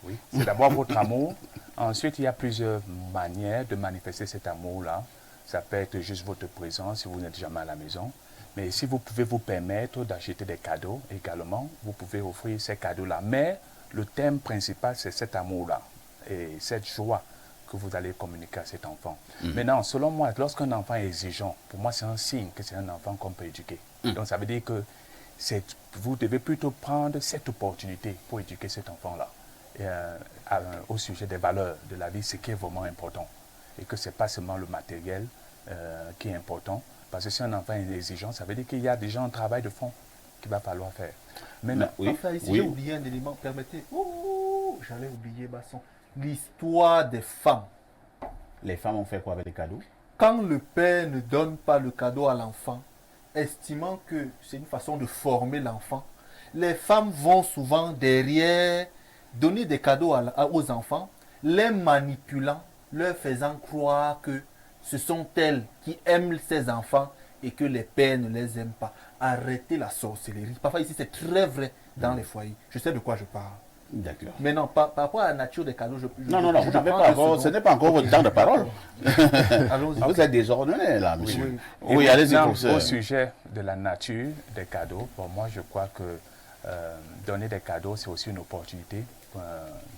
Oui, c'est d'abord votre amour. Ensuite, il y a plusieurs manières de manifester cet amour-là. Ça peut être juste votre présence si vous n'êtes jamais à la maison. Mais si vous pouvez vous permettre d'acheter des cadeaux également, vous pouvez offrir ces cadeaux-là. Mais le thème principal, c'est cet amour-là et cette joie que vous allez communiquer à cet enfant. Maintenant, selon moi, lorsqu'un enfant est exigeant, pour moi, c'est un signe que c'est un enfant qu'on peut éduquer. Donc, ça veut dire que vous devez plutôt prendre cette opportunité pour éduquer cet enfant-là. Au sujet des valeurs de la vie, ce qui est vraiment important. Et que ce n'est pas seulement le matériel qui est important. Parce que si un enfant est exigeant, ça veut dire qu'il y a déjà un travail de fond qu'il va falloir faire. Maintenant, Oui, Enfin, ici, oui. j'ai oublié un élément, permettez. Oh, j'allais oublier, Basson. L'histoire des femmes. Les femmes ont fait quoi avec les cadeaux? Quand le père ne donne pas le cadeau à l'enfant, estimant que c'est une façon de former l'enfant, les femmes vont souvent derrière donner des cadeaux aux enfants, les manipulant, leur faisant croire que ce sont elles qui aiment ces enfants et que les pères ne les aiment pas. Arrêtez la sorcellerie. Parfois ici c'est très vrai dans les foyers. Je sais de quoi je parle. D'accord. Mais non, par rapport à la nature des cadeaux, Non, vous n'avez prends pas deux encore, ce secondes. n'est pas encore votre temps de parole. Allons-y. Vous êtes désordonné là, monsieur. Oui. Oui, allez-y, maintenant, professeur. au sujet de la nature des cadeaux, pour moi, je crois que donner des cadeaux, c'est aussi une opportunité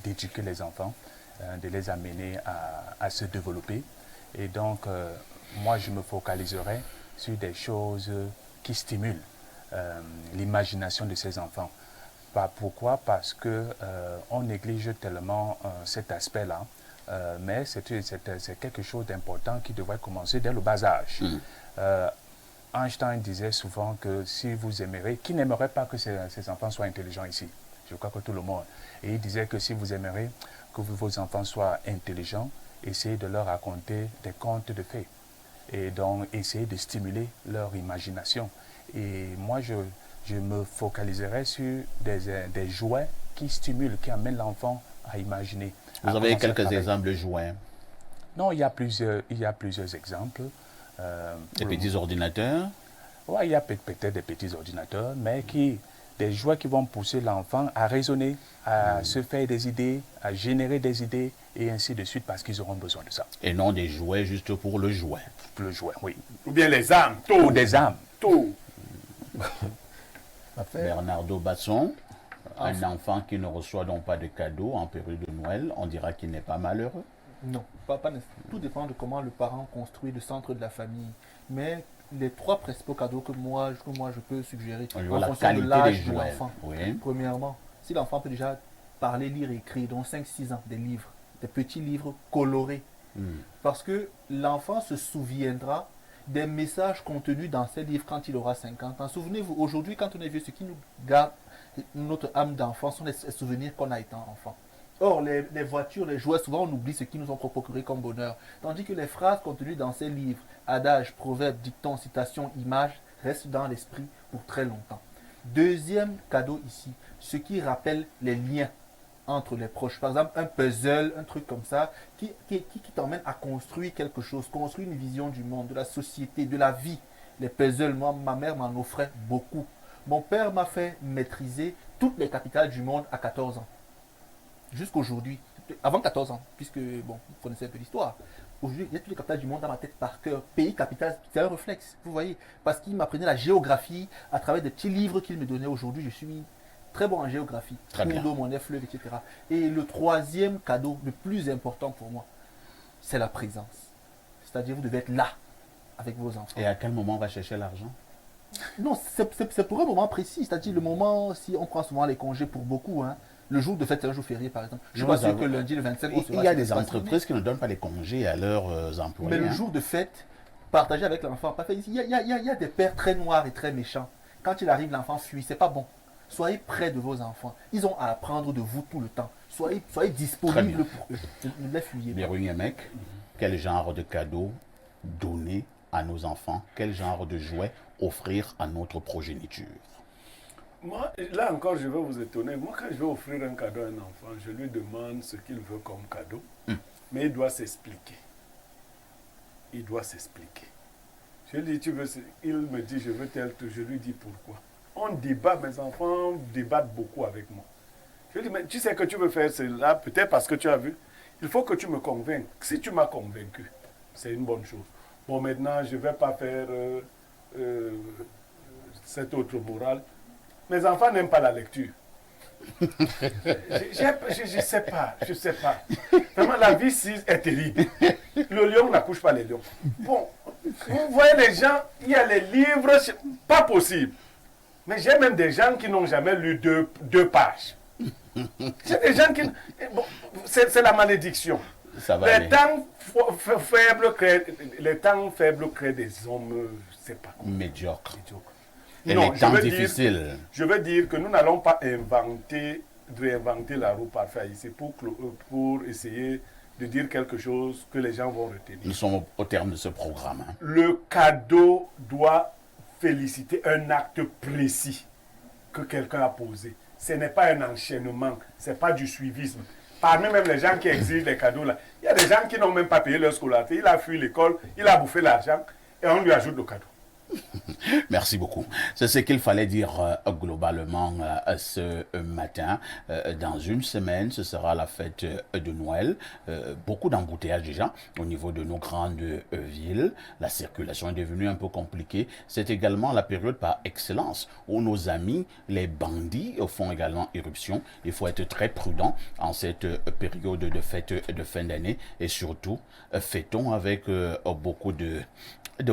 d'éduquer les enfants, de les amener à se développer. Et donc, moi, je me focaliserai sur des choses qui stimulent l'imagination de ces enfants. Pourquoi? Parce qu'on néglige tellement cet aspect-là, mais c'est quelque chose d'important qui devrait commencer dès le bas âge. Einstein disait souvent que si vous aimerez, qui n'aimerait pas que ces enfants soient intelligents ici? Je crois que tout le monde. Et il disait que si vous aimerez que vos enfants soient intelligents, essayez de leur raconter des contes de fées. Et donc, essayez de stimuler leur imagination. Et moi, je me focaliserai sur des jouets qui stimulent, qui amènent l'enfant à imaginer. Vous avez quelques exemples de jouets? Non, il y a plusieurs exemples. Des petits ordinateurs? Ouais, il y a peut-être des petits ordinateurs, mais des jouets qui vont pousser l'enfant à raisonner, à se faire des idées, à générer des idées, et ainsi de suite, parce qu'ils auront besoin de ça. Et non des jouets juste pour le jouet. Pour le jouet, oui. Ou bien les armes, Ou tout. des armes. Tout. Bernardo Basson, un enfant qui ne reçoit donc pas de cadeaux en période de Noël, on dira qu'il n'est pas malheureux. Non, pas nécessairement. Tout dépend de comment le parent construit le centre de la famille. Mais les 3 principaux cadeaux que moi je peux suggérer On en voit la fonction de qualité des l'âge de jouets. l'enfant. Oui. Premièrement, si l'enfant peut déjà parler, lire et écrire, donc 5-6 ans, des livres, des petits livres colorés. Parce que l'enfant se souviendra des messages contenus dans ces livres quand il aura 50 ans. Souvenez-vous, aujourd'hui, quand on est vieux, ce qui nous garde notre âme d'enfant sont les souvenirs qu'on a étant enfant. Or, les voitures, les jouets, souvent on oublie ce qui nous ont procuré comme bonheur. Tandis que les phrases contenues dans ces livres, adages, proverbes, dictons, citations, images, restent dans l'esprit pour très longtemps. Deuxième cadeau ici, ce qui rappelle les liens entre les proches. Par exemple, un puzzle, un truc comme ça, qui t'emmène à construire quelque chose, construire une vision du monde, de la société, de la vie. Les puzzles, moi, ma mère m'en offrait beaucoup. Mon père m'a fait maîtriser toutes les capitales du monde à 14 ans. Jusqu'aujourd'hui, avant 14 ans, puisque, bon, vous connaissez un peu l'histoire. Aujourd'hui, il y a toutes les capitales du monde dans ma tête par cœur. Pays, capitale, c'est un réflexe, vous voyez. Parce qu'il m'apprenait la géographie à travers des petits livres qu'il me donnait aujourd'hui. Je suis très bon en géographie. Très bien. Cours d'eau, mon fleuve, etc. Et le troisième cadeau, le plus important pour moi, c'est la présence. C'est-à-dire, vous devez être là avec vos enfants. Et à quel moment on va chercher l'argent? Non, c'est pour un moment précis. C'est-à-dire, le moment, si on prend souvent les congés pour beaucoup, hein, le jour de fête, c'est un jour férié, par exemple. Je suis pas sûr que lundi, le 25, il y a des entreprises qui ne donnent pas les congés à leurs employés. Mais le jour de fête, partager avec l'enfant. Il y a des pères très noirs et très méchants. Quand il arrive, l'enfant fuit. C'est pas bon. Soyez près de vos enfants. Ils ont à apprendre de vous tout le temps. Soyez disponibles pour eux. Ne les fuyez pas. Birougne-Mec, quel genre de cadeau donner à nos enfants? Quel genre de jouet offrir à notre progéniture? Moi, là encore, je vais vous étonner. Moi, quand je vais offrir un cadeau à un enfant, je lui demande ce qu'il veut comme cadeau. Mais il doit s'expliquer. Il doit s'expliquer. Je lui dis, tu veux... Il me dit, je veux tel truc. Je lui dis, pourquoi? On débat, mes enfants débattent beaucoup avec moi. Je lui dis, mais tu sais que tu veux faire cela, peut-être parce que tu as vu. Il faut que tu me convainques. Si tu m'as convaincu, c'est une bonne chose. Bon, maintenant, je ne vais pas faire cette autre morale. Mes enfants n'aiment pas la lecture. Je ne sais pas, je ne sais pas. Vraiment, la vie ici est terrible. Le lion n'accouche pas les lions. Bon, vous voyez les gens, il y a les livres, pas possible. Mais j'ai même des gens qui n'ont jamais lu deux pages. C'est des gens qui... Bon, c'est la malédiction. Ça va les temps faibles créent des hommes, c'est pas médiocres. Et les temps difficiles. Je veux dire que nous n'allons pas réinventer la roue parfaite ici pour essayer de dire quelque chose que les gens vont retenir. Nous sommes au terme de ce programme. Le cadeau doit féliciter un acte précis que quelqu'un a posé. Ce n'est pas un enchaînement, ce n'est pas du suivisme. Parmi même les gens qui exigent les cadeaux, là, il y a des gens qui n'ont même pas payé leur scolarité. Il a fui l'école, il a bouffé l'argent et on lui ajoute le cadeau. Merci beaucoup. C'est ce qu'il fallait dire globalement ce matin. Dans une semaine, ce sera la fête de Noël. Beaucoup d'embouteillages déjà au niveau de nos grandes villes. La circulation est devenue un peu compliquée. C'est également la période par excellence où nos amis, les bandits, font également irruption. Il faut être très prudent en cette période de fête de fin d'année et surtout, fêtons avec beaucoup de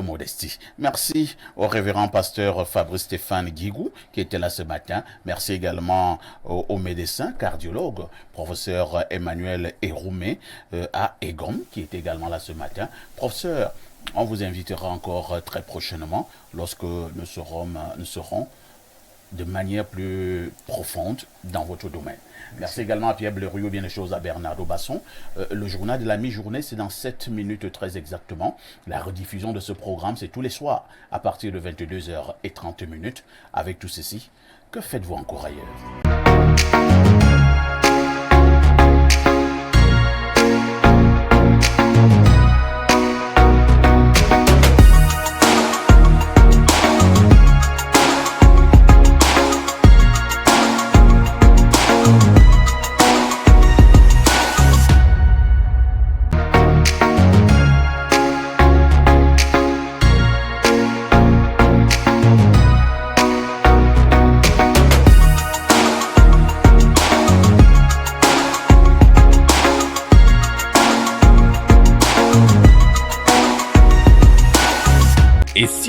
modestie. Merci au révérend pasteur Fabrice Stéphane Guigou qui était là ce matin. Merci également au médecin cardiologue professeur Emmanuel Héroumé à Egom qui est également là ce matin. Professeur, on vous invitera encore très prochainement lorsque nous serons de manière plus profonde dans votre domaine. Merci également à Pierre Blériot, bien des choses à Bernardo Basson. Le journal de la mi-journée, c'est dans 7 minutes très exactement. La rediffusion de ce programme, c'est tous les soirs à partir de 22h30. Avec tout ceci, que faites-vous encore ailleurs?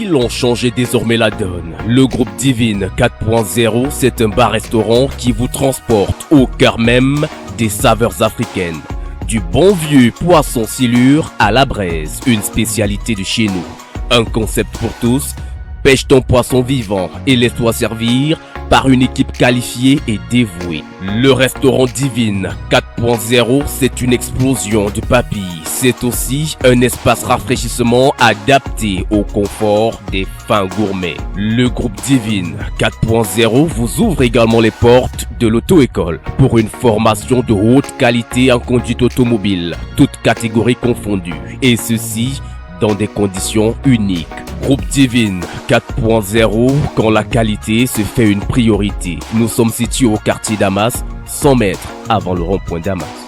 styles ont changé désormais la donne. Le groupe Divine 4.0, c'est un bar-restaurant qui vous transporte au cœur même des saveurs africaines. Du bon vieux poisson silure à la braise, une spécialité de chez nous. Un concept pour tous, pêche ton poisson vivant et laisse-toi servir par une équipe qualifiée et dévouée. Le restaurant Divine 4.0, c'est une explosion de papilles. C'est aussi un espace rafraîchissement adapté au confort des fins gourmets. Le groupe Divine 4.0 vous ouvre également les portes de l'auto-école pour une formation de haute qualité en conduite automobile, toutes catégories confondues. Et ceci dans des conditions uniques. Groupe Divine 4.0, quand la qualité se fait une priorité. Nous sommes situés au quartier Damas, 100 mètres avant le rond-point Damas.